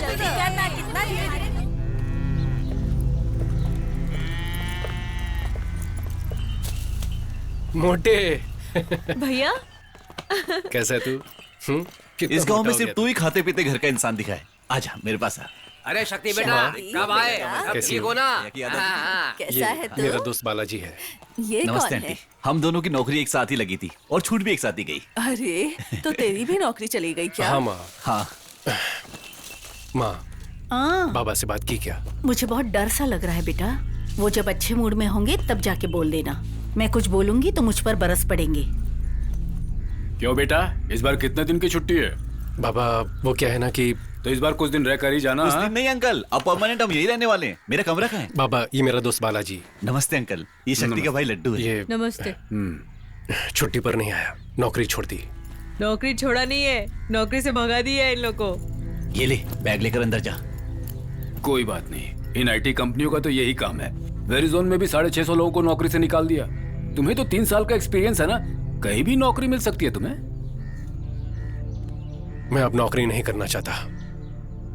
जल्दी करना, कितना धीरे-धीरे। मोटे भैया कैसा है तू? कितना इस गांव मोटा में हो सिर्फ गया तू ही खाते पीते घर का इंसान दिखा है। आजा मेरे पास आ। अरे शक्ति बेटा, कब आए? सब कैसी ठीक हो? हो ना? कैसा है तू? मेरा दोस्त बालाजी है। ये नमस्ते कौन है? आंटी। हम दोनों की नौकरी एक साथ ही लगी थी और छूट भी एक साथ ही गई। अरे तो तेरी भी नौकरी चली गई क्या? हाँ माँ। हाँ माँ, बाबा से बात की क्या? मुझे बहुत डर सा लग रहा है बेटा। वो जब अच्छे मूड में होंगे तब जाके बोल देना। मैं कुछ बोलूंगी तो मुझ पर बरस पड़ेंगे। क्यों बेटा, इस बार कितने दिन की छुट्टी है? बाबा वो क्या है ना कि तो इस बार कुछ दिन रह कर ही जाना। कुछ दिन नहीं अंकल, अब परमानेंट हम यही रहने वाले हैं। मेरा कमरा कहाँ है? बाबा ये मेरा दोस्त बालाजी। नमस्ते अंकल, ये शक्ति का भाई लड्डू है। ये नमस्ते। छुट्टी पर नहीं आया, नौकरी छोड़ दी। नौकरी छोड़ा नहीं है, नौकरी से भगा दिया है इन लोग को। ये ले बैग लेकर अंदर जा। कोई बात नहीं, इन आईटी कंपनियों का तो यही काम है। वेरिजोन में भी 650 लोगों को नौकरी से निकाल दिया। तुम्हें तो 3 साल का एक्सपीरियंस है ना, कहीं भी नौकरी मिल सकती है तुम्हें। मैं अब नौकरी नहीं करना चाहता,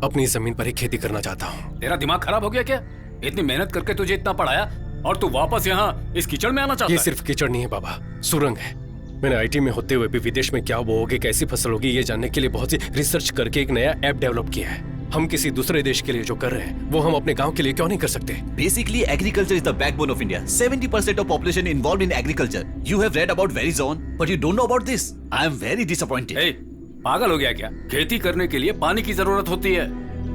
अपनी जमीन पर ही खेती करना चाहता हूँ। तेरा दिमाग खराब हो गया क्या? इतनी मेहनत करके तुझे इतना पढ़ाया और तू वापस यहाँ इस कीचड़ में आना चाहता ये है? सिर्फ कीचड़ नहीं है बाबा, सुरंग है। मैंने आईटी में होते हुए भी विदेश में क्या बोओगे, कैसी फसल होगी, ये जानने के लिए बहुत सी रिसर्च करके एक नया ऐप डेवलप किया है। हम किसी दूसरे देश के लिए जो कर रहे हैं वो हम अपने गांव के लिए क्यों नहीं कर सकते? Basically, agriculture is the backbone of India. 70% of population involved in agriculture. You have read about Verizon, but you don't know about this. I am very disappointed. ए, पागल हो गया क्या? खेती करने के लिए पानी की जरूरत होती है।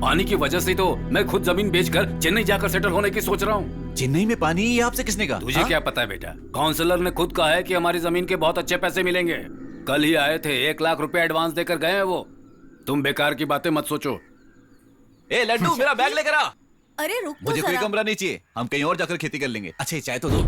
पानी की वजह से तो मैं खुद जमीन बेचकर चेन्नई जाकर सेटल होने की सोच रहा हूँ। चेन्नई में पानी ये आपसे किसने कहा? तुझे क्या पता है बेटा? काउंसलर ने खुद कहा है कि हमारी जमीन के बहुत अच्छे पैसे मिलेंगे। कल ही आए थे, 1 लाख रुपए एडवांस देकर गए हैं वो। तुम बेकार की बातें मत सोचो। ए लड्डू, मेरा बैग लेकर आ। अरे रुक तो मुझे कोई जरा। कमरा नहीं चाहिए, हम कहीं और जाकर खेती कर लेंगे। अच्छा ये चाय तो दो।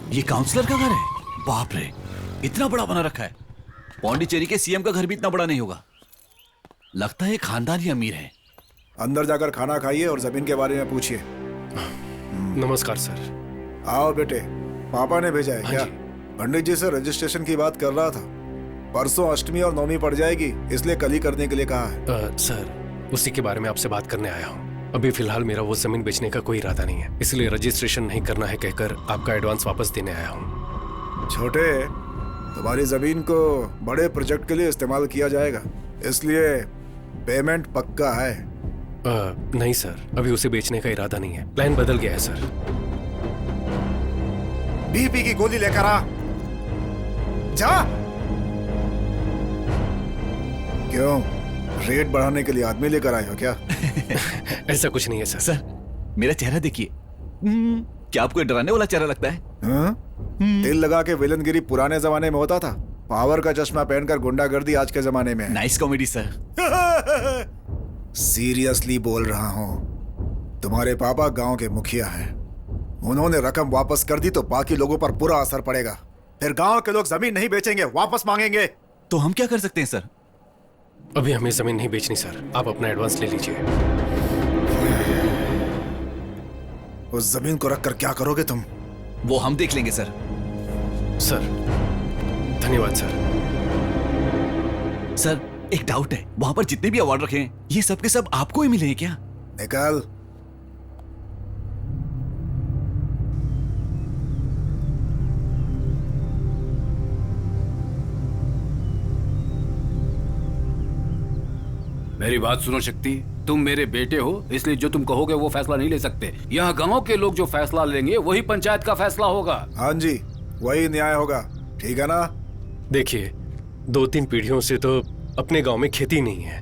ये काउंसलर का घर है? बाप रे, इतना बड़ा बना रखा है। पौंडीचेरी के सीएम का घर भी इतना बड़ा नहीं होगा। लगता है खानदानी अमीर है। अंदर जाकर खाना खाइए और जमीन के बारे में पूछिए। नमस्कार सर। आओ बेटे, पापा ने भेजा है हाँ क्या? जी। पंडित जी से रजिस्ट्रेशन की बात कर रहा था। परसों अष्टमी और नवमी पड़ जाएगी, इसलिए कल ही करने के लिए कहा है। सर उसी के बारे में आपसे बात करने आया हूँ। अभी फिलहाल मेरा वो जमीन बेचने का कोई इरादा नहीं है, इसलिए रजिस्ट्रेशन नहीं करना है कहकर आपका एडवांस वापस देने आया हूँ। छोटे, तुम्हारी जमीन को बड़े प्रोजेक्ट के लिए इस्तेमाल किया जाएगा, इसलिए पेमेंट पक्का है। नहीं सर, अभी उसे बेचने का इरादा नहीं है, प्लान बदल गया है सर। बीपी की गोली लेकर आ। जा। क्यों, रेट बढ़ाने के लिए आदमी लेकर आए हो क्या? ऐसा कुछ नहीं है सर। सर मेरा चेहरा देखिए। क्या आपको डराने वाला चेहरा लगता है? तिल लगा के विलनगिरी पुराने जमाने में होता था, पावर का चश्मा पहनकर गुंडागर्दी आज के जमाने में है। Nice comedy sir. सीरियसली बोल रहा हूँ, तुम्हारे पापा गांव के मुखिया हैं। उन्होंने रकम वापस कर दी तो बाकी लोगों पर बुरा असर पड़ेगा। फिर गांव के लोग जमीन नहीं बेचेंगे, वापस मांगेंगे। तो हम क्या कर सकते हैं सर? अभी हमें जमीन नहीं बेचनी सर, आप अपना एडवांस ले लीजिए। उस जमीन को रखकर क्या करोगे तुम? वो हम देख लेंगे सर। सर धन्यवाद सर। सर एक डाउट है, वहां पर जितने भी अवार्ड रखे हैं ये सब के सब आपको ही मिले हैं क्या? निकाल। मेरी बात सुनो शक्ति, तुम मेरे बेटे हो, इसलिए जो तुम कहोगे वो फैसला नहीं ले सकते। यहाँ गांव के लोग जो फैसला लेंगे वही पंचायत का फैसला होगा। हाँ जी, वही न्याय होगा, ठीक है ना? देखिए 2-3 पीढ़ियों से तो अपने गांव में खेती नहीं है।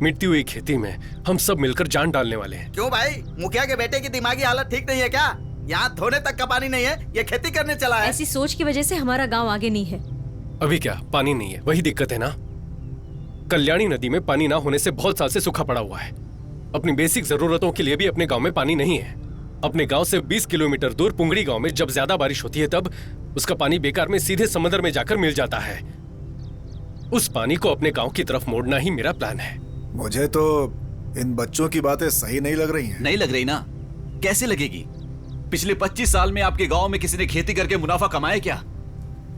मिटती हुई खेती में हम सब मिलकर जान डालने वाले हैं। क्यों भाई, मुखिया के बेटे की दिमागी हालत ठीक नहीं है क्या? यहाँ धोने तक का पानी नहीं है, ये खेती करने चला है। ऐसी सोच की वजह से हमारा गांव आगे नहीं है। अभी क्या पानी नहीं है, वही दिक्कत है ना। कल्याणी नदी में पानी ना होने से बहुत साल से सूखा पड़ा हुआ है। अपनी बेसिक जरूरतों के लिए भी अपने गांव में पानी नहीं है। अपने गांव से 20 किलोमीटर दूर पुंगड़ी गांव में जब ज्यादा बारिश होती है तब उसका पानी बेकार में सीधे समंदर में जाकर मिल जाता है। उस पानी को अपने गांव की तरफ मोड़ना ही मेरा प्लान है। मुझे तो इन बच्चों की बातें सही नहीं लग रही हैं। नहीं लग रही ना? कैसे लगेगी? पिछले 25 साल में आपके गांव में किसी ने खेती करके मुनाफा कमाया क्या?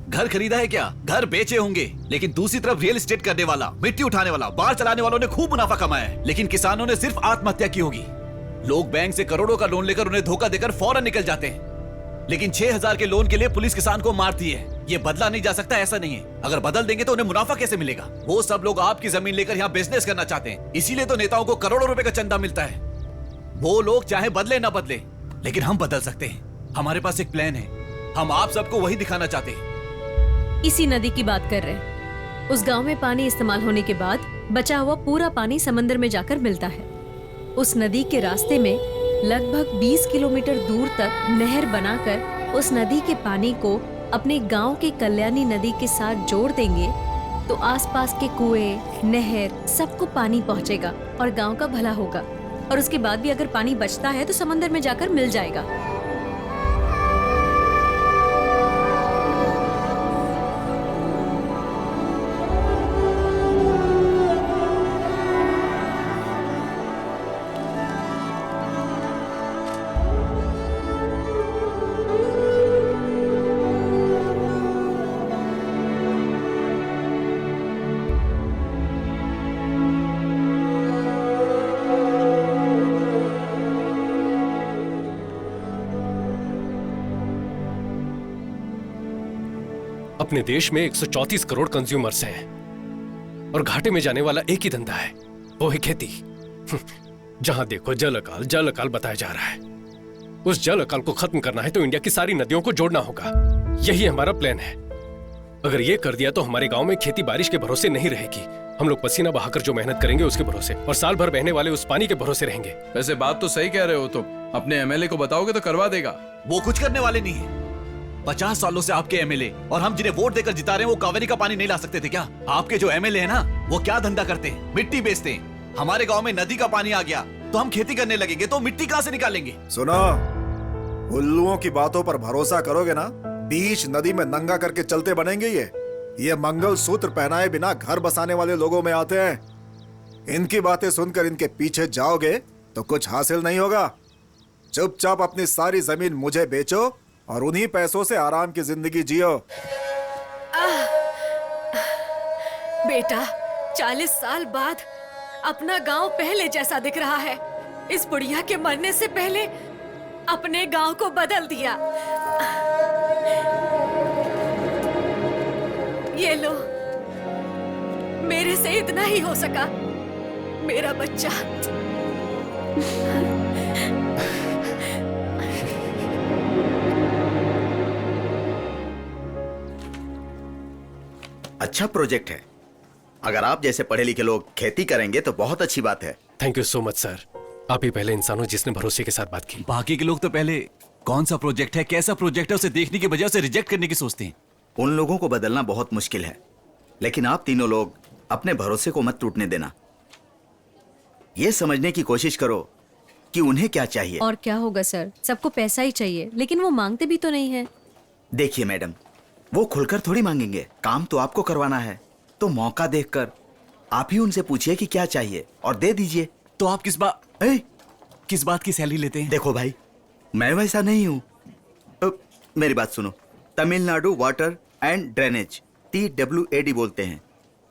घर खरीदा है क्या? घर बेचे होंगे, लेकिन दूसरी तरफ रियल एस्टेट करने वाला, मिट्टी उठाने वाला, बार चलाने वालों ने खूब मुनाफा कमाया है, लेकिन किसानों ने सिर्फ आत्महत्या की होगी। लोग बैंक से करोड़ों का लोन लेकर उन्हें धोखा देकर फौरन निकल जाते हैं, लेकिन 6000 के लोन के लिए पुलिस किसान को मारती है। ये बदला नहीं जा सकता, ऐसा नहीं है। अगर बदल देंगे तो उन्हें मुनाफा कैसे मिलेगा? वो सब लोग आपकी जमीन लेकर यहाँ बिजनेस करना चाहते हैं, इसीलिए तो नेताओं को करोड़ों रुपए का चंदा मिलता है। वो लोग चाहे बदले ना बदले, लेकिन हम बदल सकते हैं। हमारे पास एक प्लान है, हम आप सबको वही दिखाना चाहते हैं। इसी नदी की बात कर रहे हैं। उस गांव में पानी इस्तेमाल होने के बाद बचा हुआ पूरा पानी समंदर में जाकर मिलता है। उस नदी के रास्ते में लगभग 20 किलोमीटर दूर तक नहर बनाकर उस नदी के पानी को अपने गांव के कल्याणी नदी के साथ जोड़ देंगे तो आसपास के कुएं, नहर सबको पानी पहुंचेगा और गांव का भला होगा। और उसके बाद भी अगर पानी बचता है तो समंदर में जाकर मिल जाएगा। अपने देश में 134 करोड़ कंज्यूमर्स हैं और घाटे में जाने वाला एक ही धंधा है, वो है खेती। जहां देखो जल अकाल बताया जा रहा है। उस जल अकाल को खत्म करना है तो इंडिया की सारी नदियों को जोड़ना होगा। यही हमारा प्लान है। अगर ये कर दिया तो हमारे गांव में खेती बारिश के भरोसे नहीं रहेगी। हम लोग पसीना बहाकर जो मेहनत करेंगे उसके भरोसे, और साल भर बहने वाले उस पानी के भरोसे रहेंगे। वैसे बात तो सही कह रहे हो तुम। अपने एमएलए को बताओगे तो करवा देगा। वो कुछ करने वाले नहीं है। 50 सालों से आपके एमएलए और हम जिन्हें वोट देकर जिता रहे हैं वो कावेरी का पानी नहीं ला सकते थे क्या? आपके जो एमएलए है ना, वो क्या धंधा करते हैं? मिट्टी बेचते हैं। हमारे गांव में नदी का पानी आ गया तो हम खेती करने लगेंगे, तो मिट्टी कहां से निकालेंगे? सुनो, उल्लुओं की बातों पर भरोसा करोगे ना, बीच नदी में नंगा करके चलते बनेंगे। ये मंगल सूत्र पहनाए बिना घर बसाने वाले लोगों में आते हैं। इनकी बातें सुनकर इनके पीछे जाओगे तो कुछ हासिल नहीं होगा। चुपचाप अपनी सारी जमीन मुझे बेचो और उन्हीं पैसों से आराम की जिंदगी जियो। बेटा, 40 साल बाद अपना गांव पहले जैसा दिख रहा है। इस बुढ़िया के मरने से पहले अपने गांव को बदल दिया। ये लो, मेरे से इतना ही हो सका। मेरा बच्चा। अच्छा प्रोजेक्ट है। अगर आप जैसे पढ़े लिखे लोग खेती करेंगे तो बहुत अच्छी बात है। Thank you so much sir. आप ही पहले इंसान हो जिसने भरोसे के साथ बात की। बाकी के लोग तो पहले कौन सा प्रोजेक्ट है, कैसा प्रोजेक्ट है, उसे देखने की बजाय उसे रिजेक्ट करने की सोचते हैं। उन लोगों को बदलना बहुत मुश्किल है, लेकिन आप तीनों लोग अपने भरोसे को मत टूटने देना। ये समझने की कोशिश करो कि उन्हें क्या चाहिए। और क्या होगा सर, सबको पैसा ही चाहिए, लेकिन वो मांगते भी तो नहीं है। देखिए मैडम, वो खुलकर थोड़ी मांगेंगे। काम तो आपको करवाना है, तो मौका देखकर आप ही उनसे पूछिए कि क्या चाहिए और दे दीजिए। तो आप किस बात की सैलरी लेते हैं? देखो भाई, मैं वैसा नहीं हूँ। मेरी बात सुनो। Tamil Nadu water and drainage, TWAD बोलते हैं।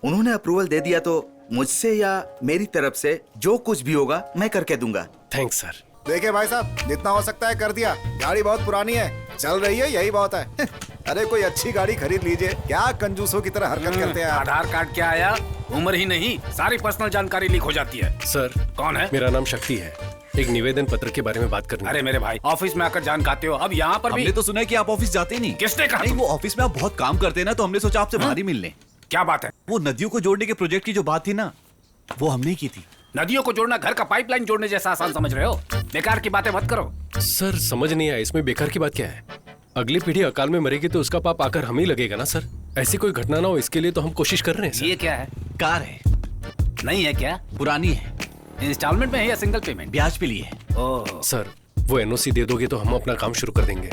उन्होंने अप्रूवल दे दिया तो मुझसे या मेरी तरफ से जो कुछ भी होगा मैं करके दूंगा। Thanks sir. देखिए भाई साहब, जितना हो सकता है कर दिया। गाड़ी बहुत पुरानी है, चल रही है, यही बहुत है। अरे कोई अच्छी गाड़ी खरीद लीजिए। क्या कंजूसों की तरह हरकत करते हैं आप? आधार कार्ड क्या आया? उम्र ही नहीं, सारी पर्सनल जानकारी लीक हो जाती है। सर, कौन है? मेरा नाम शक्ति है। एक निवेदन पत्र के बारे में बात करनी। अरे मेरे भाई, ऑफिस में आकर जान खाते हो, अब यहाँ पर भी। हमने तो सुना है कि आप ऑफिस जाते नहीं। किसने कहा? नहीं, वो ऑफिस में आप बहुत काम करते हैं ना, तो हमने सोचा आपसे बाहर ही मिल लें। क्या बात है? वो नदियों को जोड़ने के प्रोजेक्ट की जो बात थी ना, वो हमने की थी। नदियों को जोड़ना घर का पाइपलाइन जोड़ने जैसा आसान समझ रहे हो? बेकार की बातें मत करो। सर समझ नहीं आया, इसमें बेकार की बात क्या है? अगली पीढ़ी अकाल में मरेगी तो उसका पाप आकर हम ही लगेगा ना सर। ऐसी कोई घटना ना हो, इसके लिए तो हम कोशिश कर रहे हैं सर। ये क्या है? कार है। नहीं है क्या? पुरानी है। इंस्टॉलमेंट में है या सिंगल पेमेंट? ब्याज पे लिए है। ओह सर, वो एनओसी दे दोगे तो हम अपना काम शुरू कर देंगे।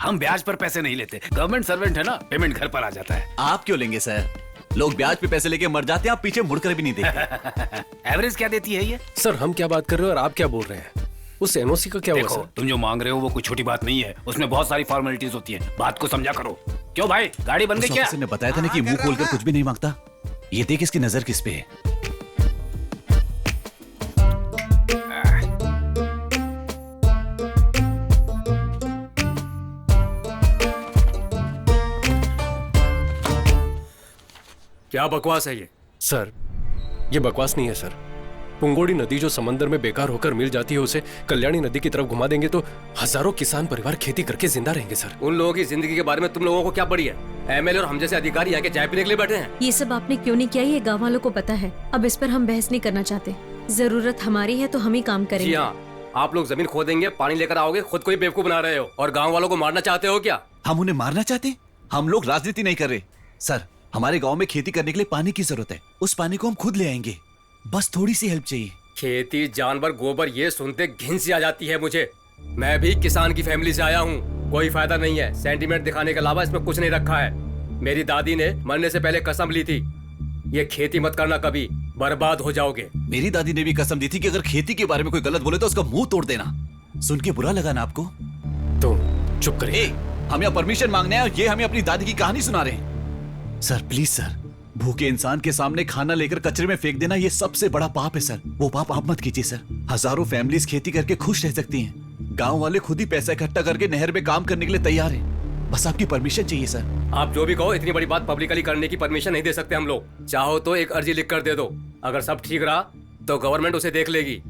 हम ब्याज पर पैसे नहीं लेते, गवर्नमेंट सर्वेंट है ना, पेमेंट घर पर आ जाता है। आप क्यों लेंगे सर? लोग ब्याज पे पैसे लेके मर जाते हैं, आप पीछे मुड़कर भी नहीं देखते। एवरेज क्या देती है ये? सर हम क्या बात कर रहे हो और आप क्या बोल रहे हैं? उस एनओसी का क्या हुआ देखो, सर? तुम जो मांग रहे हो वो कोई छोटी बात नहीं है, उसमें बहुत सारी फॉर्मेलिटीज होती है, बात को समझा करो। क्यों भाई, गाड़ी बन गई क्या? ने बताया था ना कि मुंह खोलकर कुछ भी नहीं मांगता। ये देख इसकी नजर किस पे है। क्या बकवास है ये? सर ये बकवास नहीं है सर। पुंगोड़ी नदी जो समंदर में बेकार होकर मिल जाती है, उसे कल्याणी नदी की तरफ घुमा देंगे तो हजारों किसान परिवार खेती करके जिंदा रहेंगे सर। उन लोगों की जिंदगी के बारे में तुम लोगों को क्या पड़ी है? एमएलए और हम जैसे अधिकारी यहाँ के चाय पीने के लिए बैठे हैं। ये सब आपने क्यों नहीं किया ये गाँव वालों को पता है। अब इस पर हम बहस नहीं करना चाहते। जरूरत हमारी है तो हम ही काम जी करेंगे। हाँ, आप लोग जमीन खोदेंगे, पानी लेकर आओगे, खुद को ही बेवकूफ बना रहे हो और गाँव वालों को मारना चाहते हो क्या? हम उन्हें मारना चाहते? हम लोग राजनीति नहीं कर रहे सर। हमारे गांव में खेती करने के लिए पानी की जरूरत है, उस पानी को हम खुद ले आएंगे, बस थोड़ी सी हेल्प चाहिए। खेती, जानवर, गोबर, ये सुनते घिन सी आ जाती है मुझे। मैं भी किसान की फैमिली से आया हूँ, कोई फायदा नहीं है। सेंटीमेंट दिखाने के अलावा इसमें कुछ नहीं रखा है। मेरी दादी ने मरने से पहले कसम ली थी, ये खेती मत करना, कभी बर्बाद हो जाओगे। मेरी दादी ने भी कसम दी थी कि अगर खेती के बारे में कोई गलत बोले तो उसका मुंह तोड़ देना। सुन के बुरा लगा ना आपको? तो चुप करिए। हम यहाँ परमिशन मांगने हैं और ये हमें अपनी दादी की कहानी सुना रहे हैं। सर प्लीज सर, भूखे इंसान के सामने खाना लेकर कचरे में फेंक देना ये सबसे बड़ा पाप है सर। वो पाप आप मत कीजिए सर। हजारों फैमिलीज खेती करके खुश रह सकती हैं। गांव वाले खुद ही पैसा इकट्ठा करके नहर में काम करने के लिए तैयार हैं। बस आपकी परमिशन चाहिए सर। आप जो भी कहो, इतनी बड़ी बात पब्लिकली करने की परमिशन नहीं दे सकते हम लोग। चाहो तो एक अर्जी लिख कर दे दो, अगर सब ठीक रहा तो गवर्नमेंट उसे देख लेगी।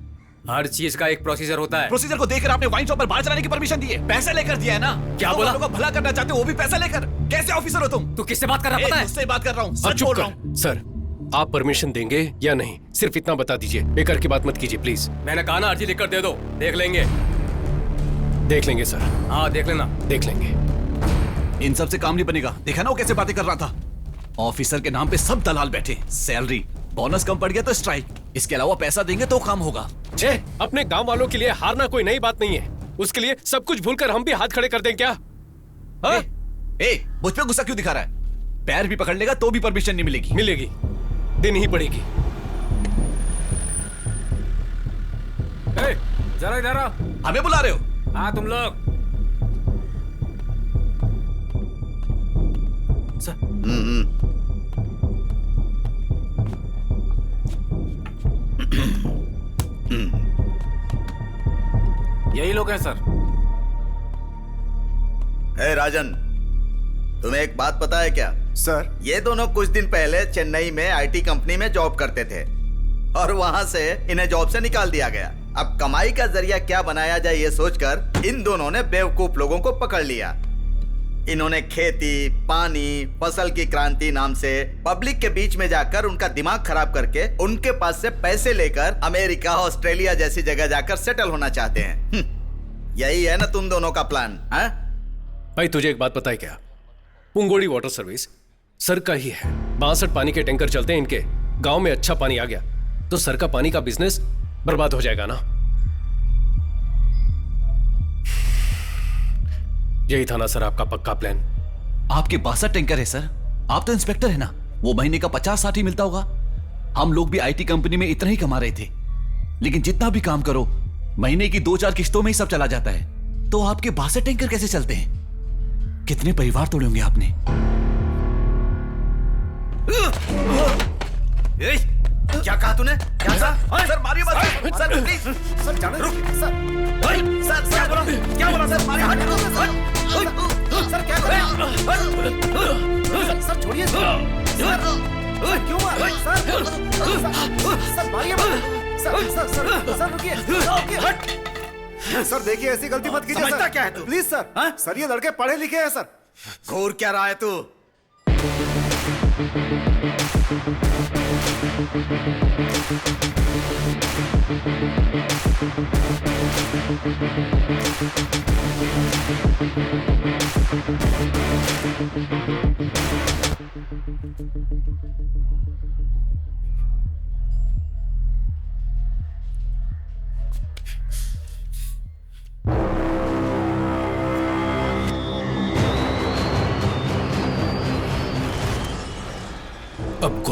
हर चीज का एक प्रोसीजर होता है। प्रोसीजर को देखकर आपने वाइन शॉप पर बाहर चलाने की परमिशन दी है, पैसा लेकर दिया है ना? क्या बोला? लोगों को भला करना चाहते हो, वो भी पैसा लेकर। कैसे ऑफिसर हो तुम? तू किससे बात कर रहा है पता है? मुझसे बात कर रहा हूँ, अब सच चुप बोल रहा कर। हूँ। सर आप परमिशन देंगे या नहीं, सिर्फ इतना बता दीजिए, बेकार की बात मत कीजिए प्लीज। मैंने कहा ना अर्जी लिख कर दे दो, देख लेंगे। देख लेंगे सर। हाँ देख लेना। देख लेंगे। इन सब से काम नहीं बनेगा। देखा ना वो कैसे बातें कर रहा था? ऑफिसर के नाम पे सब दलाल बैठे, सैलरी बोनस कम पड़ गया तो स्ट्राइक, इसके अलावा पैसा देंगे तो काम होगा। अपने गांव वालों के लिए हारना कोई नई बात नहीं है, उसके लिए सब कुछ भूलकर हम भी हाथ खड़े कर दें क्या? मुझ पे गुस्सा क्यों दिखा रहा है? पैर भी पकड़ लेगा तो भी परमिशन नहीं मिलेगी। मिलेगी, देनी ही पड़ेगी। जरा इधर आओ। हमें बुला रहे हो? हाँ तुम लोग। यही लोग हैं सर। हे राजन, तुम्हें एक बात पता है क्या? सर ये दोनों कुछ दिन पहले चेन्नई में आईटी कंपनी में जॉब करते थे और वहां से इन्हें जॉब से निकाल दिया गया। अब कमाई का जरिया क्या बनाया जाए ये सोचकर इन दोनों ने बेवकूफ लोगों को पकड़ लिया। इन्होंने खेती, पानी, फसल की क्रांति नाम से पब्लिक के बीच में जाकर उनका दिमाग खराब करके उनके पास से पैसे लेकर अमेरिका, ऑस्ट्रेलिया जैसी जगह जाकर सेटल होना चाहते हैं। यही है ना तुम दोनों का प्लान? हाँ भाई तुझे एक बात पता है क्या? पुंगोड़ी वाटर सर्विस सर का ही है। 62 पानी के टैंकर चलते हैं इनके। गांव में अच्छा पानी आ गया तो सर का पानी का बिजनेस बर्बाद हो जाएगा ना। यही था ना सर आपका पक्का प्लान? आपके 62 टैंकर है सर, आप तो इंस्पेक्टर है ना, वो महीने का 50-60 ही मिलता होगा। हम लोग भी आईटी कंपनी में इतना ही कमा रहे थे, लेकिन जितना भी काम करो महीने की 2-4 किस्तों में ही सब चला जाता है। तो आपके 62 टैंकर कैसे चलते हैं? कितने परिवार तोड़े होंगे आपने? क्या कहा तूने? क्या सर मारिए मत सर, प्लीज सर, जाने रुक सर। सर क्या बोला? क्या बोला सर? मारिए मत सर, क्या बोला? सर छोड़िए सर, क्यों मार सर? सर मारिए मत सर, रुकिए। सर देखिए ऐसी गलती मत कीजिए समझता सर। क्या है तू? Please sir. सर ये लड़के पढ़े लिखे हैं सर। घूर क्या रहा है तू?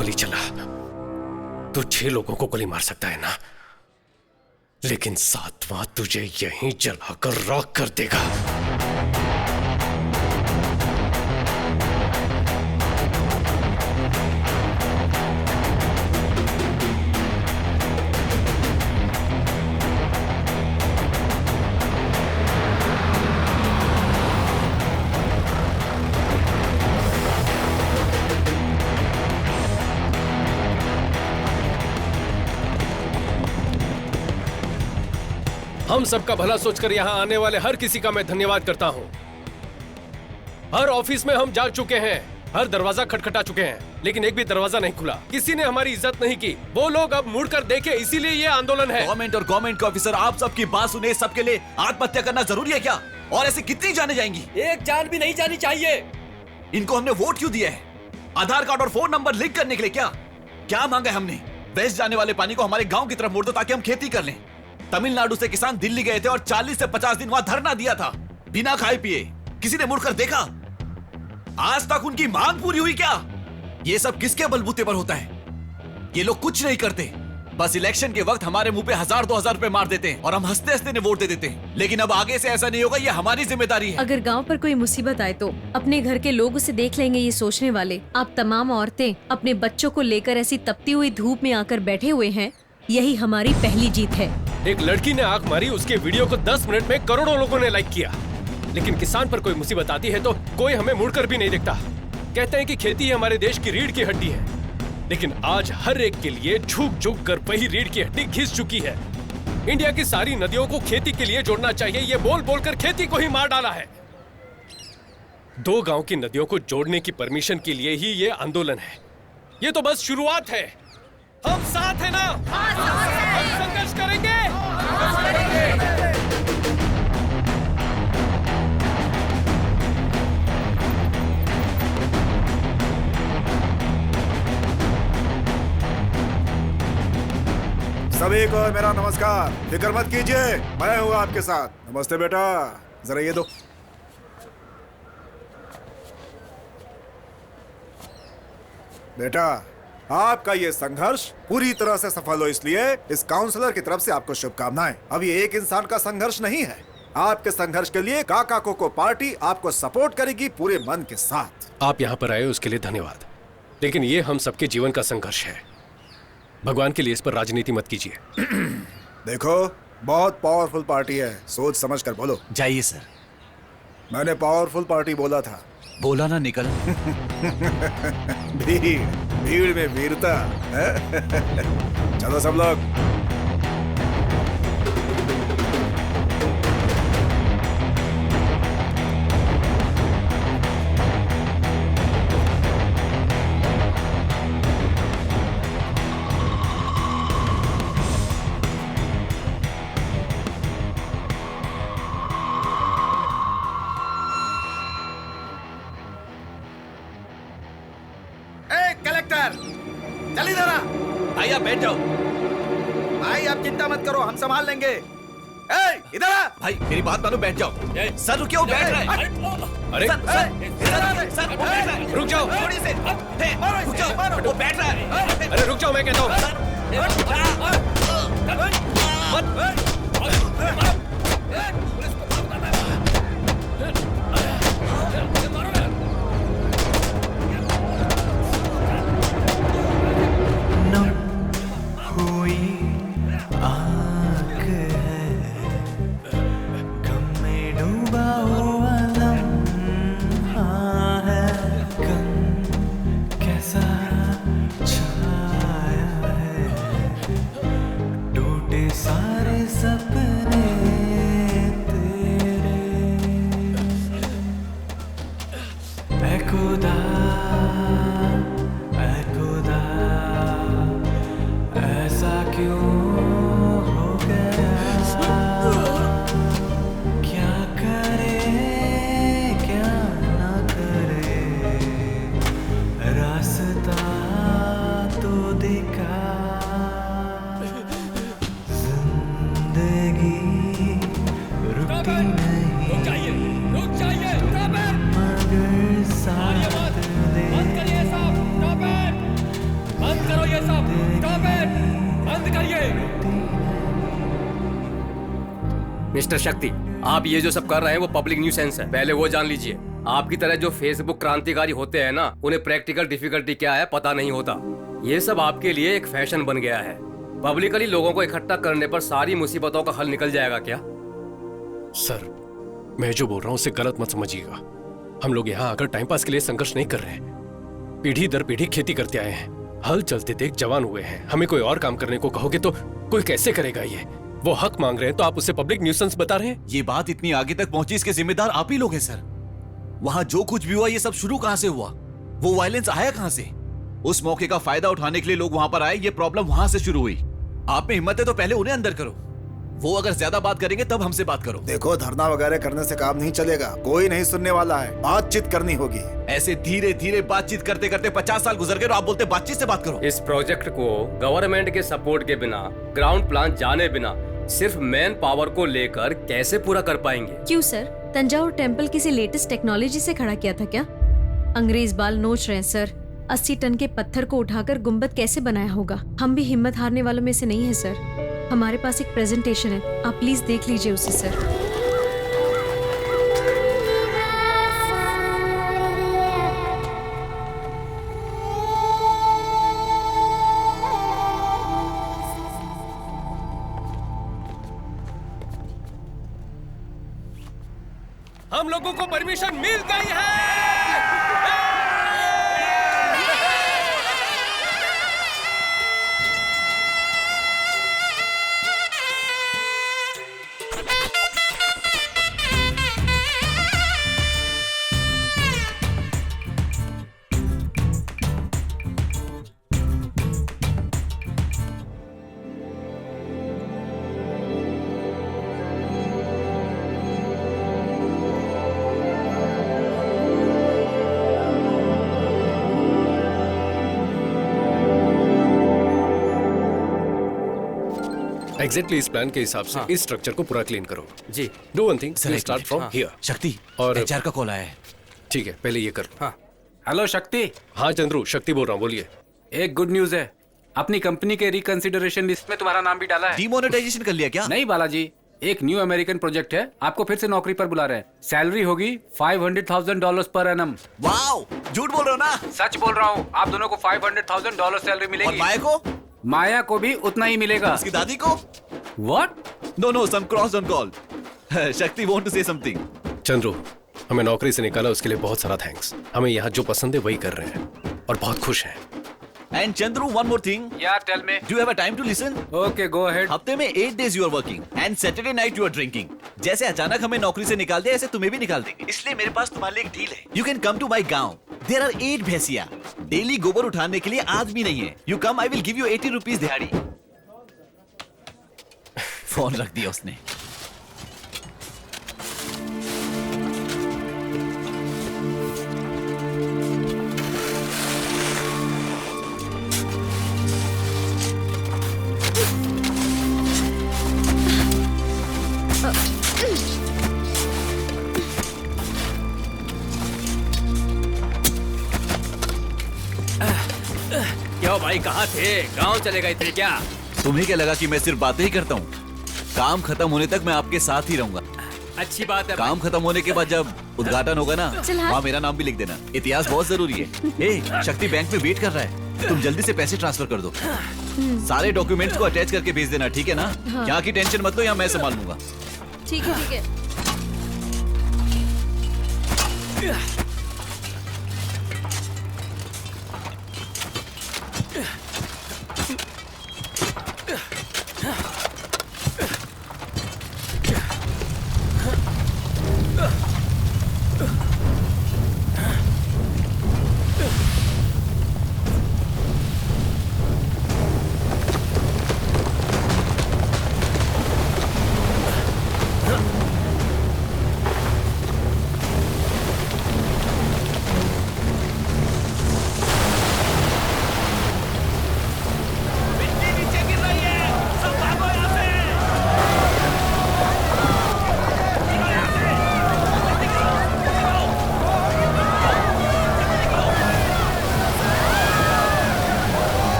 गोली चला तो 6 लोगों को गोली मार सकता है ना, लेकिन 7वां तुझे यहीं जलाकर राख कर देगा। हम सबका भला सोचकर यहाँ आने वाले हर किसी का मैं धन्यवाद करता हूँ। हर ऑफिस में हम जा चुके हैं, हर दरवाजा खटखटा चुके हैं, लेकिन एक भी दरवाजा नहीं खुला। किसी ने हमारी इज्जत नहीं की। वो लोग अब मुड़कर देखे, इसीलिए ये आंदोलन है। गवर्नमेंट और गवर्नमेंट के ऑफिसर, आप सबकी बात सुने। सबके लिए आत्महत्या करना जरूरी है क्या? और ऐसे कितनी जाने जाएंगी? एक जान भी नहीं जानी चाहिए। इनको हमने वोट क्यों दिया है? आधार कार्ड और फोन नंबर लिंक करने के लिए क्या? क्या मांगा है हमने? वेस्ट जाने वाले पानी को हमारे गांव की तरफ मोड़ दो ताकि हम खेती कर लें। तमिलनाडु से किसान दिल्ली गए थे और 40 से 50 दिन वहां धरना दिया था, बिना खाए पिए। किसी ने मुड़कर देखा? आज तक उनकी मांग पूरी हुई क्या? ये सब किसके बलबूते पर होता है? ये लोग कुछ नहीं करते, बस इलेक्शन के वक्त हमारे मुंह पे 1000-2000 रुपए मार देते हैं और हम हंसते हंसते वोट दे देते हैं। लेकिन अब आगे से ऐसा नहीं होगा, ये हमारी जिम्मेदारी है। अगर गांव पर कोई मुसीबत आए तो अपने घर के लोग उसे देख लेंगे, ये सोचने वाले आप तमाम औरतें अपने बच्चों को लेकर ऐसी तपती हुई धूप में आकर बैठे हुए हैं, यही हमारी पहली जीत है। एक लड़की ने आंख मारी, उसके वीडियो को 10 मिनट में करोड़ों लोगों ने लाइक किया, लेकिन किसान पर कोई मुसीबत आती है तो कोई हमें मुड़कर भी नहीं देखता। कहते हैं कि खेती ही हमारे देश की रीढ़ की हड्डी है, लेकिन आज हर एक के लिए झुक झुक कर वही रीढ़ की हड्डी घिस चुकी है। इंडिया की सारी नदियों को खेती के लिए जोड़ना चाहिए, ये बोल बोलकर खेती को ही मार डाला है। 2 गांव की नदियों को जोड़ने की परमिशन के लिए ही ये आंदोलन है। ये तो बस शुरुआत है। हम साथ हैं ना? हम संघर्ष करेंगे। सभी को मेरा नमस्कार। फिक्र मत कीजिए, मैं हूँ आपके साथ। नमस्ते बेटा, जरा ये दो। बेटा, आपका ये संघर्ष पूरी तरह से सफल हो, इसलिए इस काउंसलर की तरफ से आपको शुभकामनाएं। अब ये एक इंसान का संघर्ष नहीं है। आपके संघर्ष के लिए काका कोको पार्टी आपको सपोर्ट करेगी पूरे मन के साथ। आप यहाँ पर आए उसके लिए धन्यवाद, लेकिन ये हम सबके जीवन का संघर्ष है। भगवान के लिए इस पर राजनीति मत कीजिए। देखो, बहुत पावरफुल पार्टी है, सोच समझ कर बोलो। जाइए सर। मैंने पावरफुल पार्टी बोला था। बोला ना निकल। भीड़ में वीरता। चलो सब लोग। चल इधर आ। भाई आप बैठ जाओ। भाई आप चिंता मत करो, हम संभाल लेंगे। इधर आ। भाई मेरी बात मानो, बैठ जाओ। सर रुकिए, वो बैठ रहा है। अरे सर वो बैठ रहा है। रुक जाओ। थोड़ी से रुक जाओ, वो बैठ रहा है। अरे रुक जाओ, मैं कहता हूँ। मिस्टर शक्ति, आप ये जो सब कर रहे हैं वो पब्लिक न्यूसेंस है, पहले वो जान लीजिए। आपकी तरह जो फेसबुक क्रांतिकारी होते हैं ना, उन्हें प्रैक्टिकल डिफिकल्टी क्या है पता नहीं होता। ये सब आपके लिए एक फैशन बन गया है। पब्लिकली लोगों को इकट्ठा करने पर सारी मुसीबतों का हल निकल जाएगा क्या? सर, मैं जो बोल रहा हूँ उसे गलत मत समझिएगा। हम लोग यहाँ आकर टाइम पास के लिए संघर्ष नहीं कर रहे हैं। पीढ़ी दर पीढ़ी खेती करते आए हैं, हल चलते देख जवान हुए हैं। हमें कोई और काम करने को कहोगे तो कोई कैसे करेगा? ये वो हक मांग रहे हैं तो आप उसे पब्लिक न्यूसेंस बता रहे हैं। ये बात इतनी आगे तक पहुंची, इसके जिम्मेदार आप ही लोग हैं सर। वहां जो कुछ भी हुआ ये सब शुरू कहां से हुआ? वो वायलेंस आया कहां से? उस मौके का फायदा उठाने के लिए लोग वहां पर आए, ये प्रॉब्लम वहां से शुरू हुई। आप में हिम्मत है तो पहले उन्हें अंदर करो। वो अगर ज्यादा बात करेंगे तब हमसे बात करो। देखो, धरना वगैरह करने से काम नहीं चलेगा, कोई नहीं सुनने वाला है, बातचीत करनी होगी। ऐसे धीरे धीरे बातचीत करते करते 50 साल गुजर गए और आप बोलते बातचीत से बात करो। इस प्रोजेक्ट को गवर्नमेंट के सपोर्ट के बिना, ग्राउंड प्लान जाने बिना, सिर्फ मैन पावर को लेकर कैसे पूरा कर पाएंगे? क्यों सर, तंजावुर टेम्पल किसी लेटेस्ट टेक्नोलॉजी से खड़ा किया था क्या? अंग्रेज बाल नोच रहे हैं सर। 80 टन के पत्थर को उठाकर गुंबद कैसे बनाया होगा? हम भी हिम्मत हारने वालों में से नहीं है सर। हमारे पास एक प्रेजेंटेशन है, आप प्लीज देख लीजिए उसे सर। हम लोगों को परमिशन मिल गई है। एग्जैक्टली इस प्लान के हिसाब से इस स्ट्रक्चर को पूरा क्लीन करो। जी। Do one thing, start from here. Shakti, और एचआर का कॉल आया है। ठीक है, पहले ये कर लो। हाँ, हेलो शक्ति। हाँ चंद्रू, शक्ति बोल रहा हूँ, बोलिए। एक गुड न्यूज है, अपनी कंपनी के रिकंसिडरेशन लिस्ट में तुम्हारा नाम भी डाला है। डिमोनेटाइजेशन कर लिया क्या? नहीं बालाजी, एक न्यू अमेरिकन प्रोजेक्ट है, आपको फिर से नौकरी पर बुला रहे हैं। सैलरी होगी $500,000 पर एनम। वाओ, झूठ बोल रहे हो ना? सच बोल रहा हूँ, आप दोनों को $500,000 सैलरी मिलेगी। और माया को? माया को भी उतना ही मिलेगा। उसकी दादी को? What? No, some cross on call. शक्ति want to say something. Chandru, हमें नौकरी से निकाला उसके लिए बहुत सारा थैंक्स। हमें यहाँ जो पसंद है वही कर रहे हैं और बहुत खुश हैं। And Chandru, one more thing. Yeah, tell me. Do you have a time to listen? Okay, go ahead. हफ्ते में 8 days you are working and Saturday night you are drinking. जैसे अचानक हमें नौकरी से निकाल दिया, ऐसे तुम्हें भी निकाल देंगे। इसलिए मेरे पास तुम्हारे लिए एक डील है। You can come to my गांव. There are 8 भैंसिया। डेली गोबर उठाने के लिए आदमी नहीं है। You come, I will give you 80 rupees दिहाड़ी। फोन रख दिया उसने। क्यों भाई, कहाँ थे? गांव चले गए थे क्या? तुम्हें क्या लगा कि मैं सिर्फ बातें ही करता हूँ? काम खत्म होने तक मैं आपके साथ ही रहूंगा। अच्छी बात है। काम खत्म होने के बाद जब उद्घाटन होगा ना, वहाँ मेरा नाम भी लिख देना। इतिहास बहुत जरूरी है। ए, शक्ति बैंक में वेट कर रहा है, तुम जल्दी से पैसे ट्रांसफर कर दो। सारे डॉक्यूमेंट्स को अटैच करके भेज देना, ठीक है ना? हाँ। यहाँ की टेंशन मत लो, यहाँ मैं संभाल लूंगा। ठीक है, ठीक है।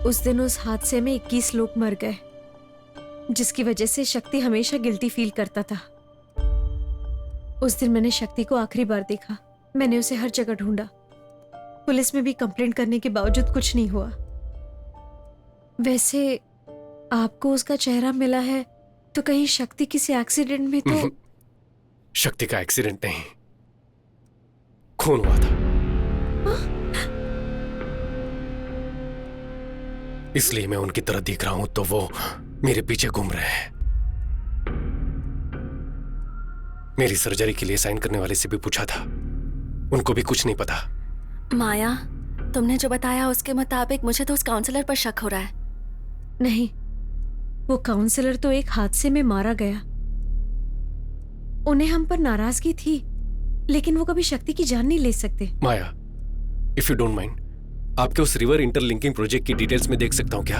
उस दिन उस हादसे में 21 लोग मर गए, जिसकी वजह से शक्ति हमेशा गिल्टी फील करता था। उस दिन मैंने शक्ति को आखिरी बार देखा। मैंने उसे हर जगह ढूंढा, पुलिस में भी कंप्लेंट करने के बावजूद कुछ नहीं हुआ। वैसे आपको उसका चेहरा मिला है तो कहीं शक्ति किसी एक्सीडेंट में तो? शक्ति का एक्सीडेंट नहीं, खून हुआ था। इसलिए मैं उनकी तरह दिख रहा हूं तो वो मेरे पीछे घूम रहे हैं। मेरी सर्जरी के लिए साइन करने वाले से भी पूछा था, उनको भी कुछ नहीं पता। माया, तुमने जो बताया उसके मुताबिक मुझे तो उस काउंसलर पर शक हो रहा है। नहीं, वो काउंसलर तो एक हादसे में मारा गया। उन्हें हम पर नाराजगी थी, लेकिन वो कभी शक्ति की जान नहीं ले सकते। माया, इफ यू डोंट माइंड, आपके उस रिवर इंटरलिंकिंग प्रोजेक्ट की डिटेल्स में देख सकता हूं क्या?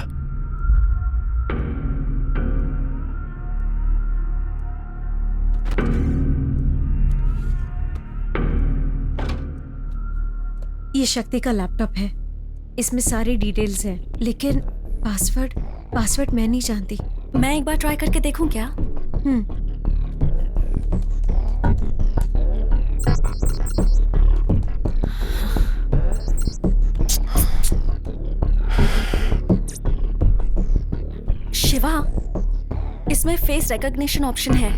ये शक्ति का लैपटॉप है, इसमें सारी डिटेल्स हैं, लेकिन पासवर्ड मैं नहीं जानती। मैं एक बार ट्राई करके देखूं क्या? शिवा, इसमें फेस रिकॉग्निशन ऑप्शन है।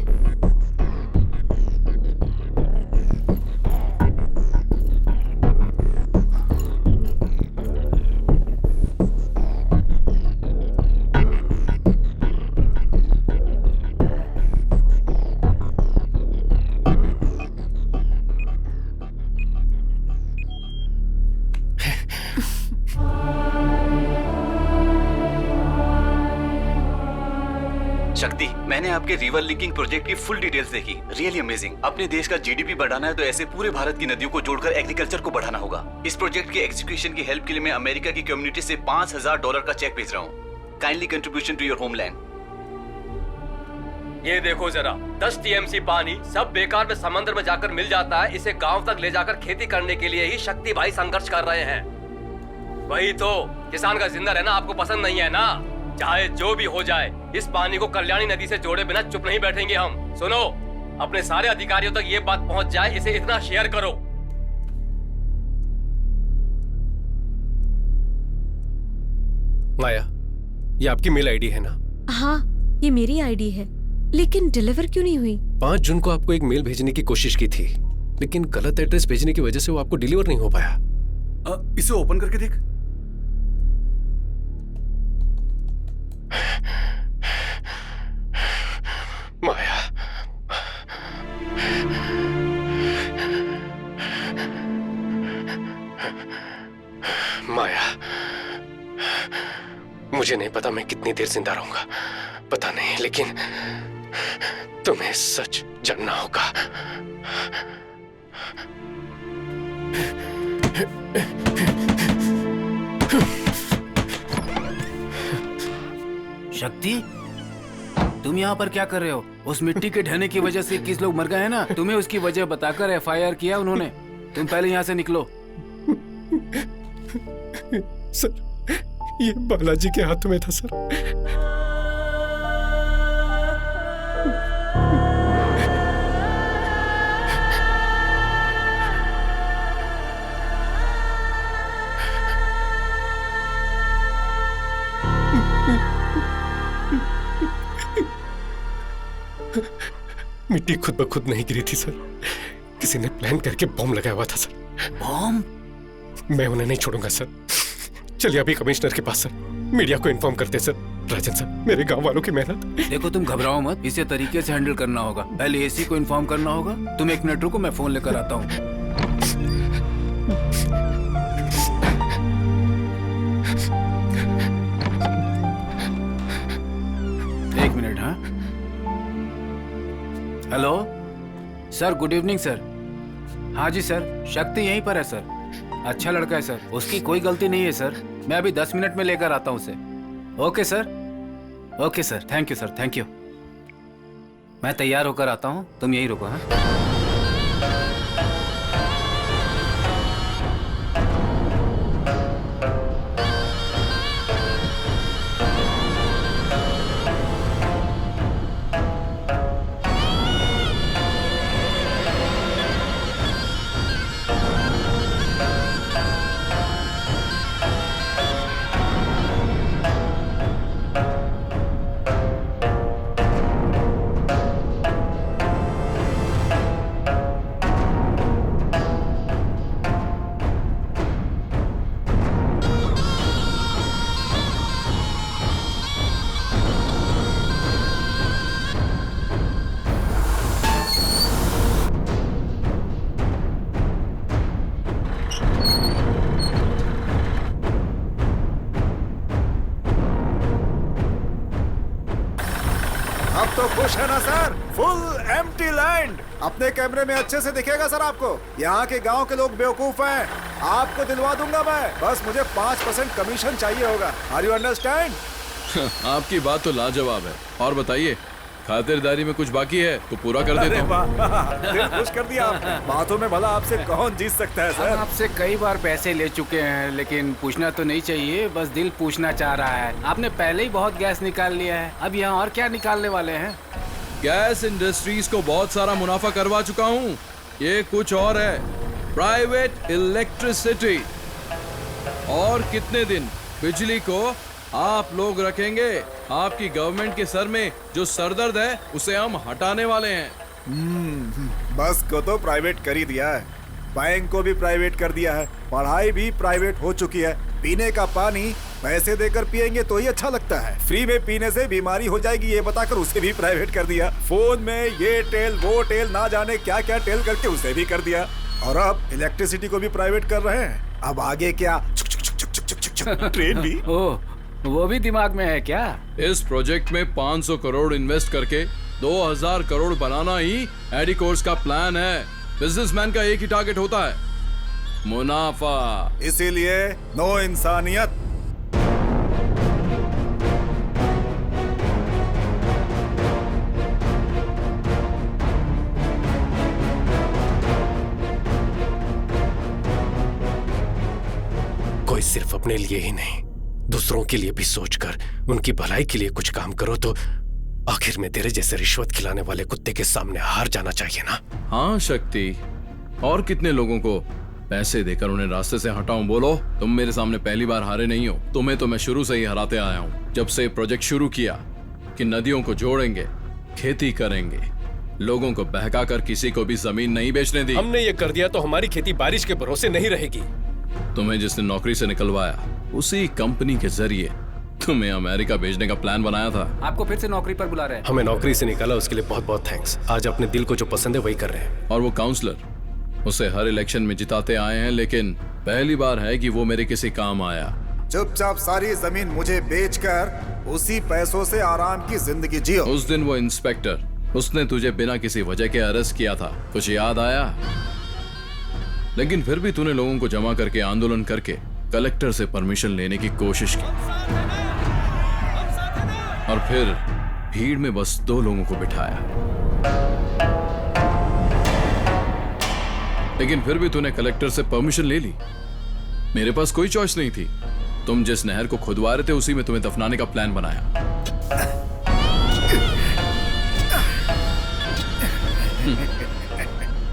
शक्ति, मैंने आपके रिवर लिंकिंग प्रोजेक्ट की फुल डिटेल्स देखी। Really amazing. अपने देश का जीडीपी बढ़ाना है तो ऐसे पूरे भारत की नदियों को जोड़कर एग्रीकल्चर को बढ़ाना होगा। इस प्रोजेक्ट के एग्जीक्यूशन की हेल्प के लिए मैं अमेरिका की कम्युनिटी से $5000 का चेक भेज रहा हूँ। Kindly contribution to your homeland. ये देखो जरा, 10 टीएमसी पानी सब बेकार में समंदर में जाकर मिल जाता है। इसे गांव तक ले जाकर खेती करने के लिए ही शक्ति भाई संघर्ष कर रहे हैं। वही तो, किसान का जिंदा रहना आपको पसंद नहीं है ना? चाहे जो भी हो जाए, इस पानी को कल्याणी नदी से जोड़े बिना चुप नहीं बैठेंगे हम। सुनो, अपने सारे अधिकारियों तक ये बात पहुंच जाए, इसे इतना शेयर करो। माया, ये आपकी मेल आईडी है ना? हाँ, ये मेरी आईडी है, लेकिन डिलीवर क्यों नहीं हुई? 5 जून को आपको एक मेल भेजने की कोशिश की थी, लेकिन गलत एड्रेस भेजने की वजह से वो आपको डिलीवर नहीं हो पाया। इसे ओपन करके देख। माया, माया, मुझे नहीं पता मैं कितनी देर जिंदा रहूंगा, पता नहीं, लेकिन तुम्हें सच जानना होगा। शक्ति, तुम यहाँ पर क्या कर रहे हो? उस मिट्टी के ढहने की वजह से 21 लोग मर गए हैं ना, तुम्हें उसकी वजह बताकर FIR किया उन्होंने। तुम पहले यहाँ से निकलो। सर, ये बालाजी के हाथों में था सर। मिट्टी खुद ब खुद नहीं गिरी थी सर, किसी ने प्लान करके बॉम्ब लगाया हुआ था सर। बॉम्ब? मैं उन्हें नहीं छोड़ूंगा सर। चलिए अभी कमिश्नर के पास सर, मीडिया को इन्फॉर्म करते सर। राजन सर, मेरे गांव वालों की मेहनत। देखो तुम घबराओ मत, इसे तरीके से हैंडल करना होगा। पहले AC को इन्फॉर्म करना होगा। तुम 1 मिनट रुको, मैं फोन लेकर आता हूँ। एक मिनट। हाँ hello sir, good evening sir. हाँ जी सर, शक्ति यहीं पर है सर। अच्छा लड़का है सर, उसकी कोई गलती नहीं है सर। मैं अभी 10 मिनट में लेकर आता हूँ उसे। Okay sir, okay sir, thank you sir, thank you. मैं तैयार होकर आता हूँ, तुम यहीं रुको। हाँ अब तो खुश है ना सर? Full empty land. अपने कैमरे में अच्छे से दिखेगा सर आपको। यहाँ के गांव के लोग बेवकूफ हैं। आपको दिलवा दूंगा मैं, बस मुझे 5% कमीशन चाहिए होगा। Are you understand? आपकी बात तो लाजवाब है। और बताइए, खातिरदारी में कुछ बाकी है तो पूरा कर देता हूँ। दिल खुश कर दिया आपने। बातों में भला आपसे कौन जीत सकता है सर? हम आपसे कई बार पैसे ले चुके हैं, लेकिन पूछना तो नहीं चाहिए, बस दिल पूछना चाह रहा है। आपने पहले ही बहुत गैस निकाल लिया है, अब यहाँ और क्या निकालने वाले हैं? गैस इंडस्ट्रीज को बहुत सारा मुनाफा करवा चुका हूँ। ये कुछ और है, प्राइवेट इलेक्ट्रिसिटी। और कितने दिन बिजली को आप लोग रखेंगे? आपकी गवर्नमेंट के सर में जो सरदर्द है उसे हम हटाने वाले हैं। बस को तो प्राइवेट कर ही दिया है, बैंक को भी प्राइवेट कर दिया है, पढ़ाई भी प्राइवेट हो चुकी है। पीने का पानी पैसे देकर पिएंगे तो ही अच्छा लगता है, फ्री में पीने से बीमारी हो जाएगी ये बताकर उसे भी प्राइवेट कर दिया। फोन में ये टेल वो टेल ना जाने क्या क्या टेल करके उसे भी कर दिया। और अब इलेक्ट्रिसिटी को भी प्राइवेट कर रहे हैं। अब आगे क्या? ट्रेन भी। ओह, वो भी दिमाग में है क्या? इस प्रोजेक्ट में 500 करोड़ इन्वेस्ट करके 2000 करोड़ बनाना ही एडिकोर्स का प्लान है। बिजनेसमैन का एक ही टारगेट होता है, मुनाफा। इसीलिए नो इंसानियत। कोई सिर्फ अपने लिए ही नहीं, दूसरों के लिए भी सोचकर उनकी भलाई के लिए कुछ काम करो तो आखिर में तेरे जैसे रिश्वत खिलाने वाले कुत्ते के सामने हार जाना चाहिए ना। हाँ शक्ति, और कितने लोगों को पैसे देकर उन्हें रास्ते से हटाऊं? बोलो, तुम मेरे सामने पहली बार हारे नहीं हो। तुम्हें तो मैं शुरू से ही हराते आया हूँ। जब से प्रोजेक्ट शुरू किया कि नदियों को जोड़ेंगे, खेती करेंगे, लोगों को बहकाकर किसी को भी जमीन नहीं बेचने दी। हमने ये कर दिया तो हमारी खेती बारिश के भरोसे नहीं रहेगी। तुम्हें जिसने नौकरी से निकलवाया उसी कंपनी के जरिए तुम्हें अमेरिका भेजने का प्लान बनाया था। आपको फिर से नौकरी पर बुला रहे हैं। हमें नौकरी से निकाला, उसके लिए बहुत बहुत थैंक्स। आज अपने दिल को जो पसंद है वही कर रहे हैं। और वो काउंसलर, उसे हर इलेक्शन में जिताते आए हैं, लेकिन पहली बार है कि वो मेरे किसी काम आया। चुपचाप सारी जमीन मुझे बेचकर उसी पैसों से आराम की जिंदगी जियो। उस दिन वो इंस्पेक्टर, उसने तुझे बिना किसी वजह के अरेस्ट किया था, कुछ याद आया? लेकिन फिर भी तूने लोगों को जमा करके आंदोलन करके कलेक्टर से परमिशन लेने की कोशिश की, और फिर भीड़ में बस 2 लोगों को बिठाया, लेकिन फिर भी तूने कलेक्टर से परमिशन ले ली। मेरे पास कोई चॉइस नहीं थी। तुम जिस नहर को खुदवा रहे थे उसी में तुम्हें दफनाने का प्लान बनाया।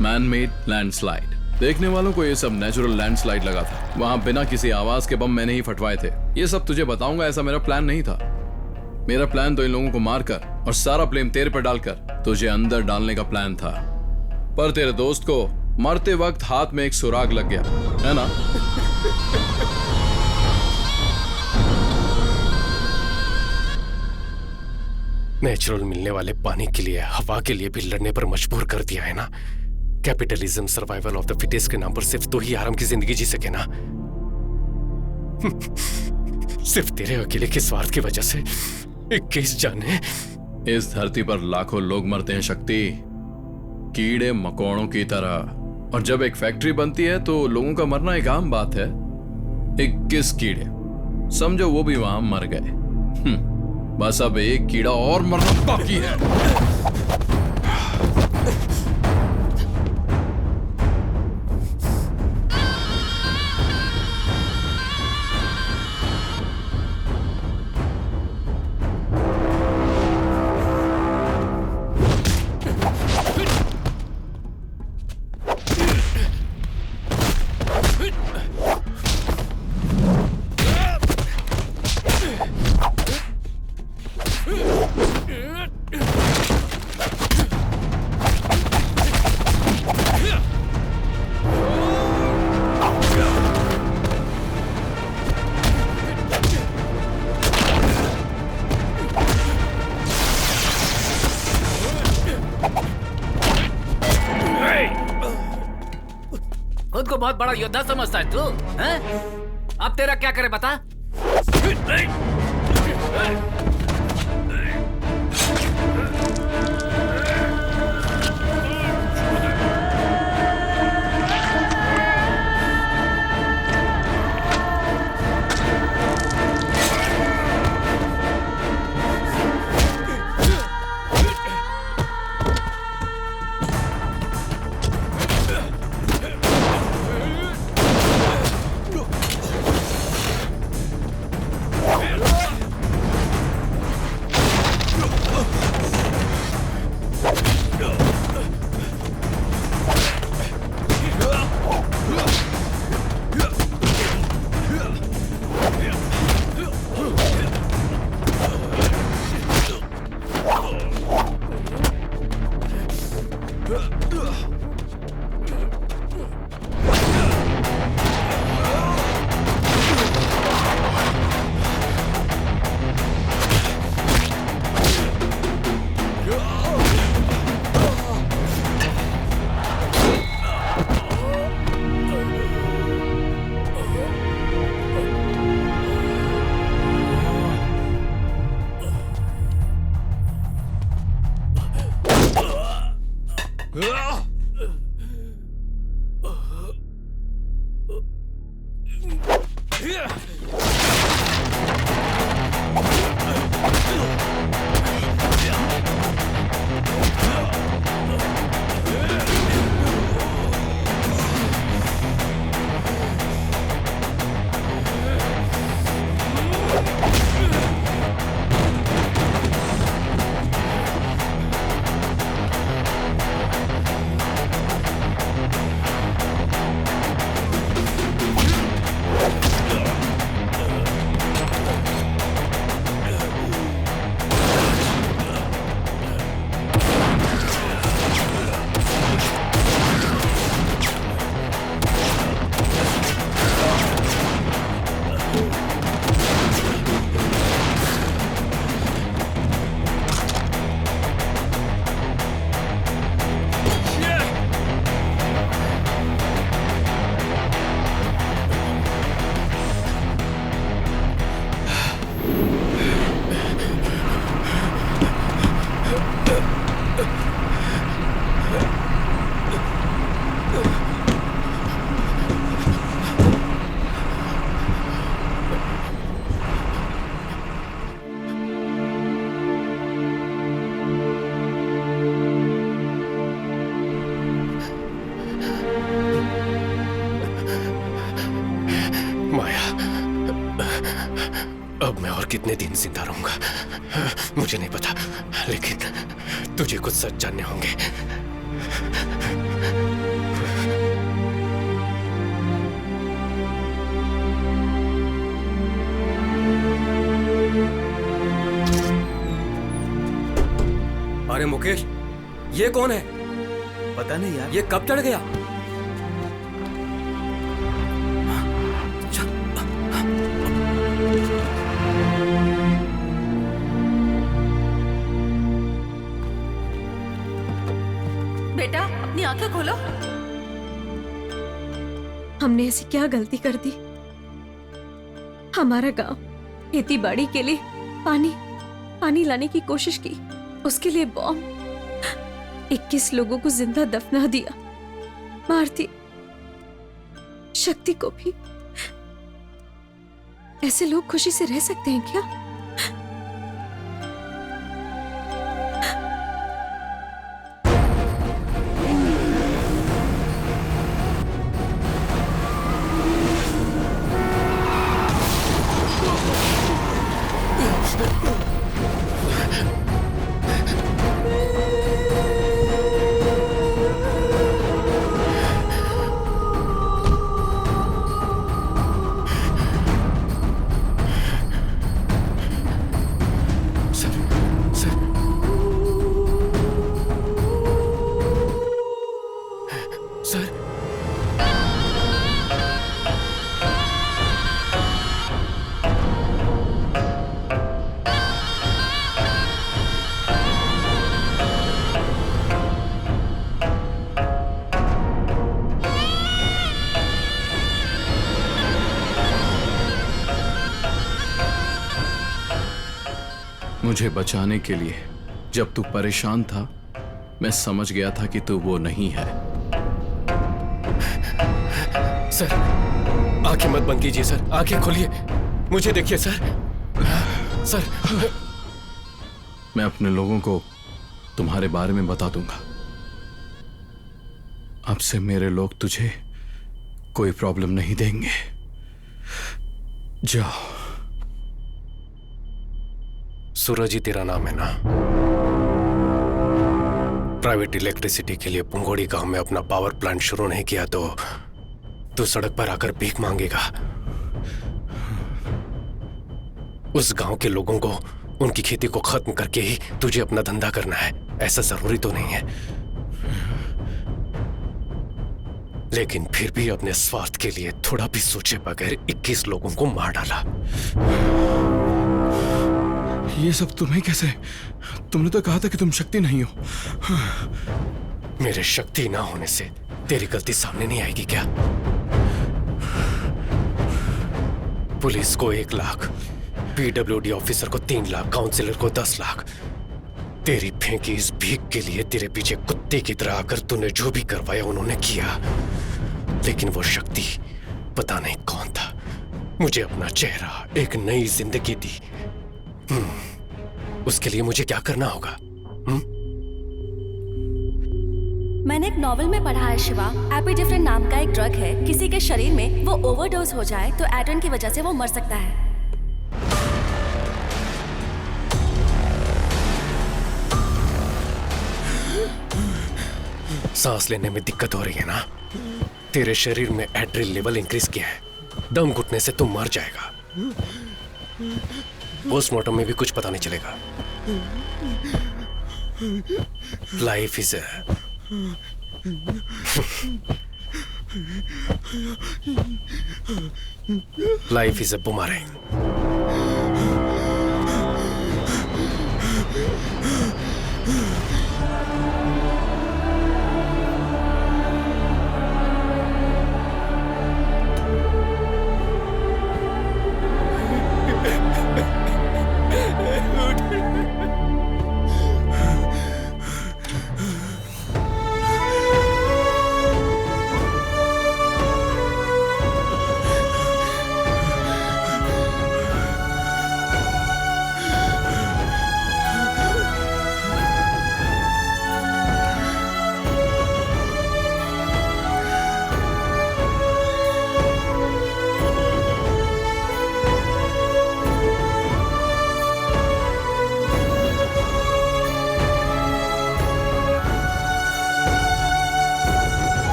Man made landslide. देखने वालों को ये सब नेचुरल लैंडस्लाइड लगा था। वहां बिना किसी आवाज के बम मैंने ही फटवाए थे। ये सब तुझे बताऊंगा, ऐसा मेरा प्लान नहीं था। मेरा प्लान तो इन लोगों को मारकर और सारा ब्लेम तेरे पर डालकर तुझे अंदर डालने का प्लान था। पर तेरे दोस्त को मरते वक्त हाथ में एक सुराग लग गया, है ना? नेचुरल मिलने वाले पानी के लिए, हवा के लिए भी लड़ने पर मजबूर कर दिया है ना। Capitalism, survival of the fittest के नाम पर सिर्फ तू ही आराम की जिंदगी जी सके ना। सिर्फ तेरे अकेले के स्वार्थ की वजह से 21 जाने। इस धरती पर लाखों लोग मरते हैं शक्ति, कीड़े मकोड़ों की तरह। और जब एक फैक्ट्री बनती है तो लोगों का मरना एक आम बात है। 21 कीड़े, समझो वो भी वहां मर गए। बस अब एक कीड़ा और मरना बाकी है। खुद को बहुत बड़ा योद्धा समझता है तू, हैं? अब तेरा क्या करे बता? कितने दिन जिंदा रहूंगा मुझे नहीं पता, लेकिन तुझे कुछ सच जानने होंगे। अरे मुकेश, ये कौन है? पता नहीं यार। ये कब चढ़ गया? बेटा अपनी आंखें खोलो। हमने ऐसी क्या गलती कर दी? हमारा गांव खेती बाड़ी के लिए पानी लाने की कोशिश की, उसके लिए बॉम्ब, 21 लोगों को जिंदा दफना दिया, मार दी शक्ति को भी। ऐसे लोग खुशी से रह सकते हैं क्या? मुझे बचाने के लिए जब तू परेशान था, मैं समझ गया था कि तू वो नहीं है। सर, आंखें मत बंद कीजिए सर, आंखें खोलिए, मुझे देखिए सर। सर, मैं अपने लोगों को तुम्हारे बारे में बता दूंगा। अब से मेरे लोग तुझे कोई प्रॉब्लम नहीं देंगे। जाओ। सूरज ही तेरा नाम है ना? प्राइवेट इलेक्ट्रिसिटी के लिए पुंगोड़ी गांव में अपना पावर प्लांट शुरू नहीं किया तो तू सड़क पर आकर भीख मांगेगा। उस गांव के लोगों को उनकी खेती को खत्म करके ही तुझे अपना धंधा करना है, ऐसा जरूरी तो नहीं है। लेकिन फिर भी अपने स्वार्थ के लिए थोड़ा भी सोचे बगैर 21 लोगों को मार डाला। ये सब तुम्हें कैसे? तुमने तो कहा था कि तुम शक्ति नहीं हो। मेरे शक्ति ना होने से तेरी गलती सामने नहीं आएगी क्या? पुलिस को 1 लाख, पीडब्ल्यूडी ऑफिसर को 3 लाख, काउंसिलर को 10 लाख। तेरी फेंकी इस भीख के लिए तेरे पीछे कुत्ते की तरह आकर तूने जो भी करवाया उन्होंने किया। लेकिन वो शक्ति पता नहीं कौन था, मुझे अपना चेहरा, एक नई जिंदगी दी। उसके लिए मुझे क्या करना होगा? मैंने एक नॉवेल में पढ़ा है शिवा, एपिडेफ्रिन नाम का एक ड्रग है, किसी के शरीर में वो ओवरडोज हो जाए तो एड्रेन की वजह से वो मर सकता है। सांस लेने में दिक्कत हो रही है ना? तेरे शरीर में एड्रेनलिन लेवल इंक्रीज किया है, दम घुटने से तुम मर जाएगा। पोस्टमार्टम में भी कुछ पता नहीं चलेगा। Life is a boomerang.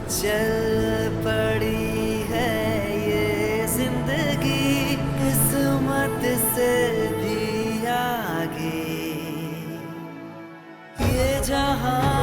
चल पड़ी है ये जिंदगी किस्मत से भी आगे, ये जहां